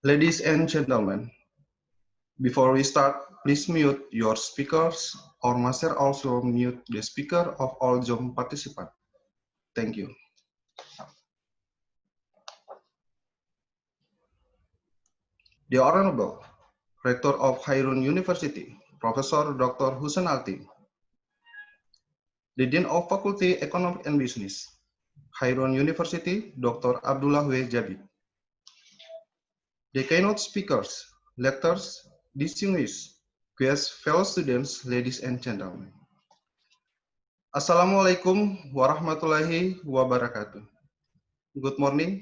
Ladies and gentlemen, before we start, please mute your speakers or master also mute the speaker of all Zoom participants. Thank you. The Honorable Rector of KHAIRUN University, Professor Dr. Hussein Alti, the Dean of Faculty Economic and Business, KHAIRUN University, Dr. Abdullah Jabi, the keynote speakers, lectors, distinguished guests, fellow students, ladies and gentlemen. Assalamualaikum warahmatullahi wabarakatuh. Good morning.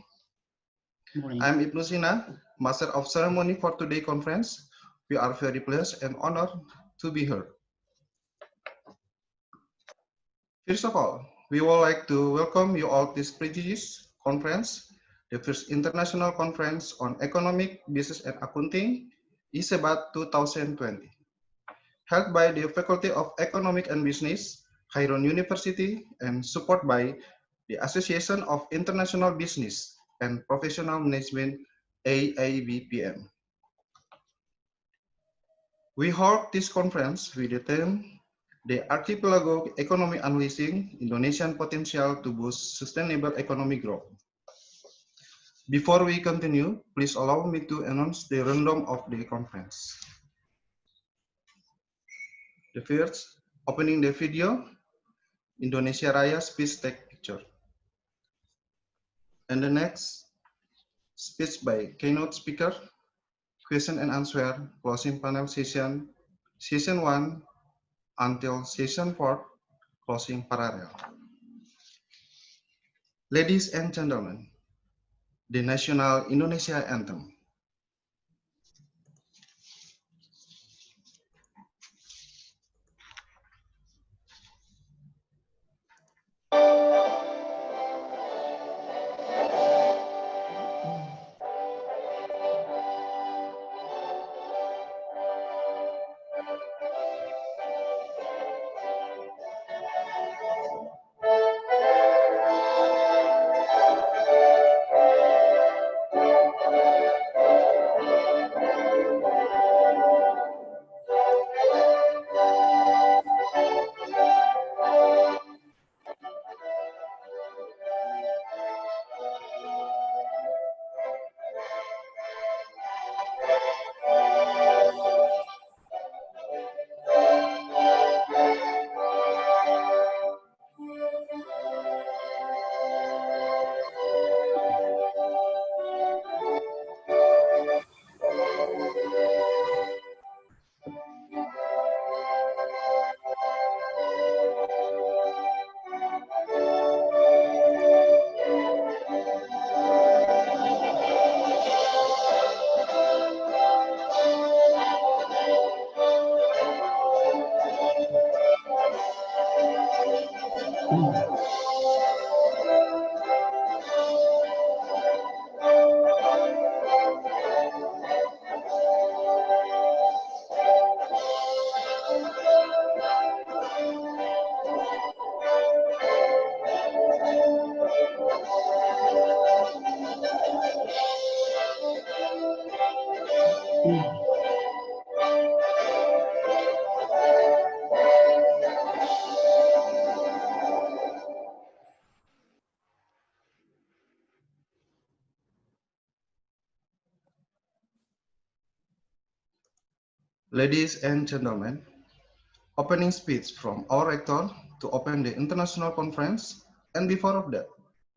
I'm Ibnu Sina, Master of Ceremony for today's conference. We are very pleased and honored to be here. First of all, we would like to welcome you all to this prestigious conference, the first international conference on economic, business, and accounting, ICEBAT 2020, held by the Faculty of Economic and Business, KHAIRUN University, and supported by the Association of International Business and Professional Management, AIBPM. We hold this conference with the theme, the Archipelago Economy Unleashing Indonesian Potential to Boost Sustainable Economic Growth. Before we continue, please allow me to announce the rundown of the conference. The first, opening the video, Indonesia Raya speech take picture. And the next, speech by keynote speaker, question and answer, closing panel session, session 1 until session 4, closing parallel. Ladies and gentlemen, the National Indonesia Anthem. Ladies and gentlemen, opening speech from our rector to open the international conference, and before of that,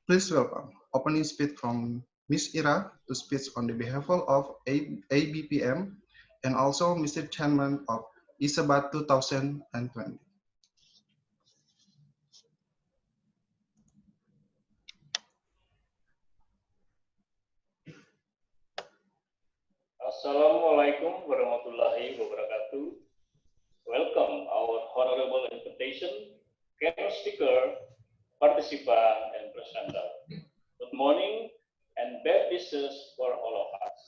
please welcome opening speech from Ms. Ira to speak on the behalf of AIBPM and also Mr. Chairman of ICEBAT 2020. Assalamualaikum warahmatullahi wabarakatuh. Welcome our honorable invitation, keynote speaker, participant, and presenter. Good morning and best wishes for all of us.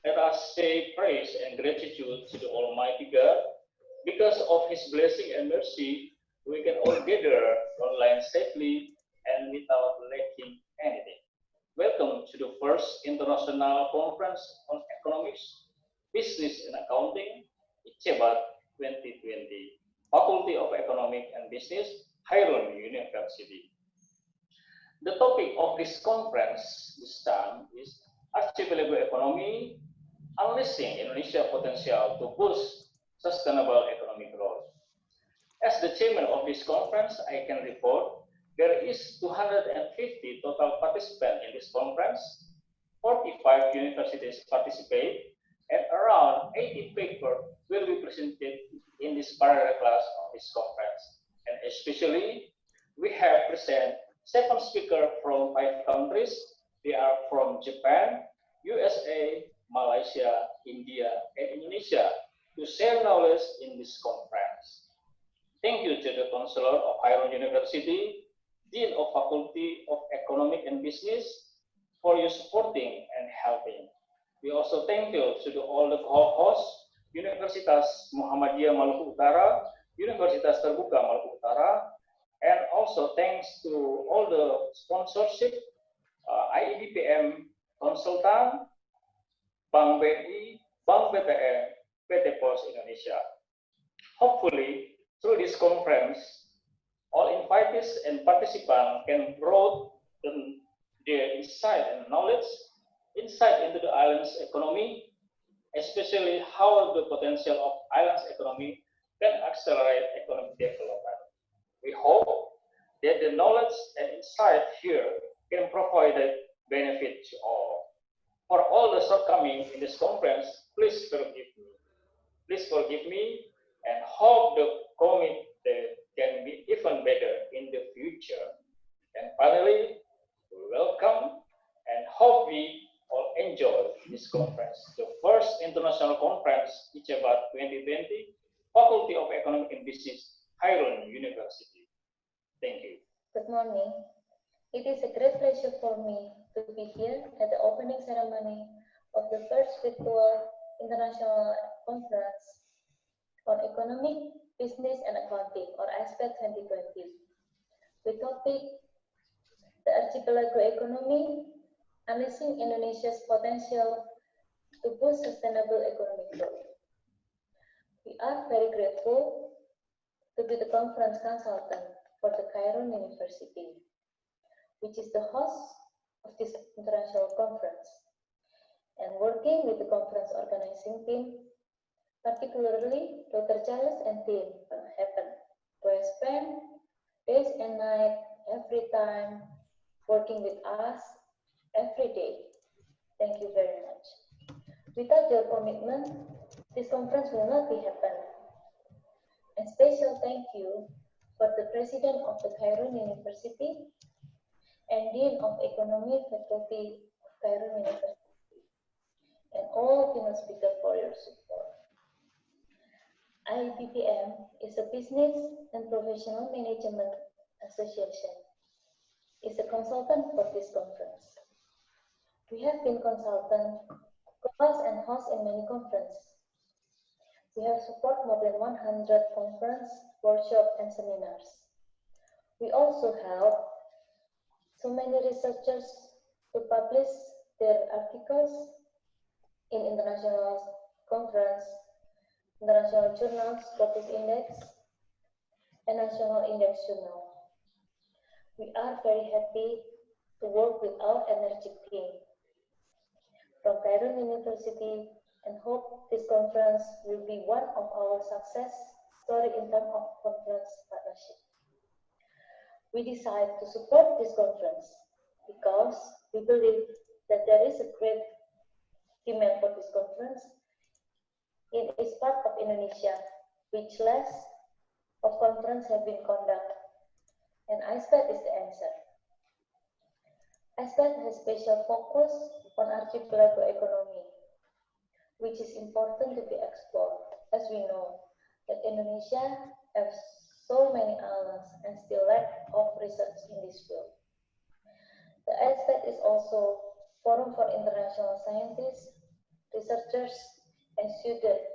Let us say praise and gratitude to the Almighty God. Because of His blessing and mercy, we can all gather online safely and without lacking anything. Welcome to the first international conference on Economics, Business and Accounting, ICEBAT 2020, Faculty of Economic and Business, KHAIRUN University. The topic of this conference this time is Archipelago Economy, Unleashing Indonesia Potential to Boost Sustainable Economic Growth. As the chairman of this conference, I can report there is 250 total participants in this conference, 45 universities participate, and around 80 papers will be presented in this parallel class of this conference. And especially, we have present 7 speakers from 5 countries. They are from Japan, USA, Malaysia, India, and Indonesia to share knowledge in this conference. Thank you to the Chancellor of KHAIRUN University, Dean of Faculty of Economic and Business for your supporting and helping. We also thank you to all the co-hosts, Universitas Muhammadiyah Maluku Utara, Universitas Terbuka Maluku Utara, and also thanks to all the sponsorship, AIBPM Konsultan, Bank BNI, Bank BTN, PT Pos Indonesia. Hopefully, through this conference, all invitees and participants can broaden their insight and knowledge, insight into the island's economy, especially how the potential of island's economy can accelerate economic development. We hope that the knowledge and insight here can provide a benefit to all. For all the shortcomings in this conference, please forgive me. Please forgive me and hope the committee can be even better in the future. And finally, welcome and hope we all enjoy this conference, the first international conference, ICEBAT 2020, Faculty of Economic and Business, KHAIRUN University. Thank you. Good morning. It is a great pleasure for me to be here at the opening ceremony of the first virtual international conference on economic, business, and accounting, or ICEBAT 2020. The topic, the Archipelago Economy, Unleashing Indonesia's Potential to Boost Sustainable Economic Growth. We are very grateful to be the conference consultant for the KHAIRUN University, which is the host of this international conference, and working with the conference organizing team, particularly Dr. Charles and team from Heaven, who have spent days and night every time working with us every day. Thank you very much. Without your commitment, this conference will not be happen. A special thank you for the President of the KHAIRUN University and Dean of Economy Faculty of KHAIRUN University, and all keynote speakers for your support. AIBPM is a business and professional management association. It's a consultant for this conference. We have been consultant, co-host and host in many conferences. We have support more than 100 conference, workshops, and seminars. We also help so many researchers to publish their articles in international conference, international journals, Scopus Index, and national index journal. We are very happy to work with our energetic team from KHAIRUN University and hope this conference will be one of our success story in terms of conference partnership. We decided to support this conference because we believe that there is a great demand for this conference. It is part of Indonesia, which less of conference have been conducted, and ICEBAT is the answer. ICEBAT has special focus on archipelago economy, which is important to be explored, as we know that Indonesia has so many islands and still lack of research in this field. The ICEBAT is also forum for international scientists, researchers, and students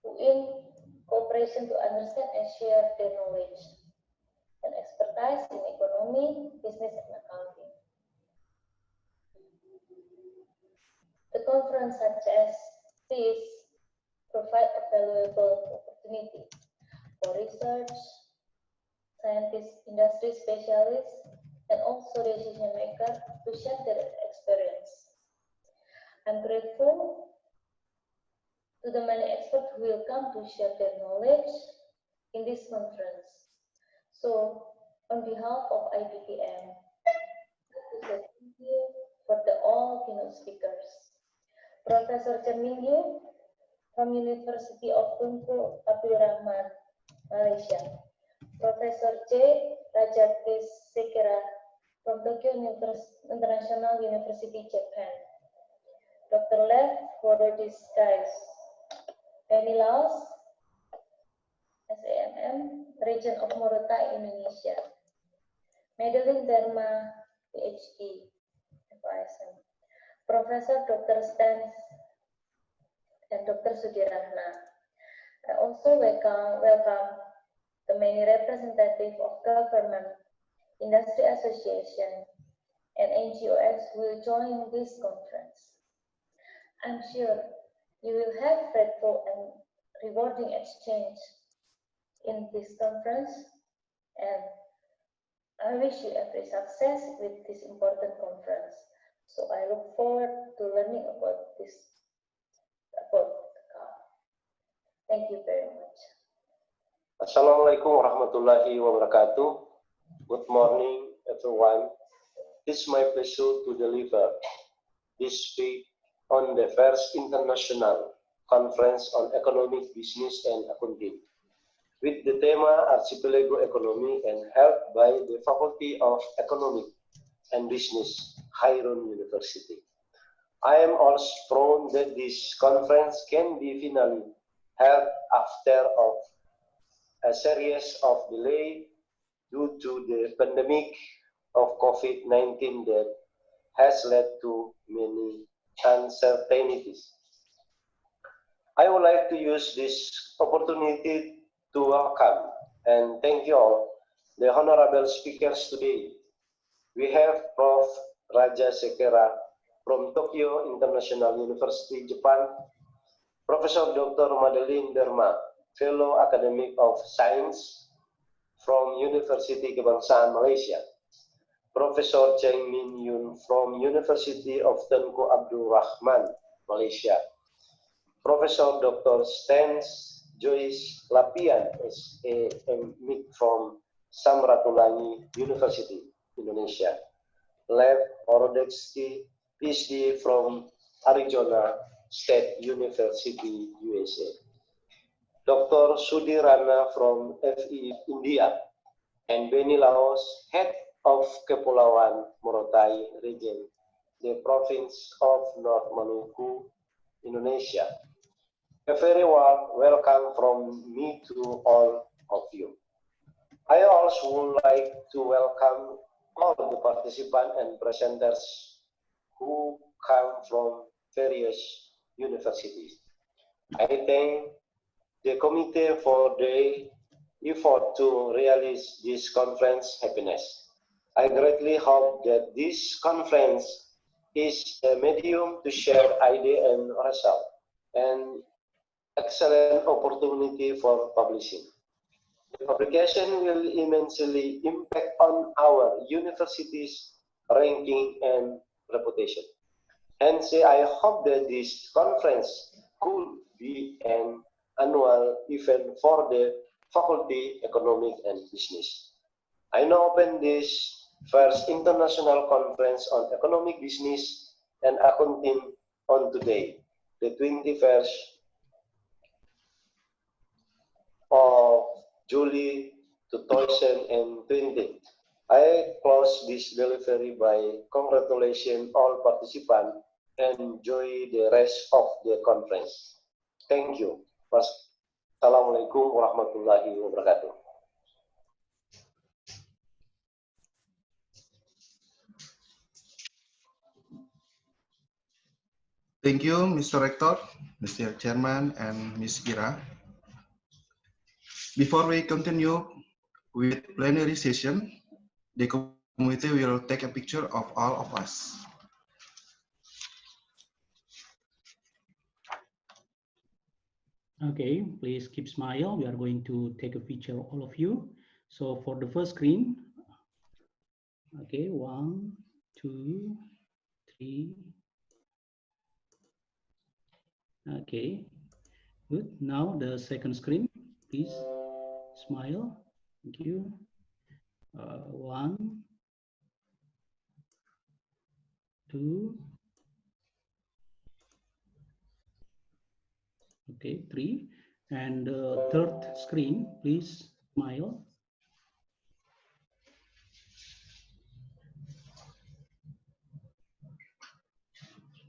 who in cooperation to understand and share their knowledge and expertise in economy, business, and accounting. The conference such as this provide a valuable opportunity for research, scientists, industry specialists, and also decision makers to share their experience. I'm grateful to the many experts who will come to share their knowledge in this conference. So, on behalf of IBPM, thank you for all keynote speakers. Professor Cheng from University of Tunku, Abdul Rahman, Malaysia. Professor J. Sekera from Tokyo International University, Japan. Dr. Lev Wododiskas, Penny Laos, SAMM, Region of Morotai, Indonesia. Madeline Dharma, PhD, FISM. Professor Dr. Stans and Dr. Sudirahna. I also welcome the many representatives of government, industry association, and NGOs who will join this conference. I'm sure you will have fruitful and rewarding exchange in this conference, and I wish you every success with this important conference. So I look forward to learning about this. Thank you very much. Assalamualaikum warahmatullahi wabarakatuh. Good morning, everyone. It's my pleasure to deliver this speech on the first international conference on economic, business, and accounting, with the theme Archipelago Economy and held by the Faculty of Economic and Business, KHAIRUN University. I am also proud that this conference can be finally held after a series of delays due to the pandemic of COVID-19 that has led to many uncertainties. I would like to use this opportunity to welcome and thank you all, the honorable speakers today. We have Prof Raja Sekera from Tokyo International University, Japan, Professor Dr. Madeline Dharma, Fellow Academic of Science from Universiti Kebangsaan Malaysia, Professor Cheng from University of Tunku Abdul Rahman, Malaysia, Professor Dr. Stans Joyce Lapian, SAMM from Samratulangi University, Indonesia, Lev Wododiskas, PhD from Arizona State University, USA, Dr. Sudirahna from FE India, and Benny Laos, Head of Kepulauan Morotai Region, the province of North Maluku, Indonesia. A very warm welcome from me to all of you. I also would like to welcome all the participants and presenters who come from various universities. I thank the committee for their effort to realize this conference happiness. I greatly hope that this conference is a medium to share ideas and results, and excellent opportunity for publishing. The publication will immensely impact on our university's ranking and reputation. Hence, I hope that this conference could be an annual event for the Faculty Economic and Business. I now open this first international conference on economic, business, and accounting on today, the 21st of July 2020. I close this delivery by congratulating all participants and enjoy the rest of the conference. Thank you. Assalamualaikum warahmatullahi wabarakatuh. Thank you, Mr. Rector, Mr. Chairman, and Ms. Ira. Before we continue with plenary session, the committee will take a picture of all of us. Okay, please keep smile. We are going to take a picture of all of you. So for the first screen, okay, 1, 2, 3. Okay, good. Now the second screen, please smile. Thank you. 1, 2. Okay, 3. And third screen, please smile.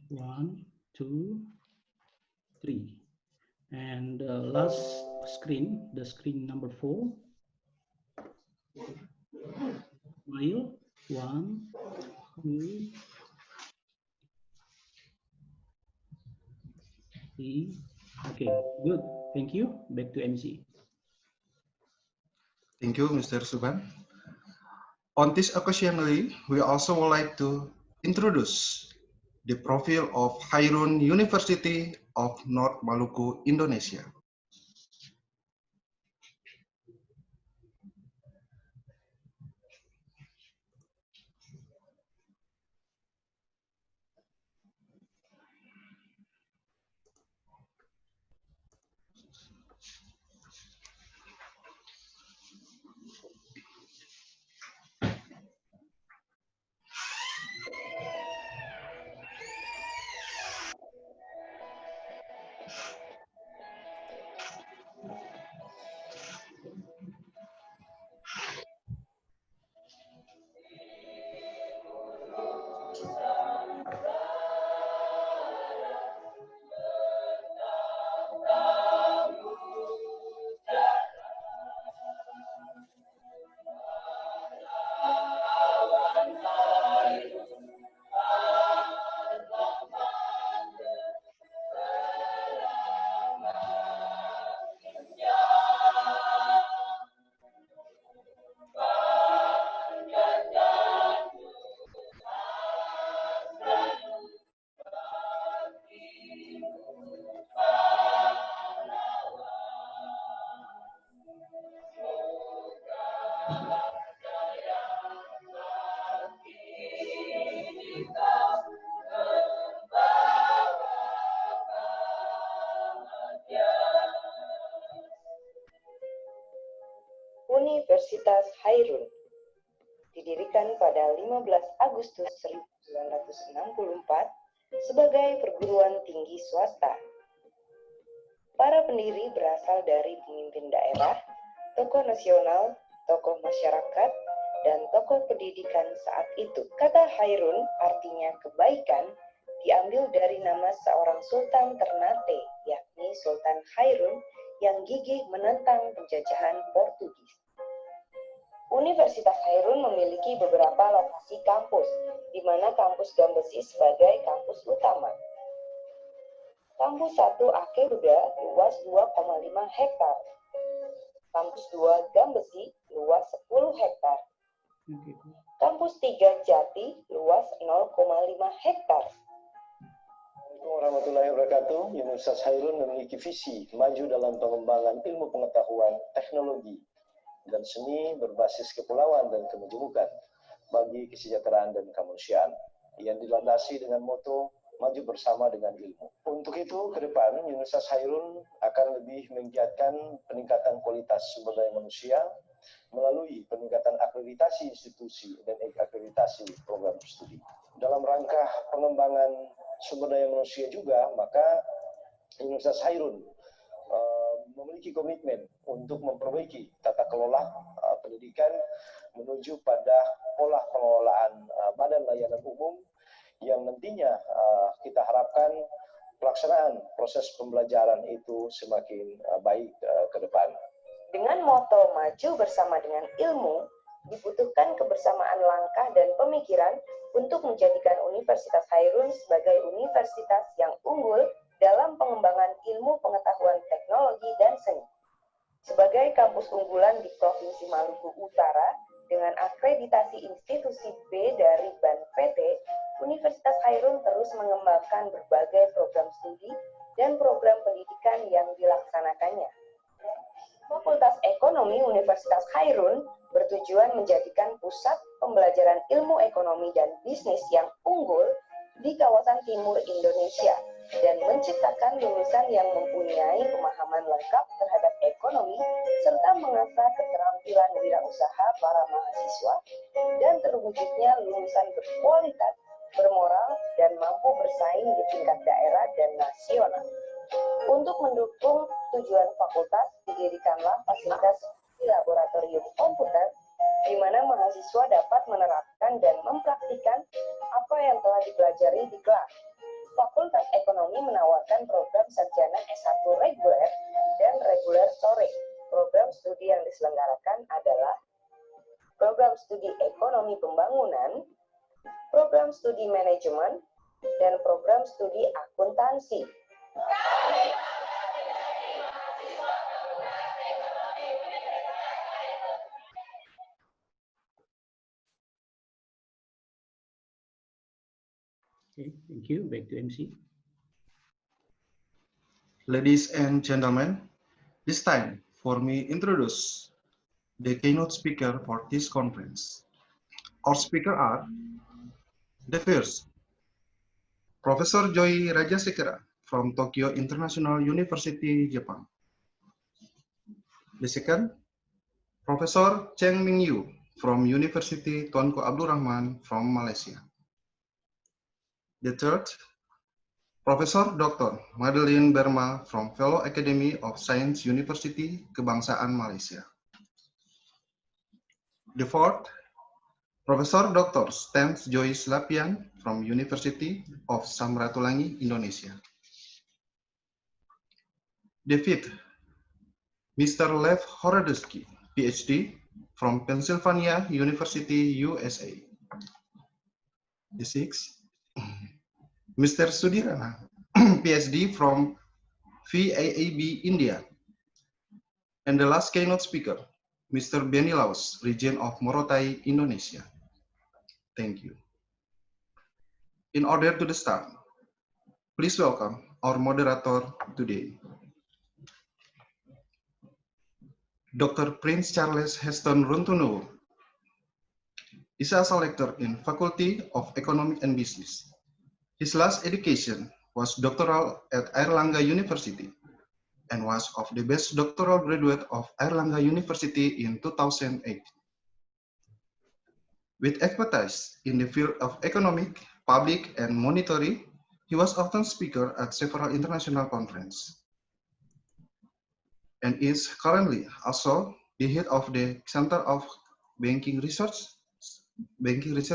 1, 2, 3. And last screen, the screen number 4. Smile. 1, 2, 3. Okay, good. Thank you. Back to MC. Thank you, Mr. Suban. On this occasionally, we also would like to introduce the profile of KHAIRUN University of North Maluku, Indonesia. Universitas KHAIRUN didirikan pada 15 Agustus 1964 sebagai perguruan tinggi swasta. Para pendiri berasal dari pemimpin daerah, tokoh nasional, tokoh masyarakat, dan tokoh pendidikan saat itu. Kata KHAIRUN artinya kebaikan diambil dari nama seorang sultan Ternate, yakni Sultan KHAIRUN yang gigih menentang penjajahan Portugis. Universitas KHAIRUN memiliki beberapa lokasi kampus, di mana kampus Gambesi sebagai kampus utama. Kampus 1 Aceh Buda luas 2,5 hektar. Kampus 2 Gambesi luas 10 hektar. Kampus 3 Jati luas 0,5 hektar. Assalamualaikum warahmatullahi wabarakatuh. Universitas KHAIRUN memiliki visi maju dalam pengembangan ilmu pengetahuan, teknologi, dan seni berbasis kepulauan dan kemajemukan bagi kesejahteraan dan kemanusiaan yang dilandasi dengan moto maju bersama dengan ilmu. Untuk itu, ke depan Universitas KHAIRUN akan lebih menggiatkan peningkatan kualitas sumber daya manusia melalui peningkatan akreditasi institusi dan akreditasi program studi. Dalam rangka pengembangan sumber daya manusia juga, maka Universitas KHAIRUN memiliki komitmen untuk memperbaiki tata kelola pendidikan menuju pada pola pengelolaan badan layanan umum yang nantinya kita harapkan pelaksanaan proses pembelajaran itu semakin baik ke depan. Dengan moto maju bersama dengan ilmu, dibutuhkan kebersamaan langkah dan pemikiran untuk menjadikan Universitas KHAIRUN sebagai universitas yang unggul dalam pengembangan ilmu pengetahuan teknologi dan seni. Sebagai kampus unggulan di Provinsi Maluku Utara dengan akreditasi institusi B dari BAN PT, Universitas KHAIRUN terus mengembangkan berbagai program studi dan program pendidikan yang dilaksanakannya. Fakultas Ekonomi Universitas KHAIRUN bertujuan menjadikan pusat pembelajaran ilmu ekonomi dan bisnis yang unggul di kawasan timur Indonesia dan menciptakan lulusan yang mempunyai pemahaman lengkap terhadap ekonomi serta mengasah keterampilan wirausaha para mahasiswa dan terwujudnya lulusan berkualitas, bermoral, dan mampu bersaing di tingkat daerah dan nasional. Untuk mendukung tujuan fakultas, didirikanlah fasilitas di laboratorium komputer, di mana mahasiswa dapat menerapkan dan mempraktikkan apa yang telah dipelajari di kelas. Fakultas Ekonomi menawarkan program sarjana S1 reguler dan reguler sore. Program studi yang diselenggarakan adalah program studi Ekonomi Pembangunan, program studi Manajemen, dan program studi Akuntansi. Okay, thank you. Back to MC. Ladies and gentlemen, this time for me introduce the keynote speaker for this conference. Our speakers are the first, Professor Joy Rajasekara from Tokyo International University, Japan. The second, Professor Cheng Ming from Universiti Tunku Abdul Rahman from Malaysia. The third, Professor Dr. Madeline Berma from Fellow Academy of Science University, Kebangsaan Malaysia. The fourth, Professor Dr. Stans Joyce Lapian from University of Samratulangi, Indonesia. The fifth, Mr. Lev Horodowski, PhD from Pennsylvania University, USA. The sixth, Mr. Sudirana, PhD from VAAB, India. And the last keynote speaker, Mr. Benny Laus, region of Morotai, Indonesia. Thank you. In order to start, please welcome our moderator today, Dr. Prince Charles Heston Runtunuwu is a lecturer in Faculty of Economic and Business. His last education was doctoral at Airlangga University and was of the best doctoral graduate of Airlangga University in 2008. With expertise in the field of economic, public, and monetary, he was often speaker at several international conferences and is currently also the head of the Center of Banking Research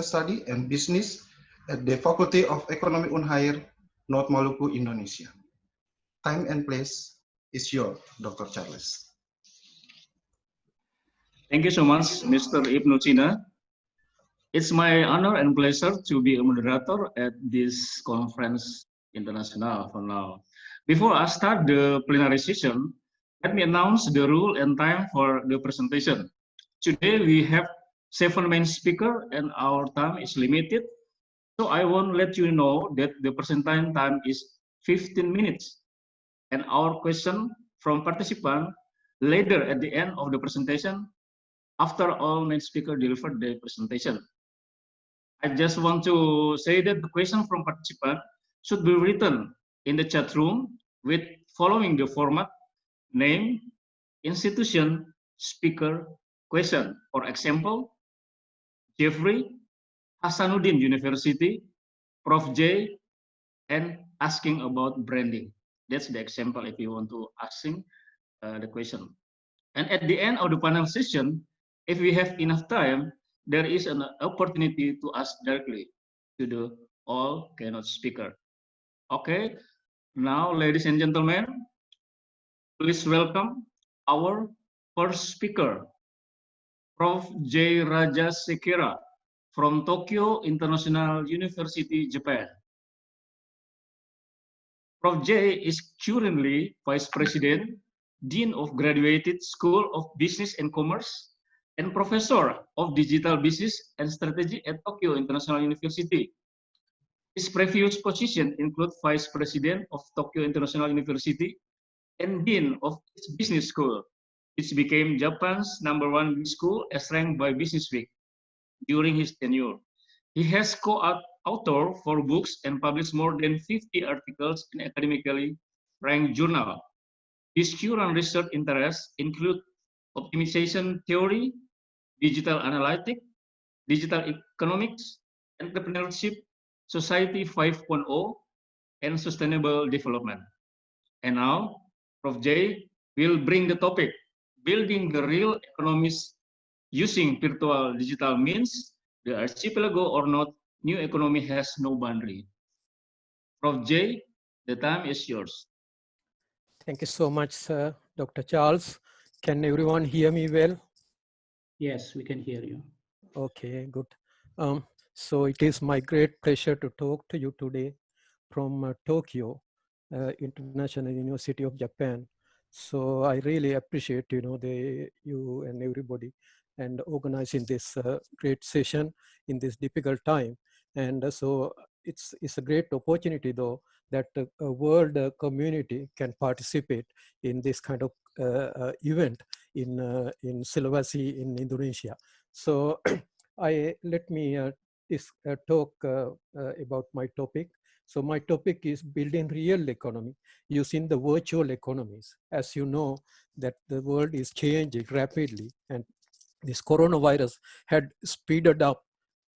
Study and Business at the Faculty of Economy Unhair, North Maluku, Indonesia. Time and place is yours, Dr. Charles. Thank you so much, Mr. Ibnu Cina. It's my honor and pleasure to be a moderator at this conference international for now. Before I start the plenary session, let me announce the rule and time for the presentation. Today we have 7 main speakers and our time is limited. So I want to let you know that the presentation time is 15 minutes. And our question from participants later at the end of the presentation after all main speakers delivered their presentation. I just want to say that the question from participants should be written in the chat room with following the format: name, institution, speaker, question. For example, Jeffrey, Hasanuddin University, Prof J, and asking about branding. That's the example if you want to asking the question. And at the end of the panel session, if we have enough time, there is an opportunity to ask directly to the all keynote speaker. Okay, now ladies and gentlemen, please welcome our first speaker, Prof J. Rajasekara from Tokyo International University, Japan. Prof J is currently Vice President, Dean of Graduate School of Business and Commerce, and Professor of Digital Business and Strategy at Tokyo International University. His previous position include Vice President of Tokyo International University and Dean of its business school, which became Japan's #1 school as ranked by Business Week during his tenure. He has co-authored 4 books and published more than 50 articles in academically ranked journals. His current research interests include optimization theory, digital analytics, digital economics, entrepreneurship, society 5.0, and sustainable development. And now, Prof. J will bring the topic, building the real economies using virtual digital means, the archipelago or not, new economy has no boundary. Prof. J, the time is yours. Thank you so much, sir. Dr. Charles. Can everyone hear me well? Yes, we can hear you. Okay, good. So it is my great pleasure to talk to you today from Tokyo, International University of Japan. So I really appreciate, you and everybody and organizing this great session in this difficult time. And so it's a great opportunity though that a world community can participate in this kind of event in Sulawesi in Indonesia. So let me talk about my topic. So my topic is building real economy using the virtual economies. As you know, that the world is changing rapidly, and this coronavirus had speeded up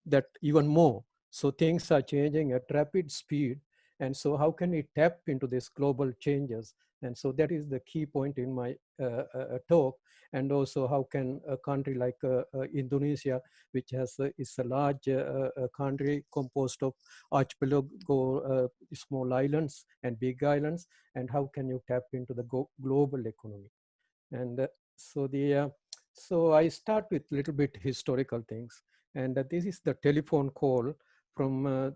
that even more. So things are changing at rapid speed. And so how can we tap into these global changes? And so that is the key point in my talk. And also how can a country like Indonesia, which is a large country composed of archipelago, small islands and big islands, and how can you tap into the global economy? And so I start with a little bit historical things. And this is the telephone call from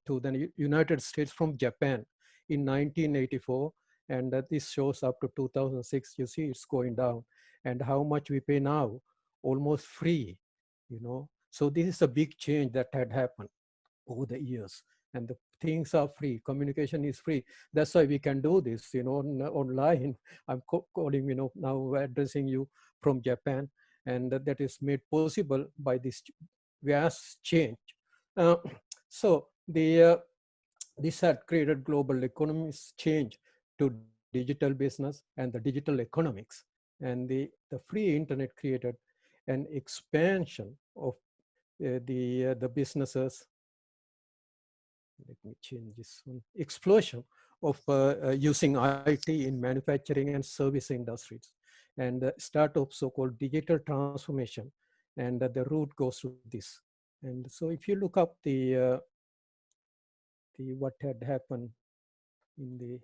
to the United States from Japan in 1984. And this shows up to 2006. You see it's going down. And how much we pay now? Almost free, So this is a big change that had happened over the years. And the things are free, communication is free. That's why we can do this, online. I'm calling, now addressing you from Japan. And that is made possible by this vast change. So this had created global economies change to digital business and the digital economics. And the free internet created an expansion of the businesses. Let me change this one. Explosion of using IT in manufacturing and service industries, and start of so-called digital transformation, and the root goes to this. And so if you look up the what had happened in the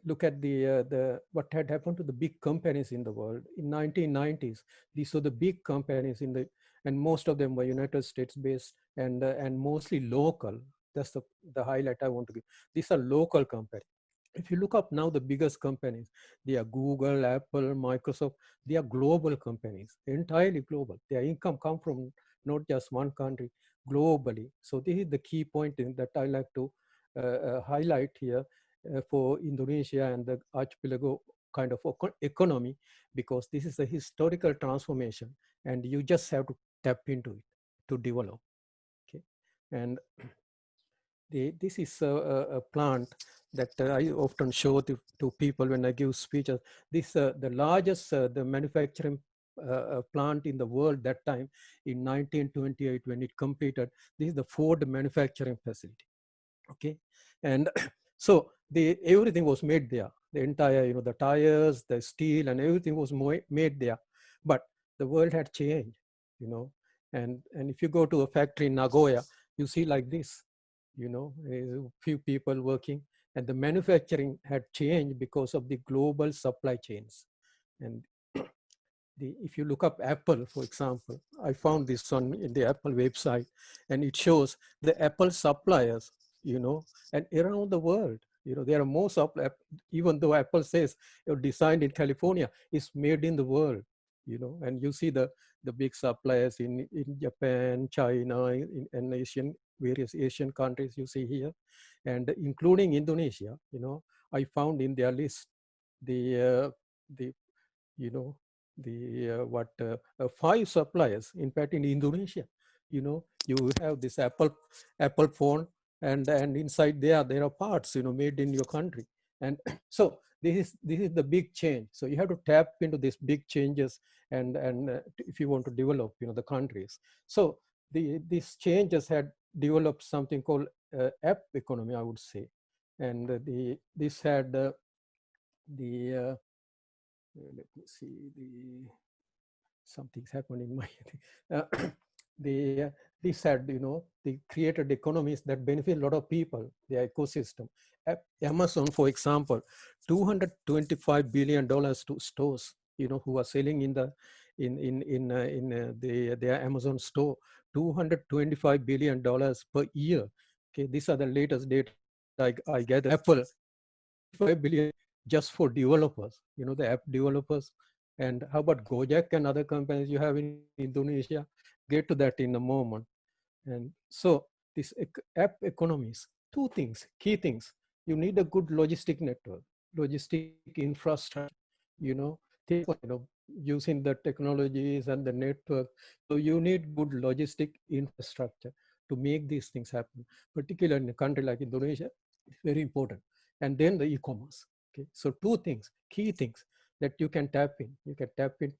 look at the what had happened to the big companies in the world in 1990s. These were the big companies and most of them were United States based and mostly local. That's the highlight I want to give. These are local companies. If you look up now, the biggest companies, they are Google, Apple, Microsoft. They are global companies, entirely global. Their income come from not just one country, globally. So this is the key point that I like to highlight here for Indonesia and the archipelago kind of economy, because this is a historical transformation and you just have to tap into it to develop. Okay, and this is a plant that I often show to people when I give speeches. This the largest the manufacturing plant in the world that time in 1928 when it completed. This is the Ford manufacturing facility. Okay, and so everything was made there. The entire, the tires, the steel, and everything was made there. But the world had changed, and if you go to a factory in Nagoya, you see like this, a few people working, and the manufacturing had changed because of the global supply chains. And if you look up Apple, for example, I found this in the Apple website, and it shows the Apple suppliers, and around the world, there are most of, even though Apple says designed in California, is made in the world, and you see the the big suppliers in Japan, China, and various Asian countries you see here, and including Indonesia. I found in their list the five suppliers. In fact, in Indonesia, you have this Apple phone, and inside there are parts made in your country, and so this is the big change. So you have to tap into these big changes, and if you want to develop the countries. So these changes had developed something called app economy, I would say, and this had let me see, something's happened in my this had they created economies that benefit a lot of people, the ecosystem. Amazon, for example, $225 billion to stores who are selling in their Amazon store, $225 billion per year. Okay, these are the latest data I gather. Apple, $5 billion just for developers, the app developers. And how about Gojek and other companies you have in Indonesia? Get to that in a moment. And so this app economies, two things, key things. You need a good logistic network, logistic infrastructure, using the technologies and the network. So you need good logistic infrastructure to make these things happen, particularly in a country like Indonesia. It's very important. And then the e-commerce. Okay, so two things, key things that you can tap in. You can tap in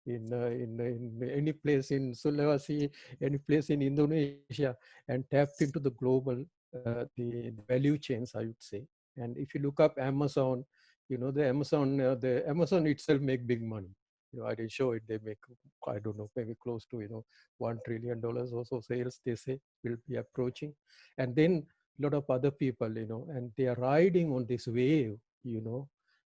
any place in Sulawesi, any place in Indonesia, and tap into the global the value chains, I would say. And if you look up Amazon, the Amazon itself make big money. I didn't show it. They make, I don't know, maybe close to $1 trillion or so sales. They say will be approaching, and then a lot of other people, and they are riding on this wave,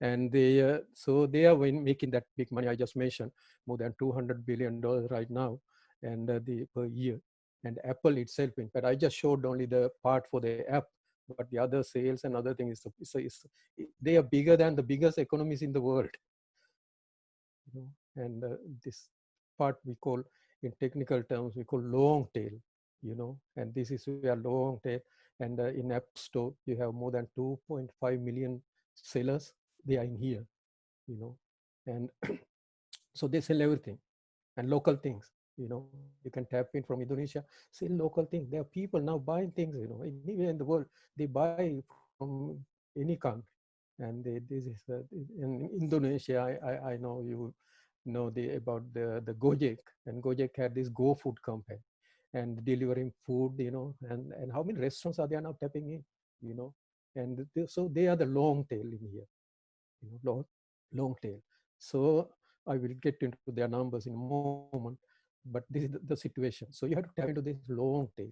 and they so they are making that big money. I just mentioned more than $200 billion right now, and per year. And Apple itself, in fact, I just showed only the part for the app, but the other sales and other things, they are bigger than the biggest economies in the world. And this part we call, in technical terms, we call long tail, and this is where long tail. And in App Store, you have more than 2.5 million sellers. They are in here, and so they sell everything and local things. You can tap in from Indonesia, sell local things. There are people now buying things, anywhere in the world. They buy from any country. And this is in Indonesia. I know you know about the Gojek, and Gojek had this Go Food campaign and delivering food, and how many restaurants are there now tapping in, and so they are the long tail in here, long tail. So I will get into their numbers in a moment, but this is the situation. So you have to tap into this long tail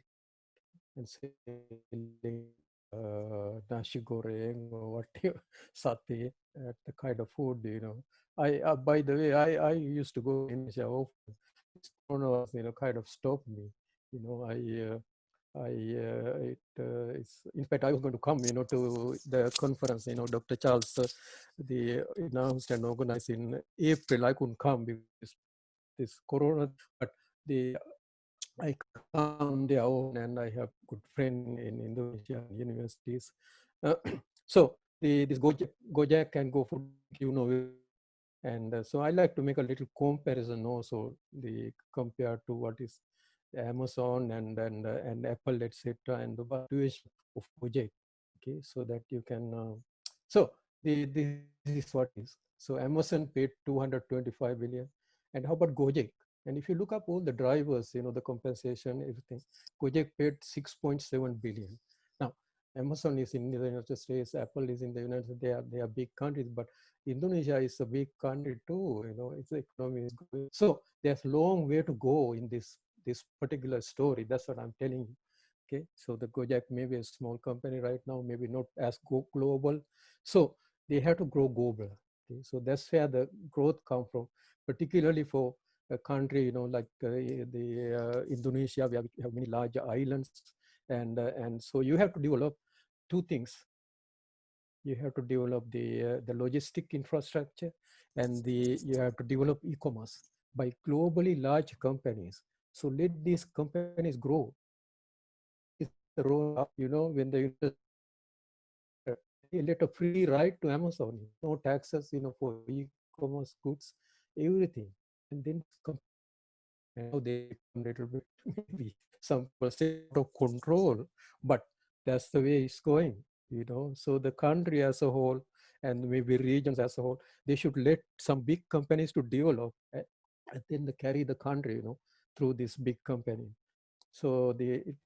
and selling nasi goreng or whatever, satay, the kind of food, I by the way, I used to go in Indonesia often. This corona, kind of stopped me. It's, in fact, I was going to come, to the conference, Dr. Charles, the announced and organized in April. I couldn't come because this corona, but I come there own, and I have good friend in Indonesia universities. So this Gojek can go for, and so I like to make a little comparison also, compared to what is Amazon and Apple, etc., and the valuation of Gojek. Okay, so that you can. So this is what is. So Amazon paid 225 billion, and how about Gojek? And if you look up all the drivers, the compensation, everything, Gojek paid 6.7 billion. Now, Amazon is in the United States, Apple is in the United States. They are big countries, but Indonesia is a big country too. Its economy is growing. So there's a long way to go in this particular story. That's what I'm telling you. Okay, so the Gojek may be a small company right now, maybe not as global. So they have to grow global. Okay, so that's where the growth comes from, particularly for a country, like Indonesia. We have many large islands, and so you have to develop two things. You have to develop the logistic infrastructure, and you have to develop e-commerce. by globally large companies. So let these companies grow. It's the roll up, you know, when they let a free ride to Amazon, no taxes, you know, for e-commerce goods, everything. And then and now they become a little bit maybe some percent out of control, but that's the way it's going, you know. So the country as a whole and maybe regions as a whole, they should let some big companies to develop and then they carry the country, you know, through this big company. So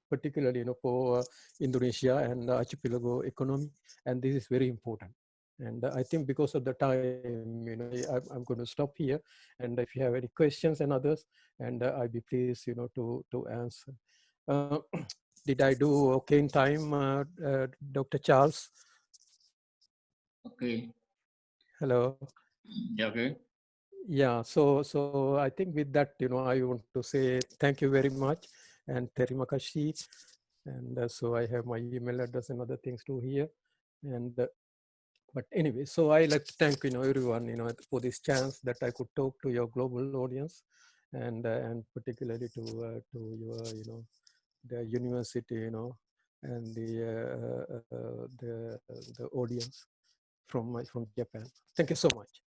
particularly, you know, for Indonesia and the archipelago economy, and this is very important. And I think because of the time, you know, I'm going to stop here. And if you have any questions and others, and I'd be pleased, you know, to answer. Did I do okay in time, Dr. Charles? Okay. Hello. Yeah, okay. Yeah, so I think with that, you know, I want to say thank you very much and terima kasih. And so I have my email address and other things too here. And but anyway, so I like to thank, you know, everyone, you know, for this chance that I could talk to your global audience, and particularly to your, you know, the university, you know, and the audience from Japan. Thank you so much.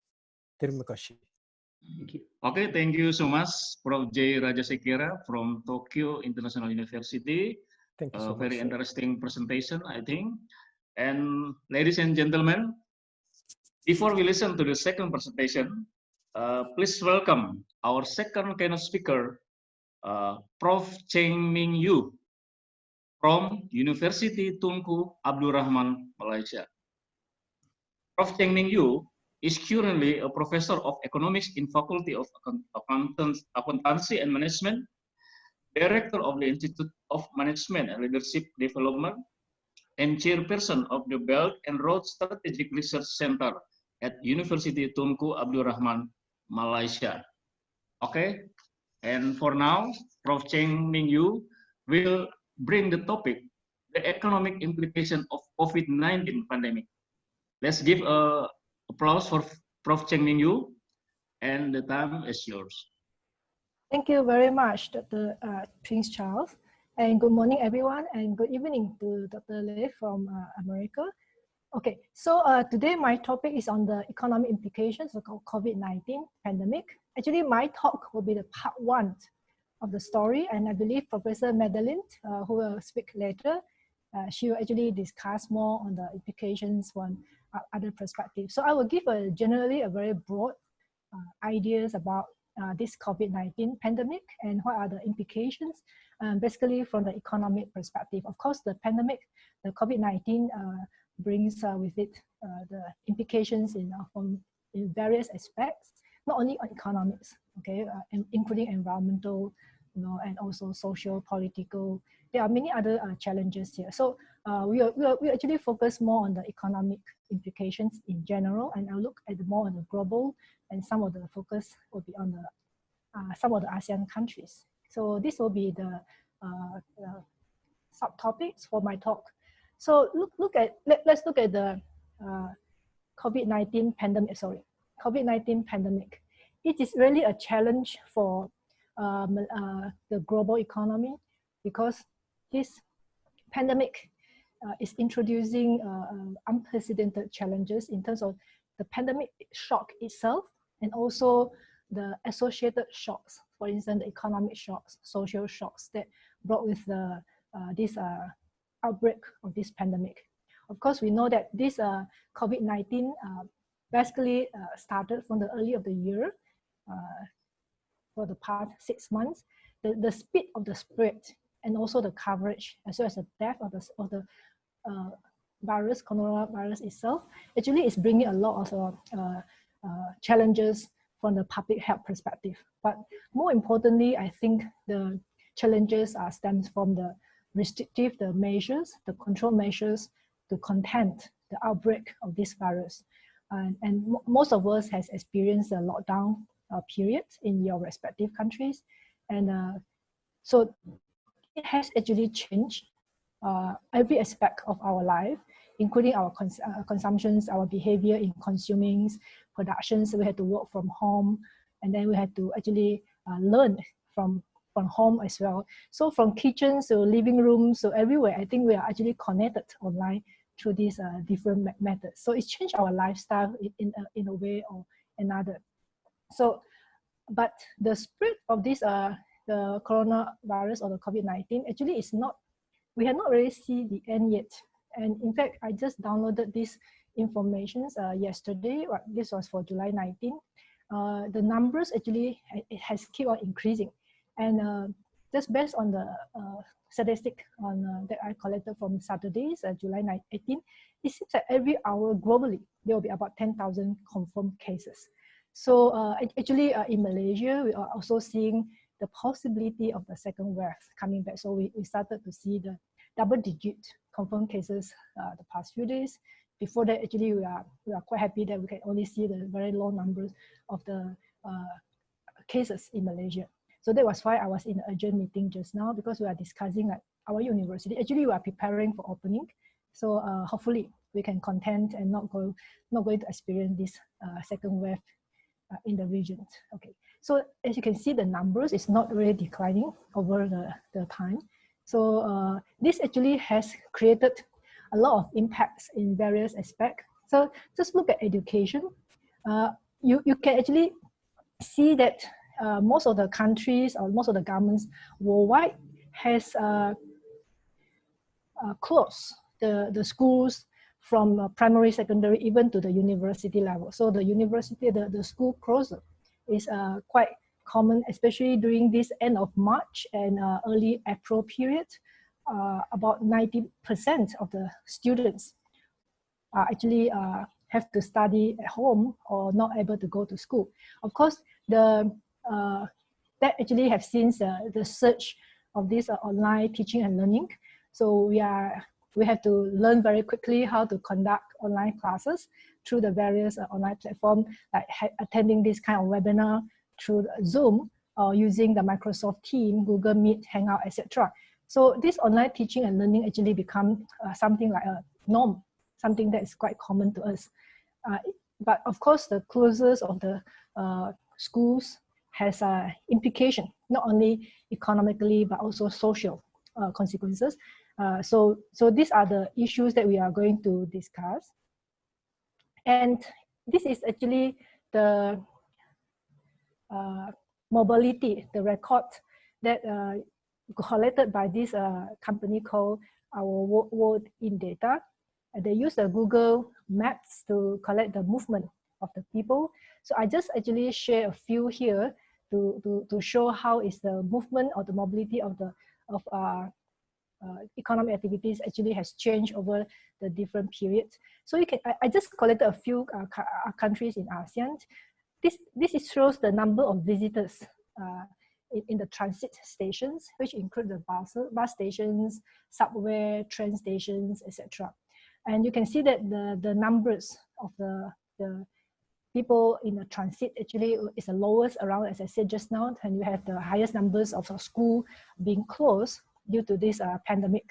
Terima kasih. Thank you. Okay, thank you so much, Prof. J. Rajasekera from Tokyo International University. Thank you so much, Very sir. interesting presentation, I think. And ladies and gentlemen, before we listen to the second presentation, please welcome our second keynote speaker, Prof. Cheng Ming Yu from Universiti Tunku Abdul Rahman, Malaysia. Prof. Cheng Ming Yu is currently a professor of economics in Faculty of Accountancy and Management, director of the Institute of Management and Leadership Development, and chairperson of the Belt and Road Strategic Research Center at Universiti Tunku Abdul Rahman, Malaysia. Okay, and for now, Prof. Cheng Ming Yu will bring the topic, the economic implication of COVID-19 pandemic. Let's give a applause for Prof. Cheng Ming Yu, and the time is yours. Thank you very much, Dr. Prince Charles, and good morning, everyone, and good evening to Dr. Lei from America. Okay, so today my topic is on the economic implications of COVID-19 pandemic. Actually, my talk will be the part one of the story, and I believe Professor Madeline, who will speak later, she will actually discuss more on the implications from other perspectives. So I will give generally a very broad ideas about this COVID-19 pandemic and what are the implications, basically from the economic perspective. Of course, the pandemic, the COVID-19 brings with it the implications in various aspects, not only on economics, okay, including environmental, you know, and also social, political. There are many other challenges here. So we actually focus more on the economic implications in general, and I'll look at more on the global, and some of the focus will be on the some of the ASEAN countries. So this will be the subtopics for my talk. So let's look at the COVID-19 pandemic. Sorry, COVID-19 pandemic. It is really a challenge for the global economy, because this pandemic is introducing unprecedented challenges in terms of the pandemic shock itself, and also the associated shocks, for instance, the economic shocks, social shocks that brought with the this outbreak of this pandemic. Of course, we know that this COVID-19 basically started from the early of the year. For the past 6 months, the speed of the spread and also the coverage, as well as the death of the virus, coronavirus itself, actually is bringing a lot of challenges from the public health perspective. But more importantly, I think the challenges stems from the restrictive measures, the control measures to contain the outbreak of this virus. And most of us has experienced a lockdown period in your respective countries. And so it has actually changed every aspect of our life, including our consumptions, our behavior in consuming, productions. We had to work from home, and then we had to actually learn from home as well. So from kitchens to living rooms, so everywhere, I think we are actually connected online through these different methods. So it's changed our lifestyle in a way or another. So, but the spread of this the coronavirus or the COVID-19 actually is not, we have not really seen the end yet. And in fact, I just downloaded this information yesterday. This was for July 19. The numbers actually, it has kept on increasing. And just based on the statistic that I collected from Saturday's July 18, it seems that every hour globally, there will be about 10,000 confirmed cases. So actually in Malaysia, we are also seeing the possibility of the second wave coming back. So we started to see the double-digit confirmed cases the past few days. Before that, actually, we are quite happy that we can only see the very low numbers of the cases in Malaysia. So that was why I was in an urgent meeting just now, because we are discussing like our university. Actually, we are preparing for opening. So hopefully we can content and not going to experience this second wave in the region. Okay. So as you can see, the numbers is not really declining over the time. So this actually has created a lot of impacts in various aspects. So just look at education. You can actually see that most of the countries or most of the governments worldwide has closed the schools from primary, secondary, even to the university level. So the university, the school closure is quite common, especially during this end of March and early April period. About 90% of the students actually have to study at home or not able to go to school. Of course, that actually have seen the surge of this online teaching and learning. So we have to learn very quickly how to conduct online classes through the various online platforms, like attending this kind of webinar through Zoom or using the Microsoft Teams, Google Meet, Hangout, etc. So this online teaching and learning actually become something like a norm, something that is quite common to us. But of course, the closures of the schools has implication, not only economically, but also social consequences. So these are the issues that we are going to discuss. And this is actually the mobility, the record that collected by this company called our World in Data. And they use the Google Maps to collect the movement of the people. So I just actually share a few here to show how is the movement or the mobility of economic activities actually has changed over the different periods. So you can, I just collected a few countries in ASEAN. This shows the number of visitors in the transit stations, which include the bus stations, subway, train stations, etc. And you can see that the numbers of the people in the transit actually is the lowest around, as I said just now, and you have the highest numbers of school being closed due to this pandemic,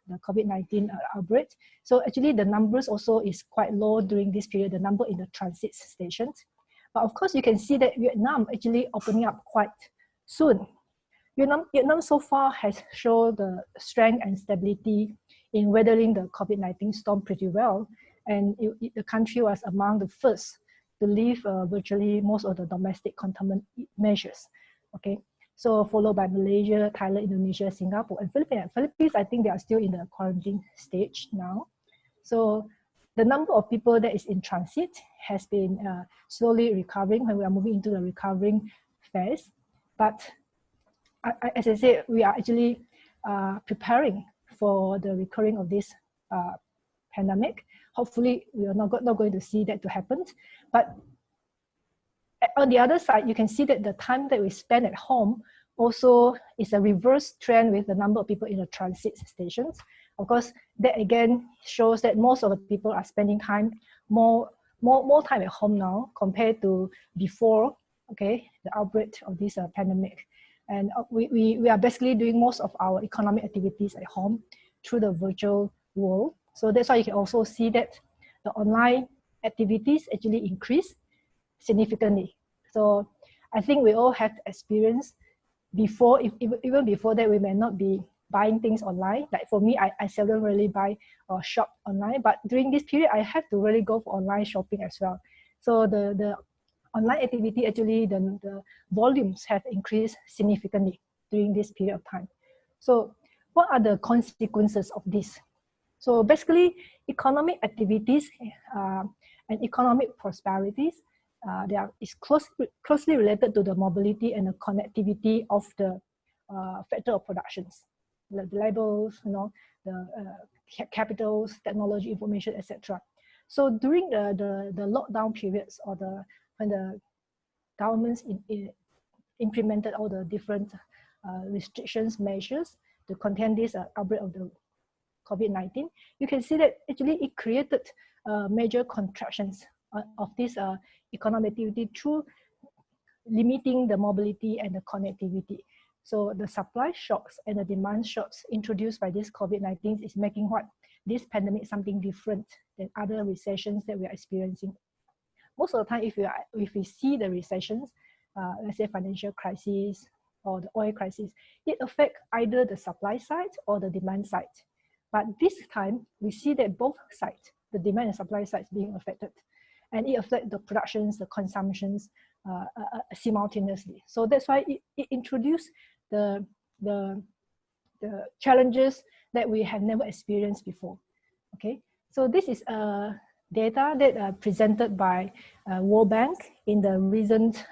the COVID-19 outbreak. So actually the numbers also is quite low during this period, the number in the transit stations. But of course you can see that Vietnam actually opening up quite soon. Vietnam so far has shown the strength and stability in weathering the COVID-19 storm pretty well. And the country was among the first to lift virtually most of the domestic containment measures. Okay. So followed by Malaysia, Thailand, Indonesia, Singapore, and Philippines. Philippines, I think they are still in the quarantine stage now. So the number of people that is in transit has been slowly recovering when we are moving into the recovering phase. But as I said, we are actually preparing for the recurring of this pandemic. Hopefully, we are not going to see that to happen. But on the other side, you can see that the time that we spend at home also is a reverse trend with the number of people in the transit stations. Of course, that again shows that most of the people are spending time more time at home now compared to before, okay, the outbreak of this pandemic. And we are basically doing most of our economic activities at home through the virtual world. So that's why you can also see that the online activities actually increase significantly. So I think we all have experience before, even before that, we may not be buying things online. Like for me, I seldom really buy or shop online, but during this period, I have to really go for online shopping as well. So the online activity, actually, the volumes have increased significantly during this period of time. So what are the consequences of this? So basically, economic activities and economic prosperities, is closely related to the mobility and the connectivity of the factor of productions, the labels, the capitals, technology, information, etc. So during the lockdown periods, or when the governments implemented all the different restrictions measures to contain this outbreak of the COVID-19, you can see that actually it created major contractions of this economic activity through limiting the mobility and the connectivity. So the supply shocks and the demand shocks introduced by this COVID-19 is making this pandemic something different than other recessions that we are experiencing. Most of the time, if we see the recessions, let's say financial crisis or the oil crisis, it affects either the supply side or the demand side. But this time, we see that both sides, the demand and supply sides, being affected. And it affects the productions, the consumptions simultaneously. So that's why it introduced the challenges that we have never experienced before. Okay, so this is data that presented by World Bank in the recent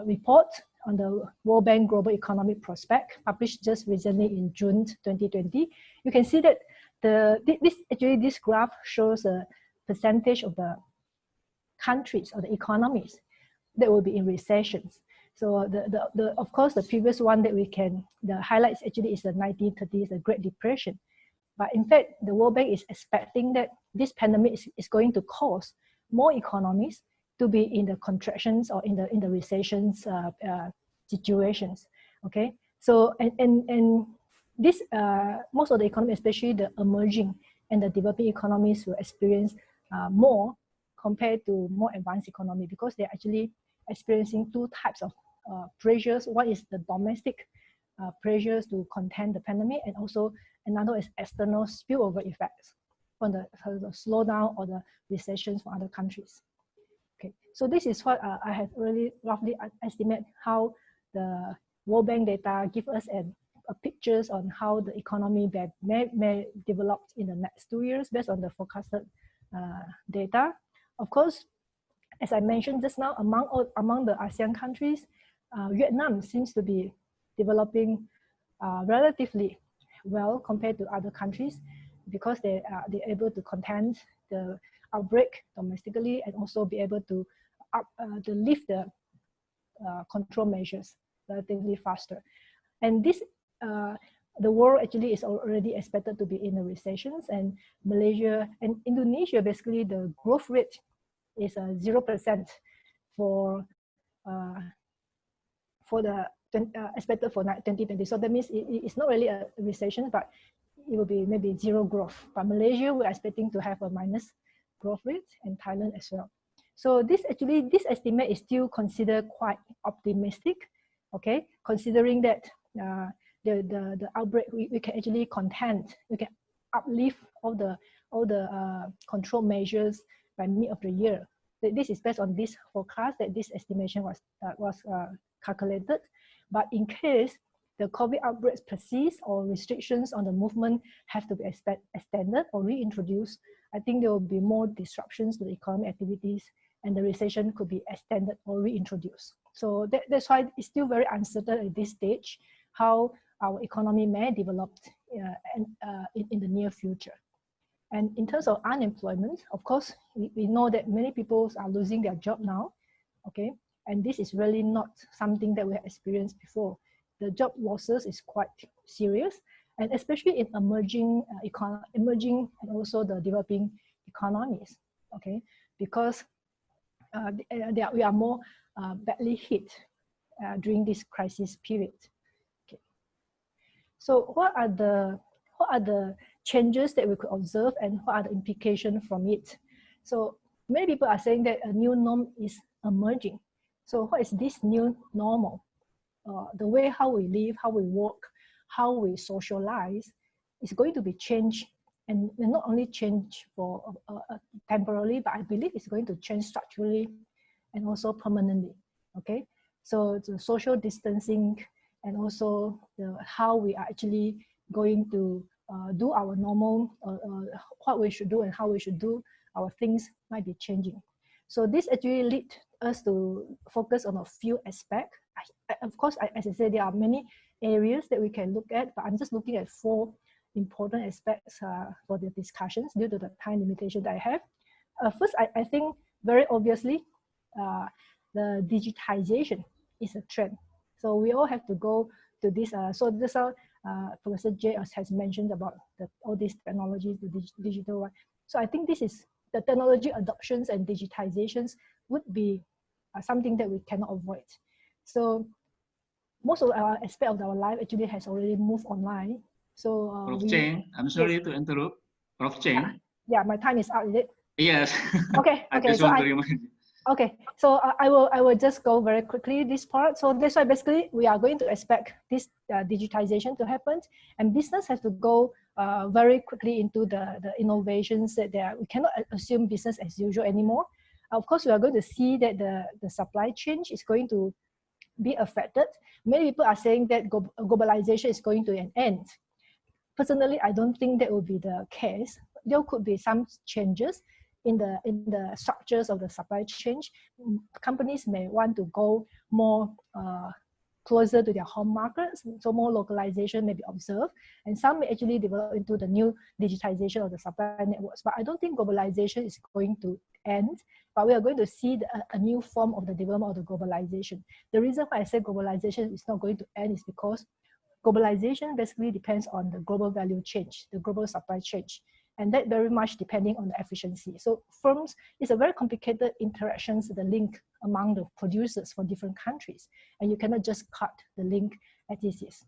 report on the World Bank Global Economic Prospect, published just recently in June 2020. You can see that this graph shows a percentage of the countries or the economies that will be in recessions. So of course, the previous one that the highlights actually is the 1930s, the Great Depression. But in fact, the World Bank is expecting that this pandemic is going to cause more economies to be in the contractions or in the recessions situations. Okay, so and this most of the economy, especially the emerging and the developing economies, will experience more compared to more advanced economy, because they're actually experiencing two types of pressures. One is the domestic pressures to contain the pandemic, and also another is external spillover effects from the slowdown or the recessions from other countries. Okay, so this is what I have really roughly estimate how the World Bank data give us a pictures on how the economy may develop in the next 2 years based on the forecasted data. Of course, as I mentioned just now, among the ASEAN countries, Vietnam seems to be developing relatively well compared to other countries, because they're able to contain the outbreak domestically and also be able to lift the control measures relatively faster. And this, the world actually is already expected to be in a recession, and Malaysia and Indonesia, basically the growth rate is 0% for the expected for 2020. So that means it's not really a recession, but it will be maybe zero growth. But Malaysia, we're expecting to have a minus growth rate, and Thailand as well. So this estimate is still considered quite optimistic. Okay, considering that the outbreak, we can actually we can uplift all the control measures by mid of the year. This is based on this forecast that this estimation was calculated. But in case the COVID outbreaks persist or restrictions on the movement have to be extended or reintroduced, I think there will be more disruptions to the economic activities, and the recession could be extended or reintroduced. So that's why it's still very uncertain at this stage how our economy may develop in the near future. And in terms of unemployment, of course, we know that many people are losing their job now, okay? And this is really not something that we have experienced before. The job losses is quite serious, and especially in emerging and also the developing economies, okay? Because we are more badly hit during this crisis period. Okay. So what are the changes that we could observe, and what are the implications from it? So many people are saying that a new norm is emerging. So what is this new normal? The way how we live, how we work, how we socialize is going to be changed, and not only change for temporarily, but I believe it's going to change structurally and also permanently. Okay, so the social distancing and also how we are actually going to do our normal, what we should do and how we should do our things might be changing. So this actually lead us to focus on a few aspects. Of course, as I said, there are many areas that we can look at, but I'm just looking at 4 important aspects for the discussions due to the time limitation that I have. First, I think very obviously, the digitization is a trend. So we all have to go to this. So this Professor J has mentioned about all these technologies, the digital one. So I think this is the technology adoptions and digitizations would be something that we cannot avoid. So most of our aspect of our life actually has already moved online. So Prof Cheng, I'm sorry to interrupt. Prof Cheng. Yeah, my time is out, is it? Yes. Okay. I just want to remind you. Okay, so I will just go very quickly this part. So that's why basically we are going to expect this digitization to happen, and business has to go very quickly into the innovations that we cannot assume business as usual anymore. Of course, we are going to see that the supply chain is going to be affected. Many people are saying that globalization is going to an end. Personally, I don't think that will be the case. There could be some changes in the structures of the supply chain. Companies may want to go more closer to their home markets, so more localization may be observed, and some may actually develop into the new digitization of the supply networks. But I don't think globalization is going to end, but we are going to see a new form of the development of the globalization. The reason why I say globalization is not going to end is because globalization basically depends on the global value chain, the global supply chain, and that very much depending on the efficiency. So firms, it's a very complicated interactions, the link among the producers for different countries, and you cannot just cut the link as this is.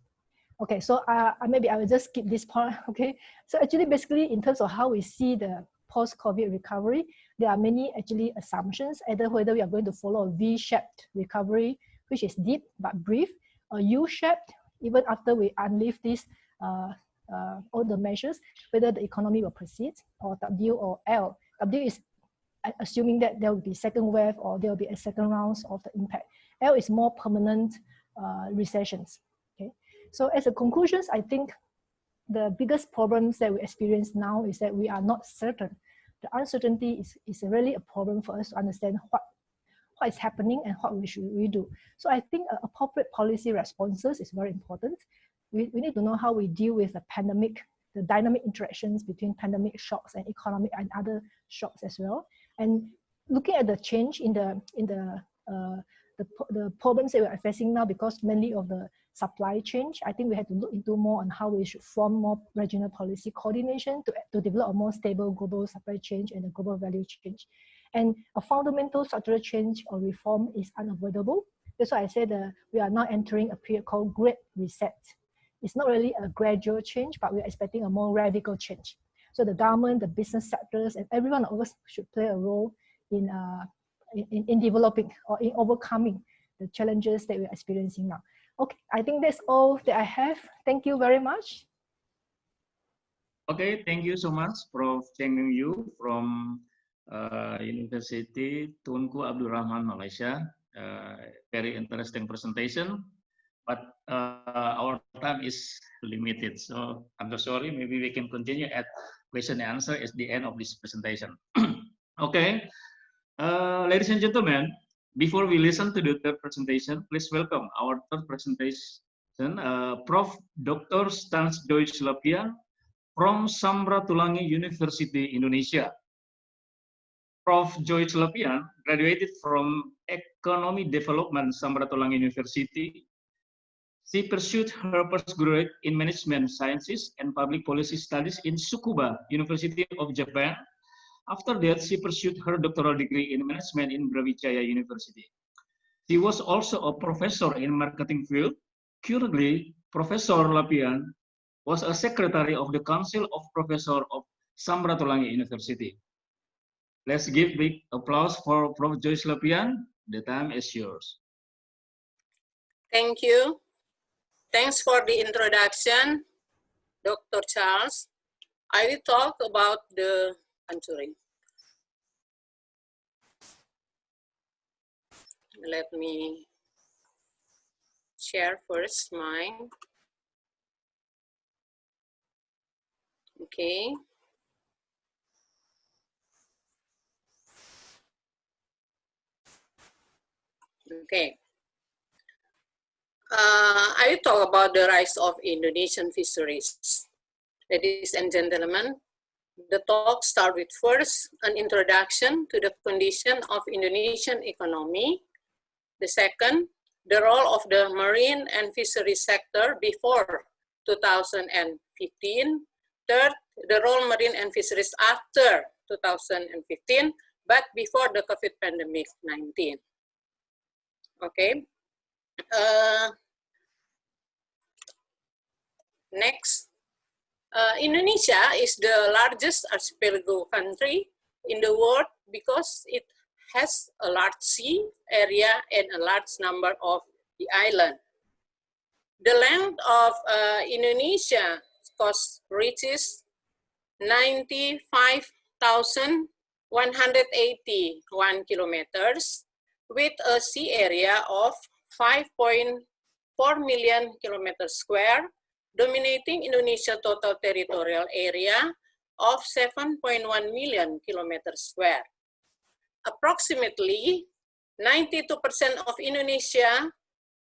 Okay, so maybe I will just skip this part, okay? So actually, basically, in terms of how we see the post-COVID recovery, there are many actually assumptions, either whether we are going to follow a V-shaped recovery, which is deep but brief, or U-shaped, even after we unlift this all the measures, whether the economy will proceed, or W or L. W is assuming that there will be second wave or there will be a second round of the impact. L is more permanent recessions. Okay, so as a conclusions, I think the biggest problems that we experience now is that we are not certain. The uncertainty is really a problem for us to understand what is happening and what we should do. So I think appropriate policy responses is very important. We need to know how we deal with the pandemic, the dynamic interactions between pandemic shocks and economic and other shocks as well. And looking at the change in the problems that we are facing now, because mainly of the supply chain, I think we have to look into more on how we should form more regional policy coordination to develop a more stable global supply chain and a global value chain. And a fundamental structural change or reform is unavoidable. That's why I said we are now entering a period called Great Reset. It's not really a gradual change, but we're expecting a more radical change. So the government, the business sectors, and everyone of us should play a role in developing or in overcoming the challenges that we're experiencing now. Okay, I think that's all that I have. Thank you very much. Okay, thank you so much, Prof Cheng Yu from Universiti Tunku Abdul Rahman, Malaysia. Very interesting presentation, but our time is limited, so I'm so sorry. Maybe we can continue at question and answer at the end of this presentation. Okay, ladies and gentlemen, before we listen to the third presentation, please welcome our third presentation, Prof. Dr. Stans Deutsch Lapian from Samratulangi University, Indonesia. Prof. Deutsch Lapian graduated from Economy Development Samratulangi University. She pursued her postgraduate in Management Sciences and Public Policy Studies in Tsukuba, University of Japan. After that, she pursued her doctoral degree in management in Brawijaya University. She was also a professor in marketing field. Currently, Professor Lapian was a secretary of the Council of Professors of Samratulangi University. Let's give big applause for Prof. Deutsch Lapian. The time is yours. Thank you. Thanks for the introduction, Dr. Charles. I will talk about the country. Let me share first mine. Okay. Okay. I will talk about the rise of Indonesian fisheries. Ladies and gentlemen, the talk starts with first an introduction to the condition of Indonesian economy. The second, the role of the marine and fisheries sector before 2015. Third, the role marine and fisheries after 2015, but before the COVID pandemic 19. Okay. Next, Indonesia is the largest archipelago country in the world because it has a large sea area and a large number of the island. The length of Indonesia coast reaches 95,181 kilometers with a sea area of 5.4 million kilometers square, dominating Indonesia's total territorial area of 7.1 million kilometers square. Approximately 92% of Indonesia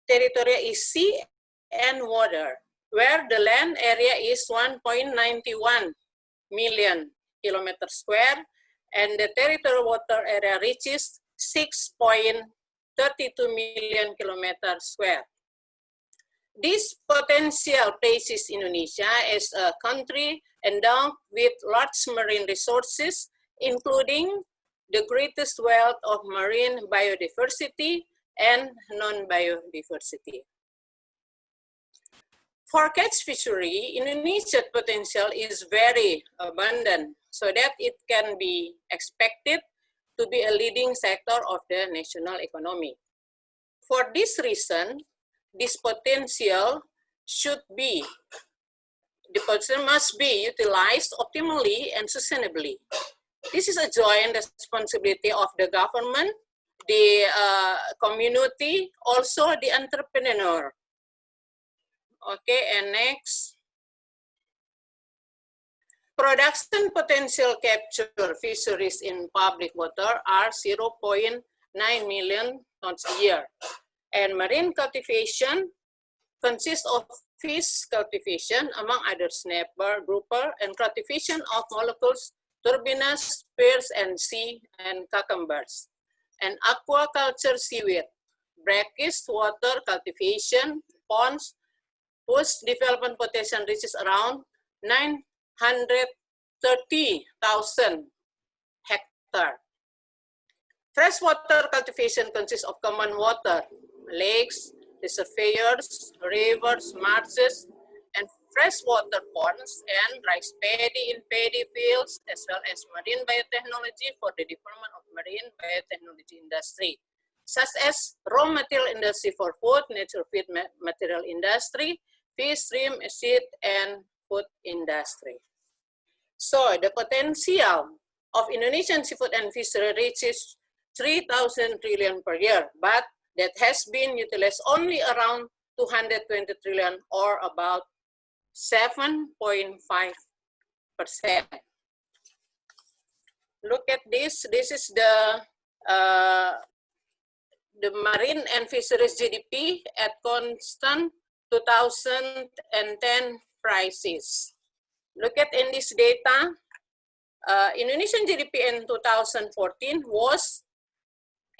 territory is sea and water, where the land area is 1.91 million kilometers square, and the territorial water area reaches 6.32 million kilometers square. This potential places Indonesia as a country endowed with large marine resources, including the greatest wealth of marine biodiversity and non-biodiversity. For catch fishery, Indonesia's potential is very abundant, so that it can be expected to be a leading sector of the national economy. For this reason, this potential must be utilized optimally and sustainably. This is a joint responsibility of the government, the community, also the entrepreneur. Okay, and next. Production potential capture fisheries in public water are 0.9 million tons a year. And marine cultivation consists of fish cultivation, among others, snapper, grouper, and cultivation of molluscs, turbinus, pearls, and sea and cucumbers. And aquaculture seaweed, brackish water cultivation, ponds, whose development potential reaches around 930,000 hectares. Freshwater cultivation consists of common water, lakes, reservoirs, rivers, marshes, and freshwater ponds, and rice paddy in paddy fields, as well as marine biotechnology for the development of marine biotechnology industry, such as raw material industry for food, natural feed material industry, fish, shrimp, seed, and food industry. So the potential of Indonesian seafood and fishery reaches 3,000 trillion per year, but that has been utilized only around 220 trillion, or about 7.5%. Look at this. This is the marine and fisheries GDP at constant 2010 prices. Look at in this data, Indonesian GDP in 2014 was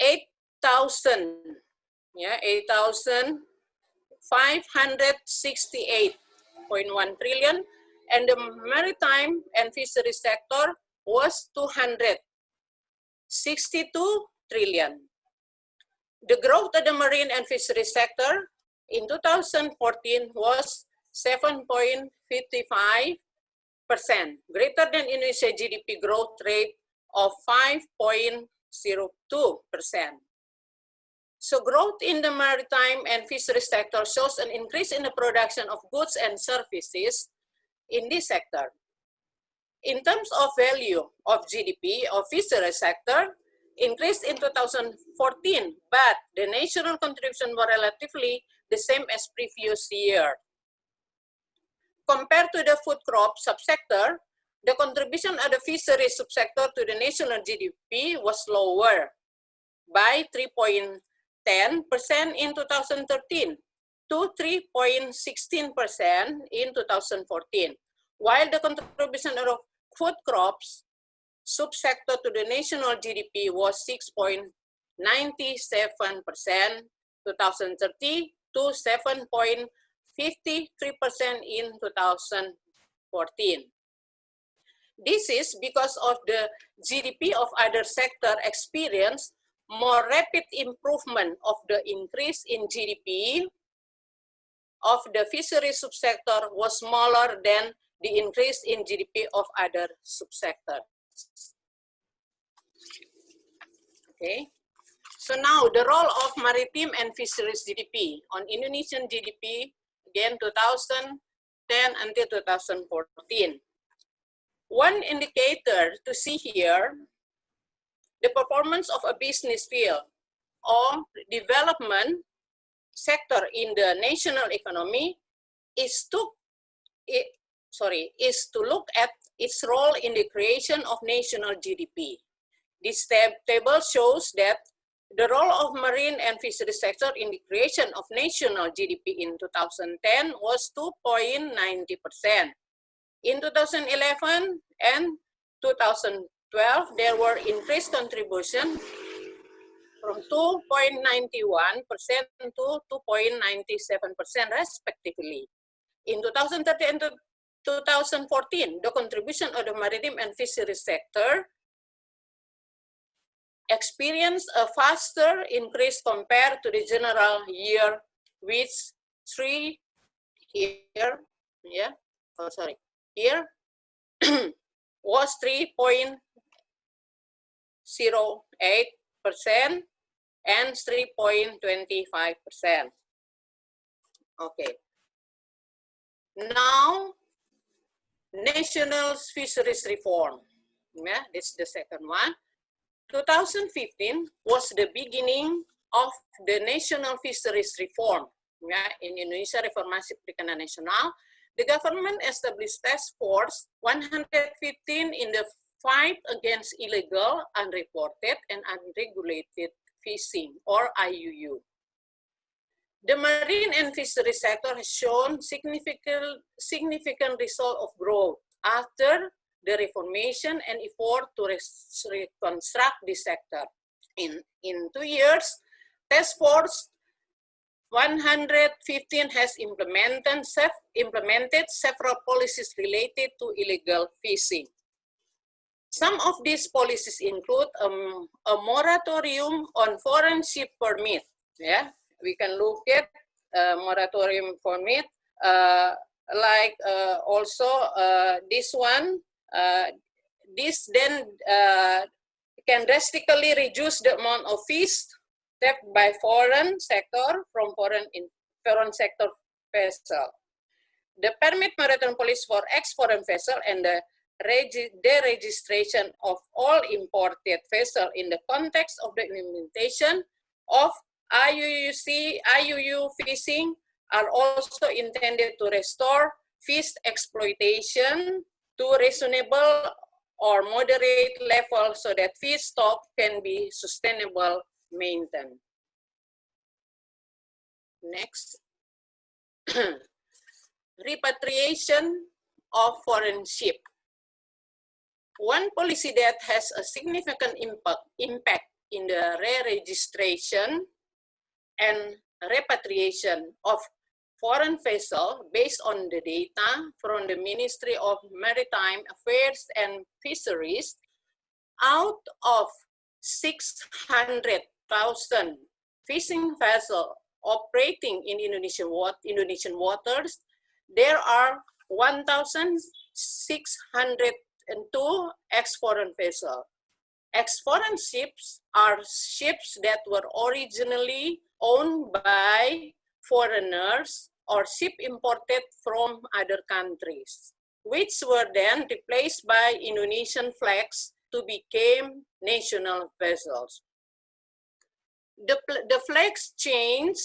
8,568.1 trillion, and the maritime and fisheries sector was 262 trillion. The growth of the marine and fisheries sector in 2014 was 7.55%, greater than Indonesia GDP growth rate of 5.02%. So growth in the maritime and fisheries sector shows an increase in the production of goods and services in this sector. In terms of value of GDP of fisheries sector, increased in 2014, but the national contribution were relatively the same as previous year. Compared to the food crop subsector, the contribution of the fisheries subsector to the national GDP was lower by 3.10% in 2013 to 3.16% in 2014, while the contribution of food crops subsector to the national GDP was 6.97% 2030 to 7.53% in 2014. This is because of the GDP of other sector experienced more rapid improvement of the increase in GDP of the fisheries subsector was smaller than the increase in GDP of other subsectors. Okay, so now the role of maritime and fisheries GDP on Indonesian GDP, again 2010 until 2014. One indicator to see here, the performance of a business field or development sector in the national economy is to look at its role in the creation of national GDP. This table shows that the role of marine and fisheries sector in the creation of national GDP in 2010 was 2.90%. In 2011 and 2012, there were increased contribution from 2.91% to 2.97% respectively. In 2013 and 2014, the contribution of the maritime and fisheries sector experienced a faster increase compared to the general year, which here was 3.08% and 3.25%. Okay. Now, national fisheries reform. Yeah, this is the second one. 2015 was the beginning of the national fisheries reform. Yeah, in Indonesia, Reformasi Perikanan Nasional, the government established task force 115 in the fight against illegal, unreported, and unregulated fishing, or IUU. The marine and fisheries sector has shown significant result of growth after the reformation and effort to reconstruct this sector. In 2 years, task force 115 has implemented several policies related to illegal fishing. Some of these policies include a moratorium on foreign ship permit. Yeah, we can look at moratorium permit, also this one. This then can drastically reduce the amount of fish tapped by foreign sector from foreign sector vessel. The permit maritime policy for ex-foreign vessel and the deregistration of all imported vessel in the context of the implementation of IUU fishing are also intended to restore fish exploitation to reasonable or moderate level so that fish stock can be sustainable maintained. Next. Repatriation of foreign ship. One policy that has a significant impact in the re-registration and repatriation of foreign vessel based on the data from the Ministry of Maritime Affairs and Fisheries, out of 600,000 fishing vessels operating in Indonesian waters, there are 1,602 ex-foreign vessels. Ex-foreign ships are ships that were originally owned by foreigners or ship imported from other countries, which were then replaced by Indonesian flags to become national vessels. The flag change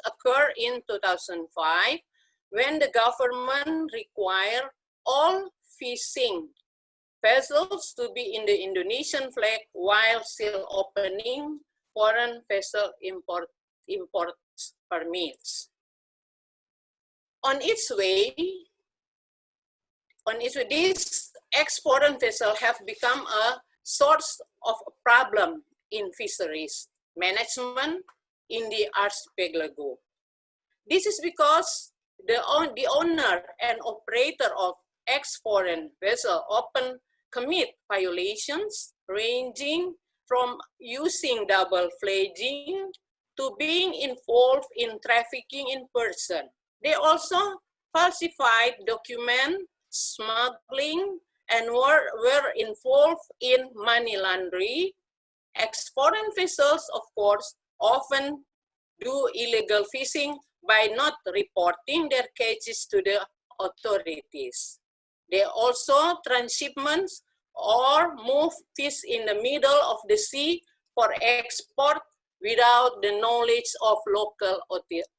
occurred in 2005 when the government required all fishing vessels to be in the Indonesian flag while still opening foreign vessel import permits. On its way, these ex-foreign vessels have become a source of a problem in fisheries management in the Archipelago. This is because the owner and operator of ex-foreign vessel often commit violations ranging from using double flagging to being involved in trafficking in person. They also falsified documents, smuggling, and were involved in money laundering. Ex-foreign vessels, of course, often do illegal fishing by not reporting their catches to the authorities. They also transshipment or move fish in the middle of the sea for export without the knowledge of local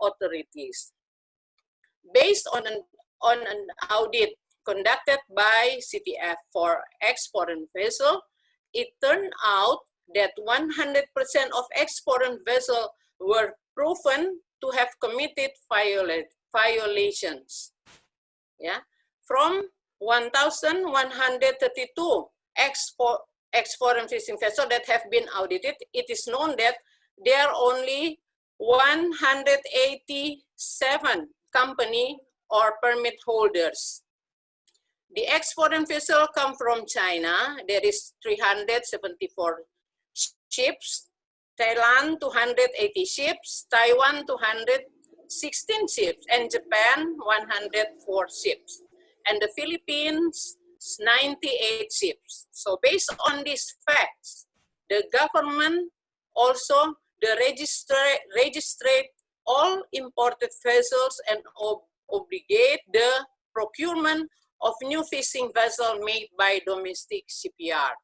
authorities. Based on an audit conducted by CTF for ex-foreign vessels, it turned out that 100% of ex-foreign vessels were proven to have committed violations. Yeah, from 1,132 ex-foreign fishing vessels that have been audited, it is known that there are only 187 company or permit holders. The ex-foreign vessels come from China. There is 374 ships, Thailand 280 ships, Taiwan 216 ships, and Japan 104 ships, and the Philippines 98 ships. So based on these facts, the government also registered all imported vessels and obligate the procurement of new fishing vessels made by domestic shipyard.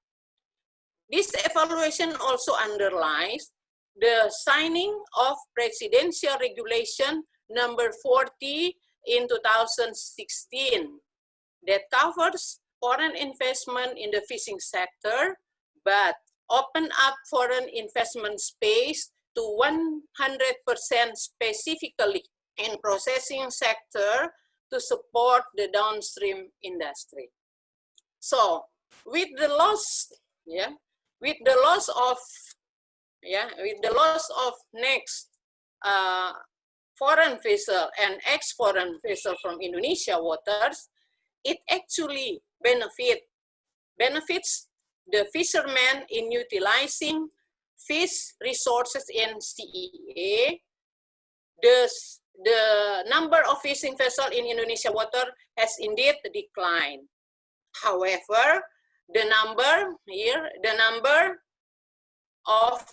This evaluation also underlies the signing of Presidential Regulation number 40 in 2016 that covers foreign investment in the fishing sector, but open up foreign investment space to 100% specifically in processing sector to support the downstream industry. So with the loss of next foreign vessel and ex-foreign vessel from Indonesia waters, it actually benefits the fishermen in utilizing fish resources in CEA. The number of fishing vessels in Indonesia water has indeed declined. However, the number of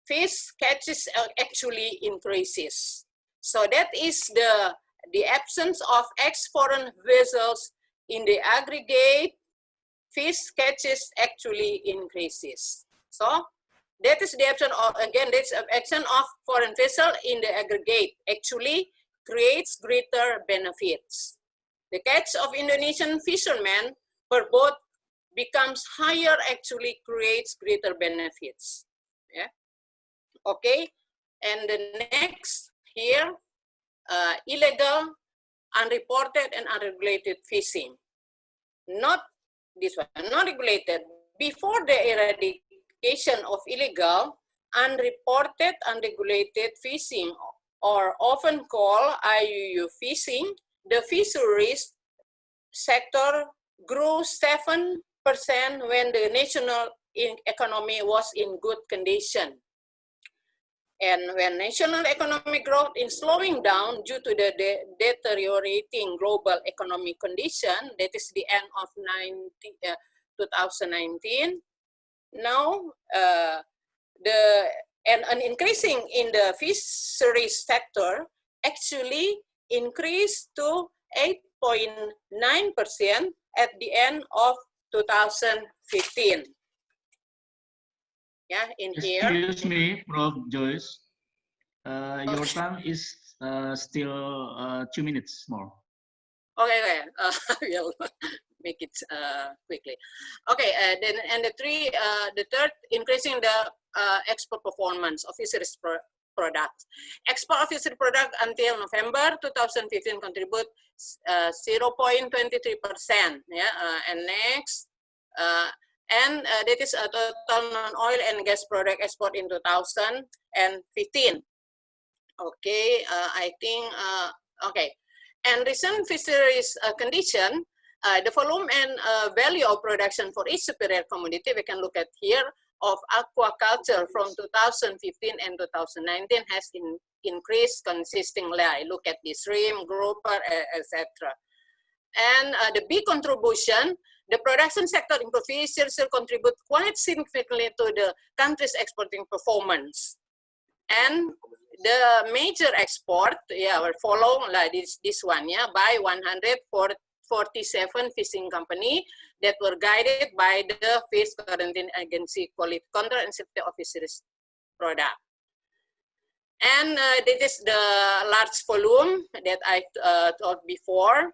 fish catches actually increases. So that is the absence of ex-foreign vessels in the aggregate. Fish catches actually increases. So that is the absence of, again, that's the absence of foreign vessel in the aggregate actually creates greater benefits. The catch of Indonesian fishermen per boat becomes higher, actually creates greater benefits. Yeah. Okay. And the next here, illegal, unreported, and unregulated fishing. Not this one, not regulated. Before the eradication of illegal, unreported, unregulated fishing, or often called IUU fishing, the fisheries sector grew 7% when the national economy was in good condition. And when national economic growth is slowing down due to the deteriorating global economic condition, that is the end of 2019, now an increasing in the fisheries sector actually increased to 8.9% at the end of 2015. Yeah, in here. Excuse me, Prof. Joyce. Your time is still 2 minutes more. Okay, okay. We'll make it quickly. Okay, then the third, increasing the export performance of fisheries products. Export of fisheries product until November 2015 contribute 0.23%. Yeah, and next. That is a total non-oil and gas product export in 2015. Okay, I think, okay. And recent fisheries condition, the volume and value of production for each superior commodity, we can look at here, of aquaculture from 2015 and 2019 has increased consistently. I look at the shrimp, grouper, etc. And the big contribution, the production sector in fisheries will contribute quite significantly to the country's exporting performance. And the major export, yeah, will follow like this one, yeah, by 147 fishing company that were guided by the Fish Quarantine Agency Quality Control and Safety of Fisheries Product. And this is the large volume that I told before.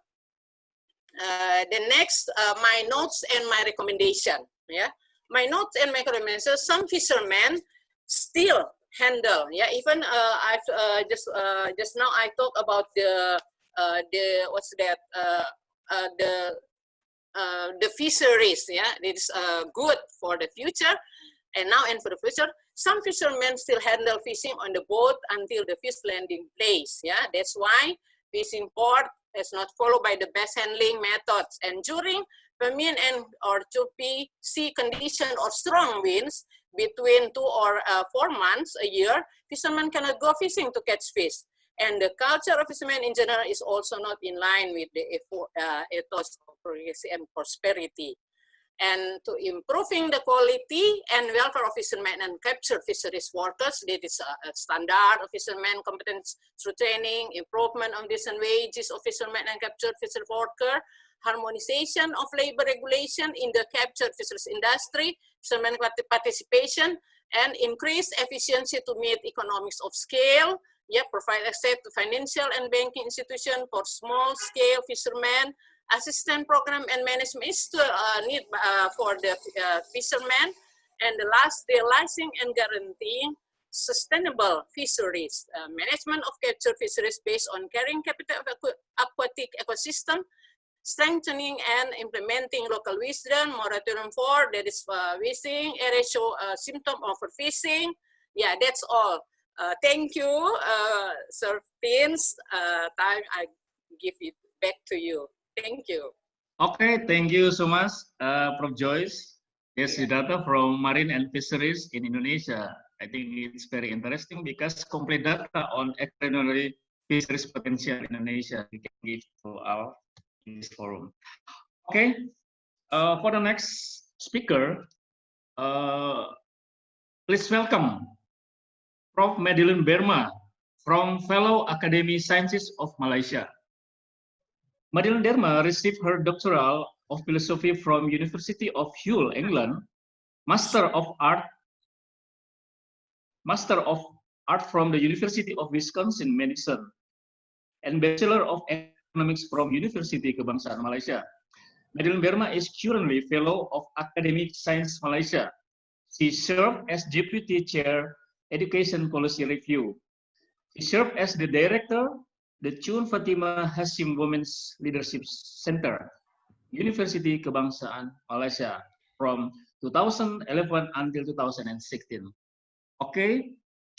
The next, my notes and my recommendation. Yeah, my notes and my recommendation. Some fishermen still handle. Yeah, even I've just now I talked about the what's that? The fisheries. Yeah, it's good for the future, and now and for the future. Some fishermen still handle fishing on the boat until the fish landing place. Yeah, that's why fishing port is not followed by the best handling methods. And during Permian and or choppy sea condition or strong winds between 2 or 4 months a year, fishermen cannot go fishing to catch fish. And the culture of fishermen in general is also not in line with the ethos of progress and prosperity. And to improving the quality and welfare of fishermen and captured fisheries workers, that is a standard of fishermen competence through training, improvement on decent wages of fishermen and captured fisheries worker, harmonization of labor regulation in the captured fisheries industry, fishermen participation, and increase efficiency to meet economics of scale. Yeah, provide access to financial and banking institutions for small-scale fishermen. Assistant program and management is still need for the fishermen. And the last, realizing and guaranteeing sustainable fisheries. Management of captured fisheries based on carrying capital of aquatic ecosystem, strengthening and implementing local wisdom, moratorium for, that is fishing, ratio symptom of overfishing. Yeah, that's all. Thank you, Sir Pins. Time I give it back to you. Thank you. Okay, thank you so much, Prof. Joyce. Yes, the data from Marine and Fisheries in Indonesia. I think it's very interesting because complete data on extraordinary fisheries potential in Indonesia we can give to our in this forum. Okay, for the next speaker, please welcome Prof. Madeline Berma from Fellow Academy Sciences of Malaysia. Madeline Berma received her doctoral of philosophy from University of Hull, England, Master of Art from the University of Wisconsin-Madison, and Bachelor of Economics from Universiti Kebangsaan Malaysia. Madeline Berma is currently Fellow of Academic Science Malaysia. She served as Deputy Chair, Education Policy Review. She served as the Director, the Tun Fatimah Hashim Women's Leadership Center, Universiti Kebangsaan Malaysia, from 2011 until 2016. Okay,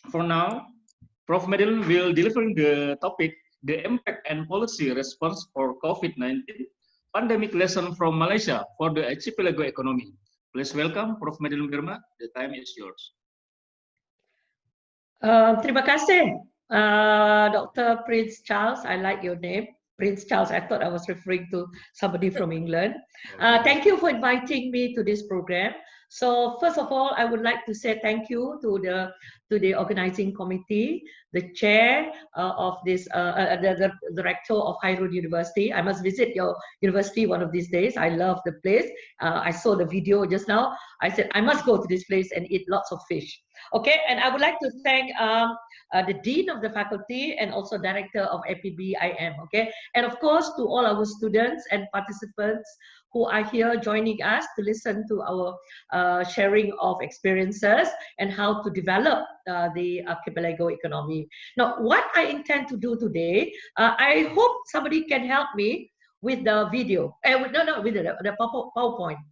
for now, Prof. Madeline will deliver the topic, the impact and policy response for COVID-19 pandemic lesson from Malaysia for the archipelago economy. Please welcome Prof. Madeline Berma. The time is yours. Terima kasih, Dr. Prince Charles. I like your name, Prince Charles. I thought I was referring to somebody from England. Thank you for inviting me to this program. So first of all, I would like to say thank you to the organizing committee, the chair of this, the director of KHAIRUN University. I must visit your university one of these days. I love the place. I saw the video just now. I said I must go to this place and eat lots of fish. Okay, and I would like to thank the dean of the faculty and also director of AIBPM. Okay, and of course to all our students and participants who are here joining us to listen to our sharing of experiences and how to develop the Archipelago economy. Now, what I intend to do today, I hope somebody can help me with the video. With the PowerPoint,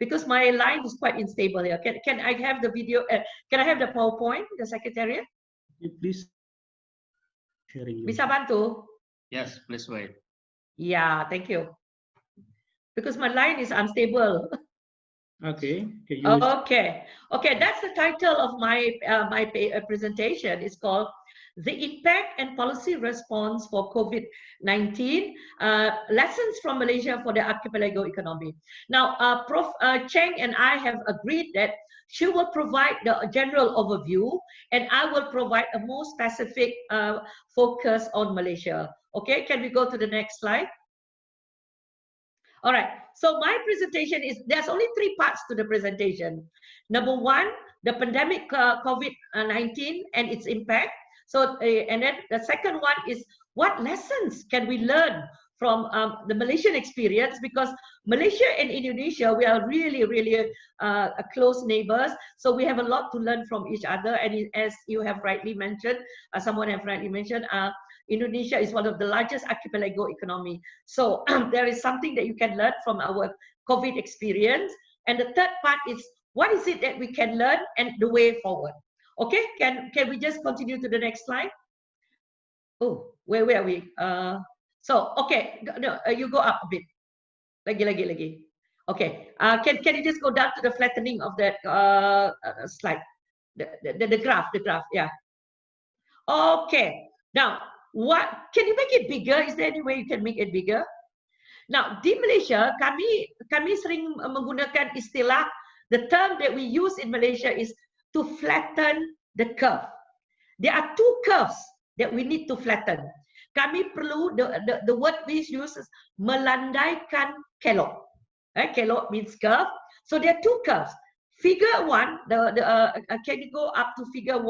because my line is quite unstable here. Can I have the video? Can I have the PowerPoint, the Secretariat? Please sharing. Bisa bantu? Yes, please wait. Yeah, thank you. Because my line is unstable. Okay. Okay. That's the title of my presentation. It's called "The Impact and Policy Response for COVID-19: Lessons from Malaysia for the Archipelago Economy." Now, Prof Cheng and I have agreed that she will provide the general overview, and I will provide a more specific focus on Malaysia. Okay, can we go to the next slide? All right, so my presentation is, there's only 3 parts to the presentation. Number 1, the pandemic COVID-19 and its impact. So, and then the second one is, what lessons can we learn from the Malaysian experience? Because Malaysia and Indonesia, we are really close neighbors. So we have a lot to learn from each other. And as you have rightly mentioned, someone have rightly mentioned, Indonesia is one of the largest archipelago economy. So there is something that you can learn from our COVID experience. And the third part is, what is it that we can learn and the way forward? Okay, can we just continue to the next slide? Oh, where are we? So, okay, no, you go up a bit. Lagi. Okay, can you just go down to the flattening of that slide? The graph, yeah. Okay, now, can you make it bigger? Is there any way you can make it bigger? Now, di Malaysia, kami sering menggunakan istilah, the term that we use in Malaysia is to flatten the curve. There are 2 curves that we need to flatten. Kami perlu, the word we use is melandaikan kelok. Kelok means curve. So there are 2 curves. Figure 1, can you go up to figure 1?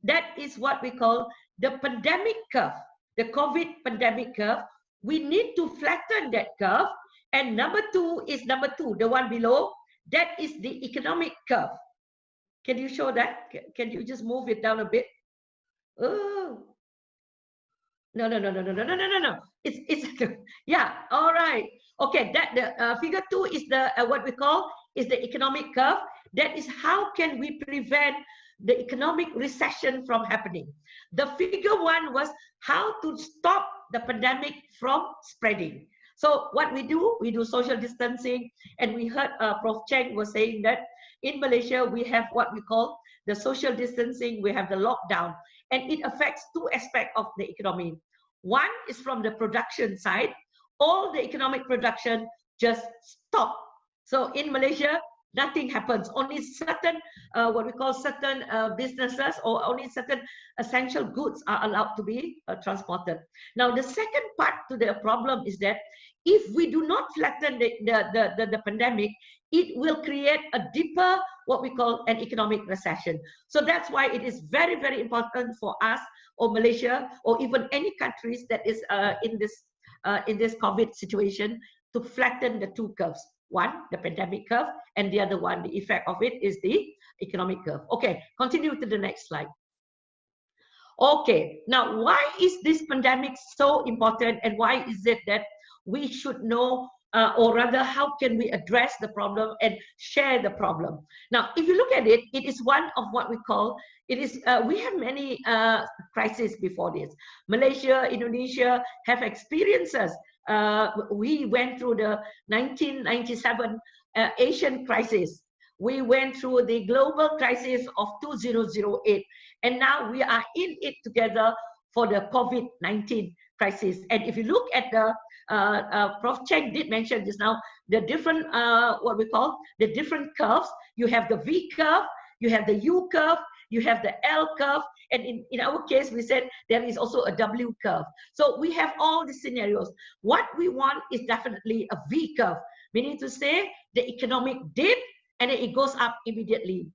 That is what we call the pandemic curve, the COVID pandemic curve. We need to flatten that curve. And number 2 is the one below. That is the economic curve. Can you show that? Can you just move it down a bit? Oh. No. It's yeah. All right. Okay. That the figure 2 is the what we call is the economic curve. That is how can we prevent the economic recession from happening. The figure 1 was how to stop the pandemic from spreading. So what we do social distancing, and we heard Prof Cheng was saying that in Malaysia we have what we call the social distancing, we have the lockdown, and it affects 2 aspects of the economy. One is from the production side, all the economic production just stop. So in Malaysia, nothing happens. Only certain, what we call certain businesses or only certain essential goods are allowed to be transported. Now, the second part to the problem is that if we do not flatten the pandemic, it will create a deeper, what we call an economic recession. So that's why it is very important for us or Malaysia or even any countries that is in this COVID situation to flatten the 2 curves. One, the pandemic curve, and the other one, the effect of it is the economic curve. Okay, continue to the next slide. Okay, now why is this pandemic so important, and why is it that we should know, or rather, how can we address the problem and share the problem? Now, if you look at it, it is one of what we call, we have many crises before this. Malaysia, Indonesia have experiences. We went through the 1997 Asian crisis. we went through the global crisis of 2008, and now we are in it together for the COVID-19 crisis. And if you look at the, Prof Cheng did mention just now, the different, what we call the different curves. You have the V curve, you have the U curve, you have the L curve, and in our case, we said there is also a W curve. So we have all the scenarios. What we want is definitely a V curve, meaning to say the economic dip, and then it goes up immediately.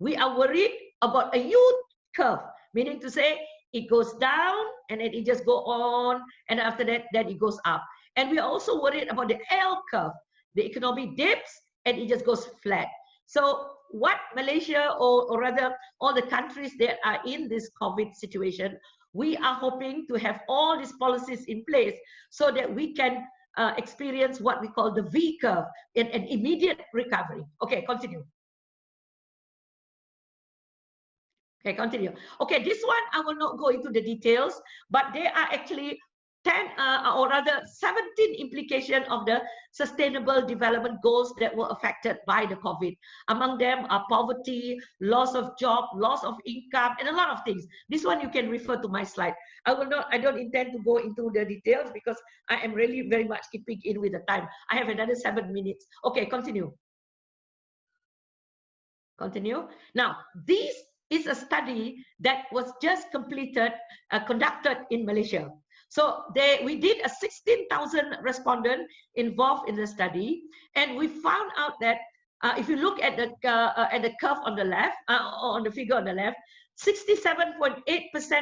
We are worried about a U curve, meaning to say it goes down, and then it just go on, and after that, then it goes up. And we are also worried about the L curve. The economy dips, and it just goes flat. So what Malaysia, or rather all the countries that are in this COVID situation, we are hoping to have all these policies in place so that we can experience what we call the V curve, an immediate recovery. Okay, continue. Okay, continue. Okay, this one, I will not go into the details, but there are actually 10 or rather 17 implications of the Sustainable Development Goals that were affected by the COVID. Among them are poverty, loss of job, loss of income, and a lot of things. This one you can refer to my slide. I don't intend to go into the details because I am really very much keeping in with the time. I have another 7 minutes. Okay, continue. Continue. Now, this is a study that was just completed, conducted in Malaysia. So we did a 16,000 respondents involved in the study, and we found out that if you look at the curve on the left, on the figure on the left, 67.8%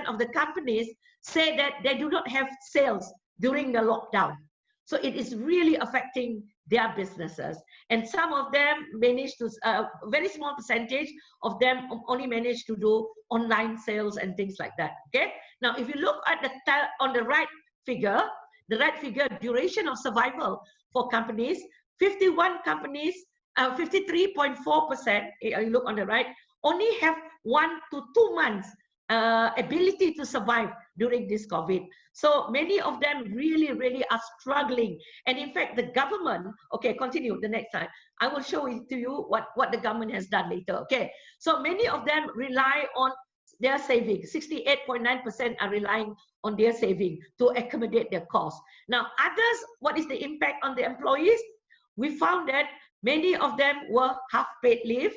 of the companies say that they do not have sales during the lockdown. So it is really affecting their businesses. And some of them managed to, a very small percentage of them only managed to do online sales and things like that, okay? Now, if you look at on the right figure, duration of survival for companies, 51 companies, 53.4%, you look on the right, only have 1 to 2 months ability to survive during this COVID. So many of them really, really are struggling. And in fact, the government, okay, continue the next slide. I will show it to you what the government has done later, okay? So many of them rely on their savings. 68.9% are relying on their saving to accommodate their costs. Now, others, what is the impact on the employees? We found that many of them were half-paid leave.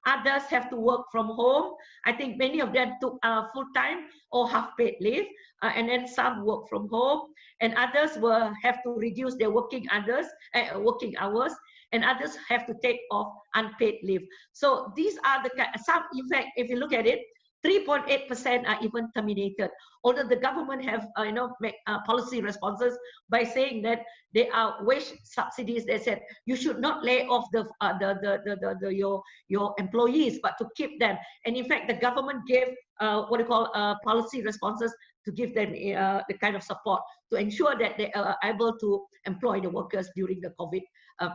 Others have to work from home. I think many of them took full-time or half-paid leave, and then some work from home, and others will have to reduce their working hours, and others have to take off unpaid leave. So these are the some. In fact, if you look at it, 3.8% are even terminated. Although the government have make policy responses by saying that they are wage subsidies. They said you should not lay off your employees, but to keep them. And in fact, the government gave what you call policy responses to give them the kind of support to ensure that they are able to employ the workers during the COVID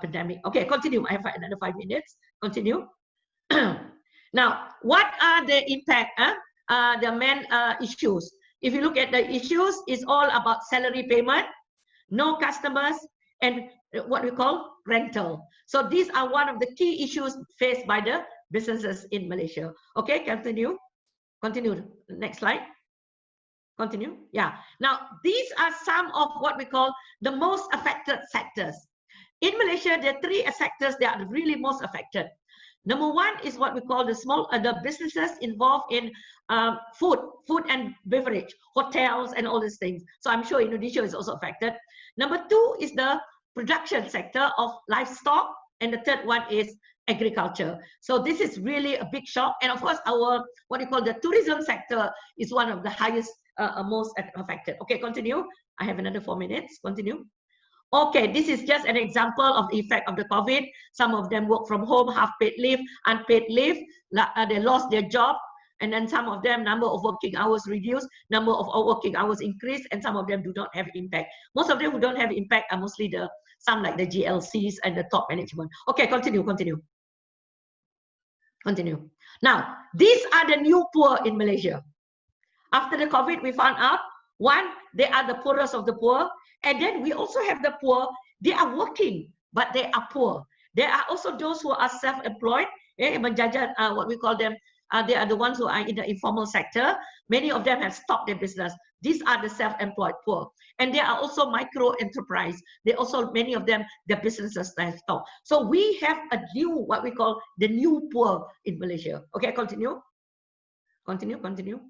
pandemic. Okay, continue. I have another 5 minutes. Continue. Now, what are the impact? The main issues. If you look at the issues, it's all about salary payment, no customers, and what we call rental. So these are one of the key issues faced by the businesses in Malaysia. Okay, continue. Continue. Next slide. Continue. Yeah. Now, these are some of what we call the most affected sectors. In Malaysia, there are 3 sectors that are really most affected. Number 1 is what we call the businesses involved in food and beverage, hotels and all these things. So I'm sure Indonesia is also affected. Number 2 is the production sector of livestock, and the third one is agriculture. So this is really a big shock. And of course, our what we call the tourism sector is one of the highest, most affected. Okay, continue. I have another 4 minutes. Continue. Okay, this is just an example of the effect of the COVID. Some of them work from home, half-paid leave, unpaid leave. They lost their job. And then some of them, number of working hours reduced, number of working hours increased, and some of them do not have impact. Most of them who don't have impact are mostly some like the GLCs and the top management. Okay, continue. Now, these are the new poor in Malaysia. After the COVID, we found out, 1, they are the poorest of the poor. And then we also have the poor, they are working, but they are poor. There are also those who are self-employed, menjajah, what we call them, they are the ones who are in the informal sector. Many of them have stopped their business. These are the self-employed poor. And there are also micro enterprise. They also, many of them, their businesses have stopped. So we have a new, what we call the new poor in Malaysia. Okay, continue. Continue.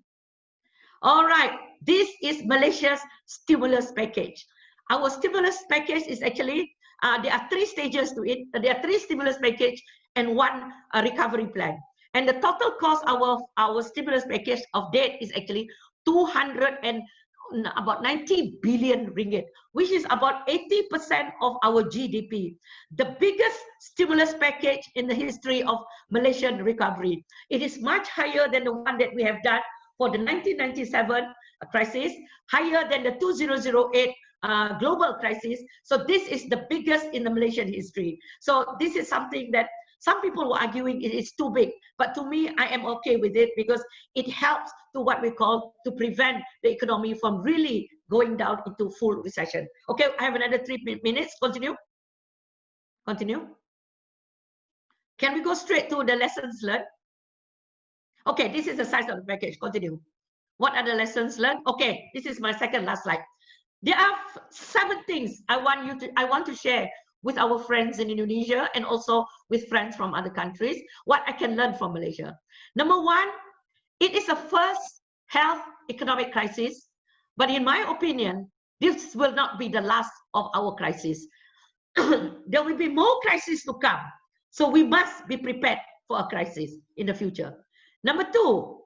All right, this is Malaysia's stimulus package. Our stimulus package is actually, there are 3 stages to it. There are 3 stimulus package and 1 recovery plan. And the total cost of our stimulus package of debt is actually about 90 billion ringgit, which is about 80% of our GDP. The biggest stimulus package in the history of Malaysian recovery. It is much higher than the one that we have done for the 1997 crisis, higher than the 2008 global crisis. So this is the biggest in the Malaysian history. So this is something that some people were arguing it is too big, but to me, I am okay with it because it helps to what we call to prevent the economy from really going down into full recession. Okay, I have another 3 minutes. Continue. Can we go straight to the lessons learned? Okay, this is the size of the package. Continue. What are the lessons learned? Okay, this is my second last slide. There are 7 things I want to share with our friends in Indonesia and also with friends from other countries, what I can learn from Malaysia. Number 1, it is a first health economic crisis, but in my opinion, this will not be the last of our crisis. There will be more crises to come, so we must be prepared for a crisis in the future. Number 2,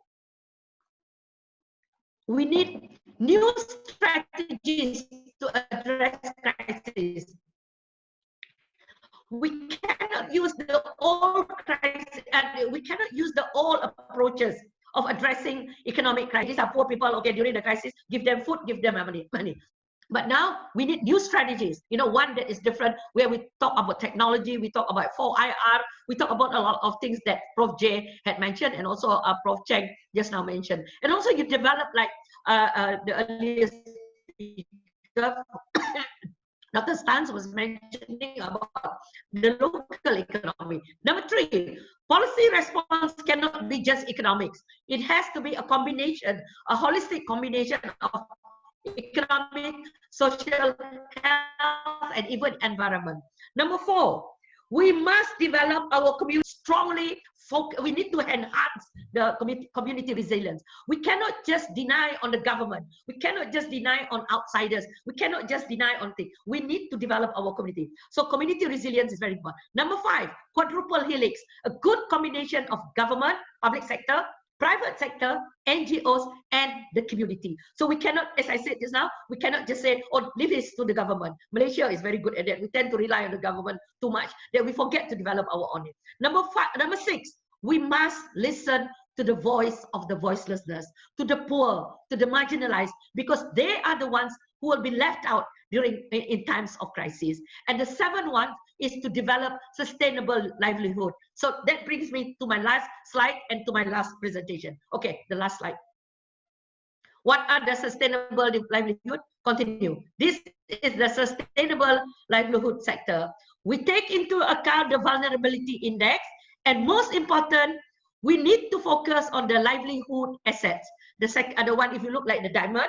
we need new strategies to address crises. We cannot use the old crisis, we cannot use the old approaches of addressing economic crisis. These are poor people, okay, during the crisis, give them food, give them money. But now we need new strategies, you know, one that is different, where we talk about technology, we talk about 4IR, we talk about a lot of things that Prof J had mentioned, and also Prof Cheng just now mentioned. And also you develop, like the earlier speaker, Dr. Stans was mentioning about the local economy. Number 3, policy response cannot be just economics. It has to be a combination, a holistic combination of economic, social, health, and even environment. Number 4, we must develop our community strongly. We need to enhance the community resilience. We cannot just deny on the government. We cannot just deny on outsiders. We cannot just deny on things. We need to develop our community. So community resilience is very important. Number 5, quadruple helix, a good combination of government, public sector, private sector, NGOs, and the community. So we cannot, as I said just now, we cannot just say, oh, leave this to the government. Malaysia is very good at that. We tend to rely on the government too much that we forget to develop our own. Number 6, we must listen to the voice of the voicelessness, to the poor, to the marginalized, because they are the ones who will be left out in times of crisis. And the 7th one is to develop sustainable livelihood. So that brings me to my last slide and to my last presentation. Okay, the last slide. What are the sustainable livelihood? Continue. This is the sustainable livelihood sector. We take into account the vulnerability index, and most important, we need to focus on the livelihood assets. The other one, if you look like the diamond,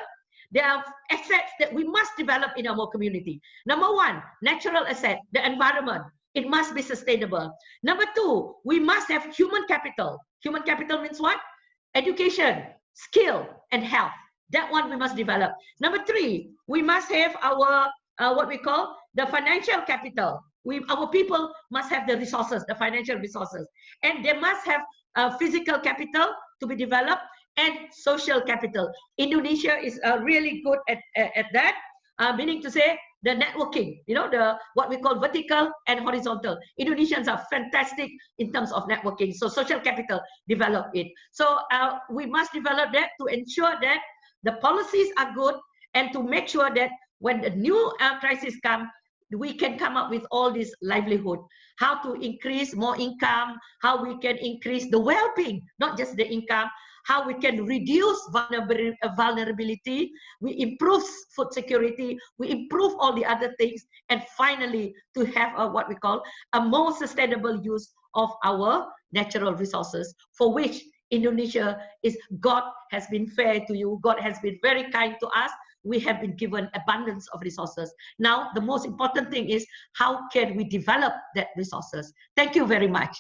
there are assets that we must develop in our community. Number 1, natural asset, the environment. It must be sustainable. Number 2, we must have human capital. Human capital means what? Education, skill, and health. That one we must develop. Number 3, we must have our, what we call the financial capital. Our people must have the resources, the financial resources. And they must have physical capital to be developed, and social capital. Indonesia is really good at that, meaning to say the networking, you know, what we call vertical and horizontal. Indonesians are fantastic in terms of networking. So social capital, develop it. So we must develop that to ensure that the policies are good and to make sure that when the new crisis comes, we can come up with all this livelihood, how to increase more income, how we can increase the well-being, not just the income, how we can reduce vulnerability, we improve food security, we improve all the other things, and finally to have what we call a more sustainable use of our natural resources, for which Indonesia God has been fair to you, God has been very kind to us. We have been given abundance of resources. Now, the most important thing is how can we develop that resources? Thank you very much.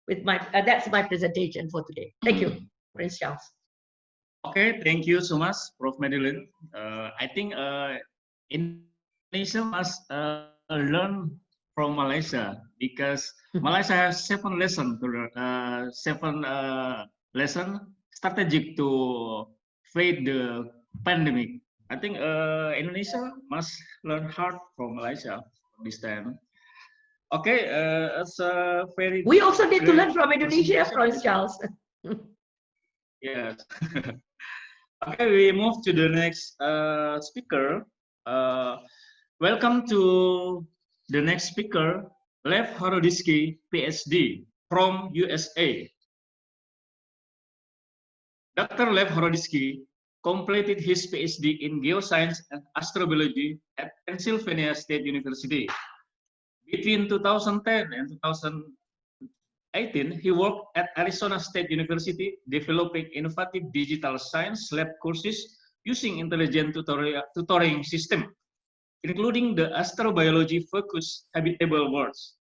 That's my presentation for today. Thank you, Prince Charles. Okay, thank you so much, Prof. Madeline. I think Indonesia must learn from Malaysia, because Malaysia has 7 lessons, strategic to fight the pandemic. I think Indonesia must learn hard from Malaysia this time. Okay, it's a very. We also need to learn from Indonesia, Prince Charles. Yes. Okay, we move to the next speaker. Welcome to the next speaker, Lev Horodisky, PhD from USA. Dr. Lev Horodisky completed his PhD in geoscience and astrobiology at Pennsylvania State University. Between 2010 and 2018, he worked at Arizona State University developing innovative digital science lab courses using intelligent tutoring system, including the astrobiology-focused habitable worlds.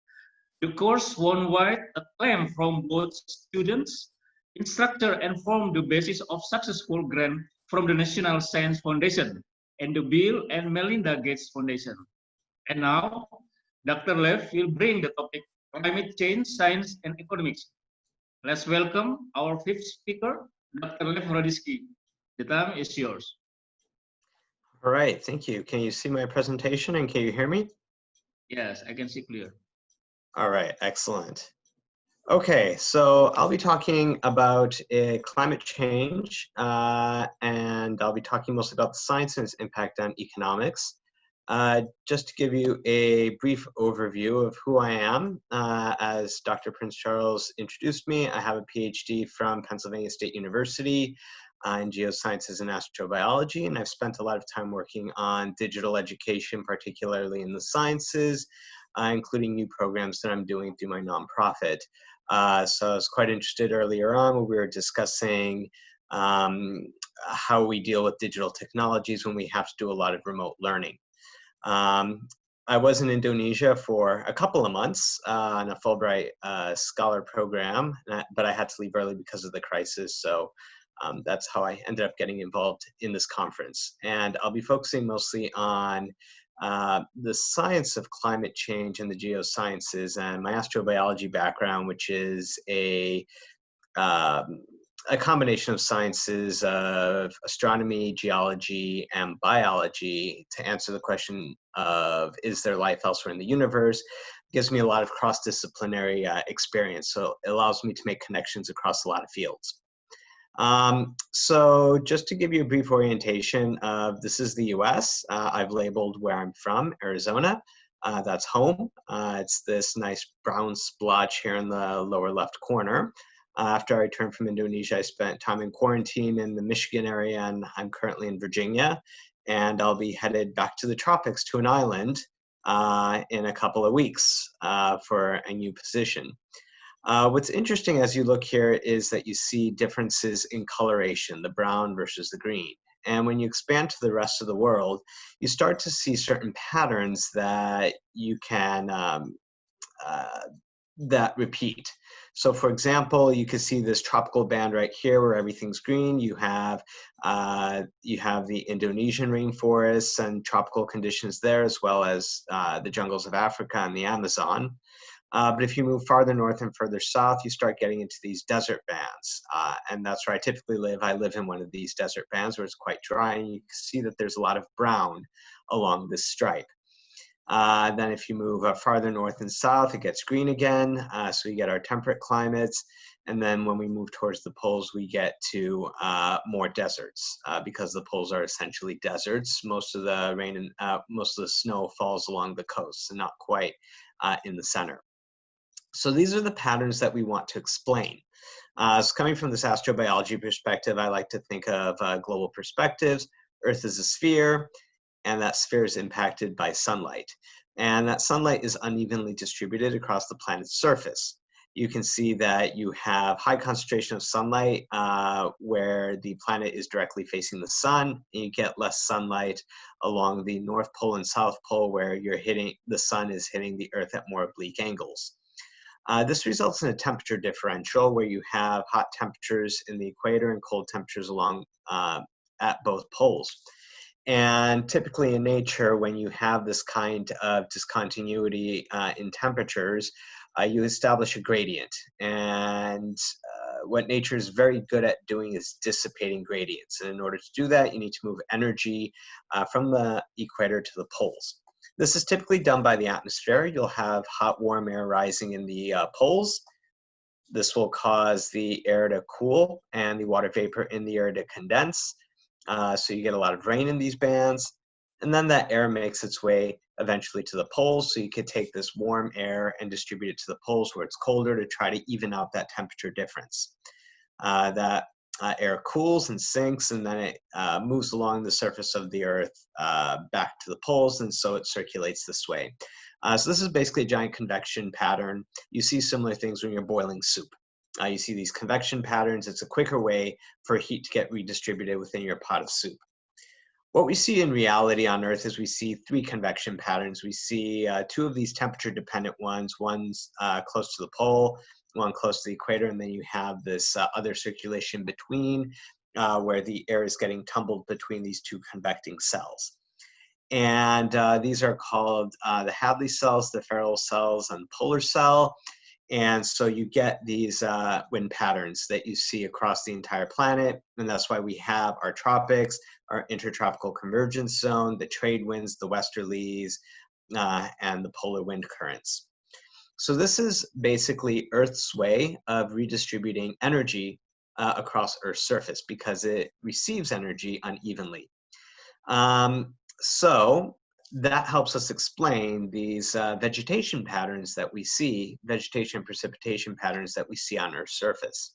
The course won wide acclaim from both students, instructor, and formed the basis of successful grant from the National Science Foundation and the Bill and Melinda Gates Foundation. And now, Dr. Lev will bring the topic climate change, science, and economics. Let's welcome our 5th speaker, Dr. Lev Horodisky. The time is yours. All right, thank you. Can you see my presentation and can you hear me? Yes, I can see clear. All right, excellent. Okay, so I'll be talking about climate change, and I'll be talking mostly about the science and its impact on economics. Just to give you a brief overview of who I am, as Dr. Prince Charles introduced me, I have a PhD from Pennsylvania State University in geosciences and astrobiology, and I've spent a lot of time working on digital education, particularly in the sciences, including new programs that I'm doing through my nonprofit. So I was quite interested earlier on when we were discussing how we deal with digital technologies when we have to do a lot of remote learning. I was in Indonesia for a couple of months on a Fulbright scholar program, but I had to leave early because of the crisis. So that's how I ended up getting involved in this conference. And I'll be focusing mostly on the science of climate change and the geosciences and my astrobiology background, which is a combination of sciences of astronomy, geology, and biology to answer the question of, is there life elsewhere in the universe? It gives me a lot of cross-disciplinary experience, so it allows me to make connections across a lot of fields. So just to give you a brief orientation of, this is the US. I've labeled where I'm from, Arizona. That's home. It's this nice brown splotch here in the lower left corner. After I returned from Indonesia, I spent time in quarantine in the Michigan area, and I'm currently in Virginia. And I'll be headed back to the tropics to an island in a couple of weeks for a new position. What's interesting as you look here is that you see differences in coloration, the brown versus the green. And when you expand to the rest of the world, you start to see certain patterns that you can, that repeat. So for example, you can see this tropical band right here where everything's green. You have the Indonesian rainforests and tropical conditions there, as well as the jungles of Africa and the Amazon. But if you move farther north and further south, you start getting into these desert bands. And that's where I typically live. I live in one of these desert bands where it's quite dry, and you can see that there's a lot of brown along this stripe. Then if you move farther north and south, it gets green again. So we get our temperate climates. And then when we move towards the poles, we get to more deserts because the poles are essentially deserts. Most of the rain and most of the snow falls along the coast and not quite in the center. So these are the patterns that we want to explain. So coming from this astrobiology perspective, I like to think of global perspectives. Earth is a sphere, and that sphere is impacted by sunlight. And that sunlight is unevenly distributed across the planet's surface. You can see that you have high concentration of sunlight where the planet is directly facing the sun, and you get less sunlight along the North Pole and South Pole where the sun is hitting the Earth at more oblique angles. This results in a temperature differential where you have hot temperatures in the equator and cold temperatures along at both poles. And typically in nature, when you have this kind of discontinuity in temperatures, you establish a gradient. And what nature is very good at doing is dissipating gradients. And in order to do that, you need to move energy from the equator to the poles. This is typically done by the atmosphere. You'll have hot, warm air rising in the poles. This will cause the air to cool and the water vapor in the air to condense. So you get a lot of rain in these bands. And then that air makes its way eventually to the poles. So you could take this warm air and distribute it to the poles where it's colder to try to even out that temperature difference. That air cools and sinks, and then it moves along the surface of the Earth back to the poles, and so it circulates this way. So this is basically a giant convection pattern. You see similar things when you're boiling soup. You see these convection patterns. It's a quicker way for heat to get redistributed within your pot of soup. What we see in reality on Earth is we see three convection patterns. We see two of these temperature-dependent ones. One's close to the pole, one close to the equator, and then you have this other circulation between where the air is getting tumbled between these two convecting cells. And these are called the Hadley cells, the Ferrel cells, and polar cell. And so you get these wind patterns that you see across the entire planet. And that's why we have our tropics, our intertropical convergence zone, the trade winds, the westerlies, and the polar wind currents. So this is basically Earth's way of redistributing energy across Earth's surface because it receives energy unevenly. So that helps us explain these vegetation patterns that we see, vegetation and precipitation patterns that we see on Earth's surface.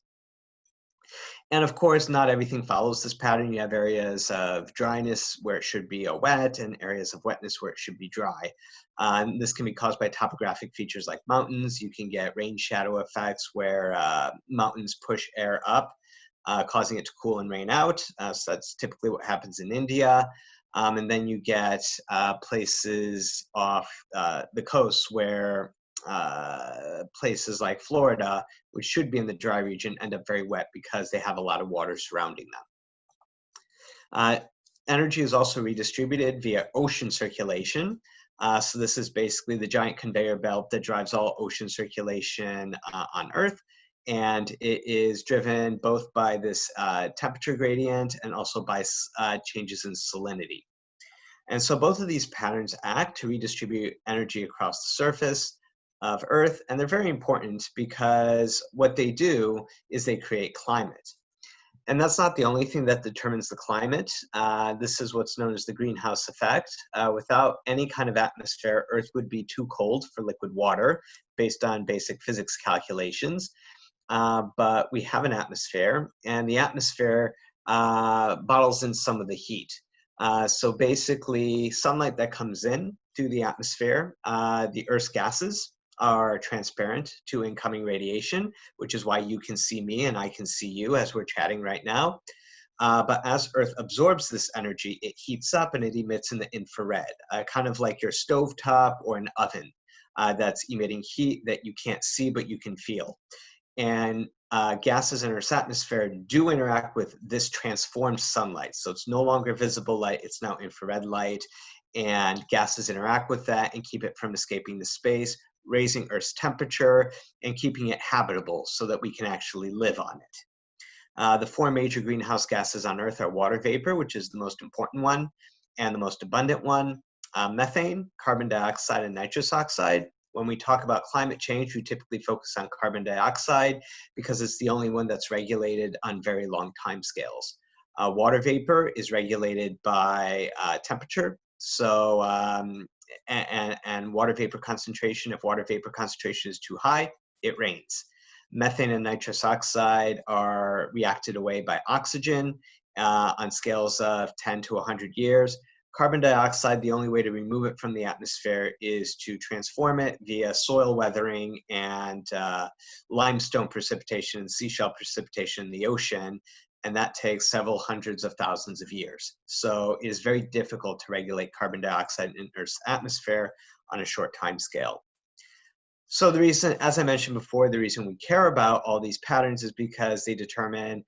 And of course, not everything follows this pattern. You have areas of dryness where it should be wet and areas of wetness where it should be dry. This can be caused by topographic features like mountains. You can get rain shadow effects where mountains push air up, causing it to cool and rain out. So that's typically what happens in India. And then you get places off the coast where places like Florida, which should be in the dry region, end up very wet because they have a lot of water surrounding them. Energy is also redistributed via ocean circulation. So this is basically the giant conveyor belt that drives all ocean circulation on Earth. And it is driven both by this temperature gradient and also by changes in salinity. And so both of these patterns act to redistribute energy across the surface of Earth, and they're very important because what they do is they create climate. And that's not the only thing that determines the climate. This is what's known as the greenhouse effect. Without any kind of atmosphere, Earth would be too cold for liquid water based on basic physics calculations. But we have an atmosphere, and the atmosphere bottles in some of the heat. So basically, sunlight that comes in through the atmosphere, the Earth's gases are transparent to incoming radiation, which is why you can see me and I can see you as we're chatting right now. But as Earth absorbs this energy, it heats up and it emits in the infrared, kind of like your stovetop or an oven that's emitting heat that you can't see but you can feel. And gases in Earth's atmosphere do interact with this transformed sunlight. So it's no longer visible light, it's now infrared light. And gases interact with that and keep it from escaping to space, raising Earth's temperature and keeping it habitable so that we can actually live on it. The four major greenhouse gases on Earth are water vapor, which is the most important one, and the most abundant one, methane, carbon dioxide, and nitrous oxide. When we talk about climate change, we typically focus on carbon dioxide because it's the only one that's regulated on very long timescales. Water vapor is regulated by temperature. So, and water vapor concentration, if water vapor concentration is too high, it rains. Methane and nitrous oxide are reacted away by oxygen on scales of 10 to 100 years. Carbon dioxide, the only way to remove it from the atmosphere is to transform it via soil weathering and limestone precipitation and seashell precipitation in the ocean, and that takes several hundreds of thousands of years. So it is very difficult to regulate carbon dioxide in Earth's atmosphere on a short time scale. So the reason, as I mentioned before, the reason we care about all these patterns is because they determine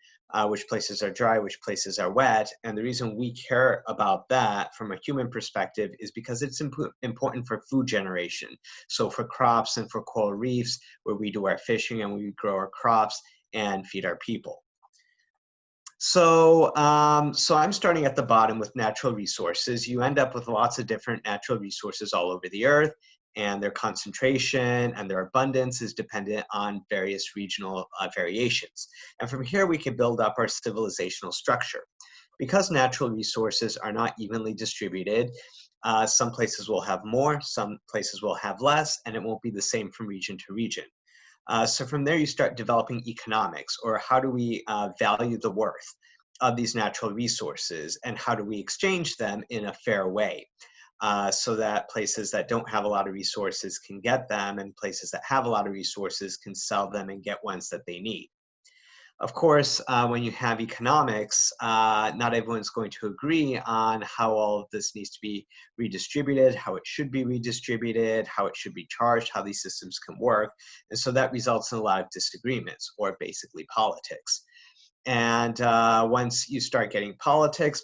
which places are dry, which places are wet. And the reason we care about that from a human perspective is because it's important for food generation. So for crops and for coral reefs, where we do our fishing and we grow our crops and feed our people. So, so I'm starting at the bottom with natural resources. You end up with lots of different natural resources all over the earth, and their concentration and their abundance is dependent on various regional variations. And from here, we can build up our civilizational structure. Because natural resources are not evenly distributed, some places will have more, some places will have less, and it won't be the same from region to region. So from there, you start developing economics, or how do we value the worth of these natural resources, and how do we exchange them in a fair way, so that places that don't have a lot of resources can get them, and places that have a lot of resources can sell them and get ones that they need. Of course, when you have economics, not everyone's going to agree on how all of this needs to be redistributed, how it should be redistributed, how it should be charged, how these systems can work. And so that results in a lot of disagreements, or basically politics. And once you start getting politics,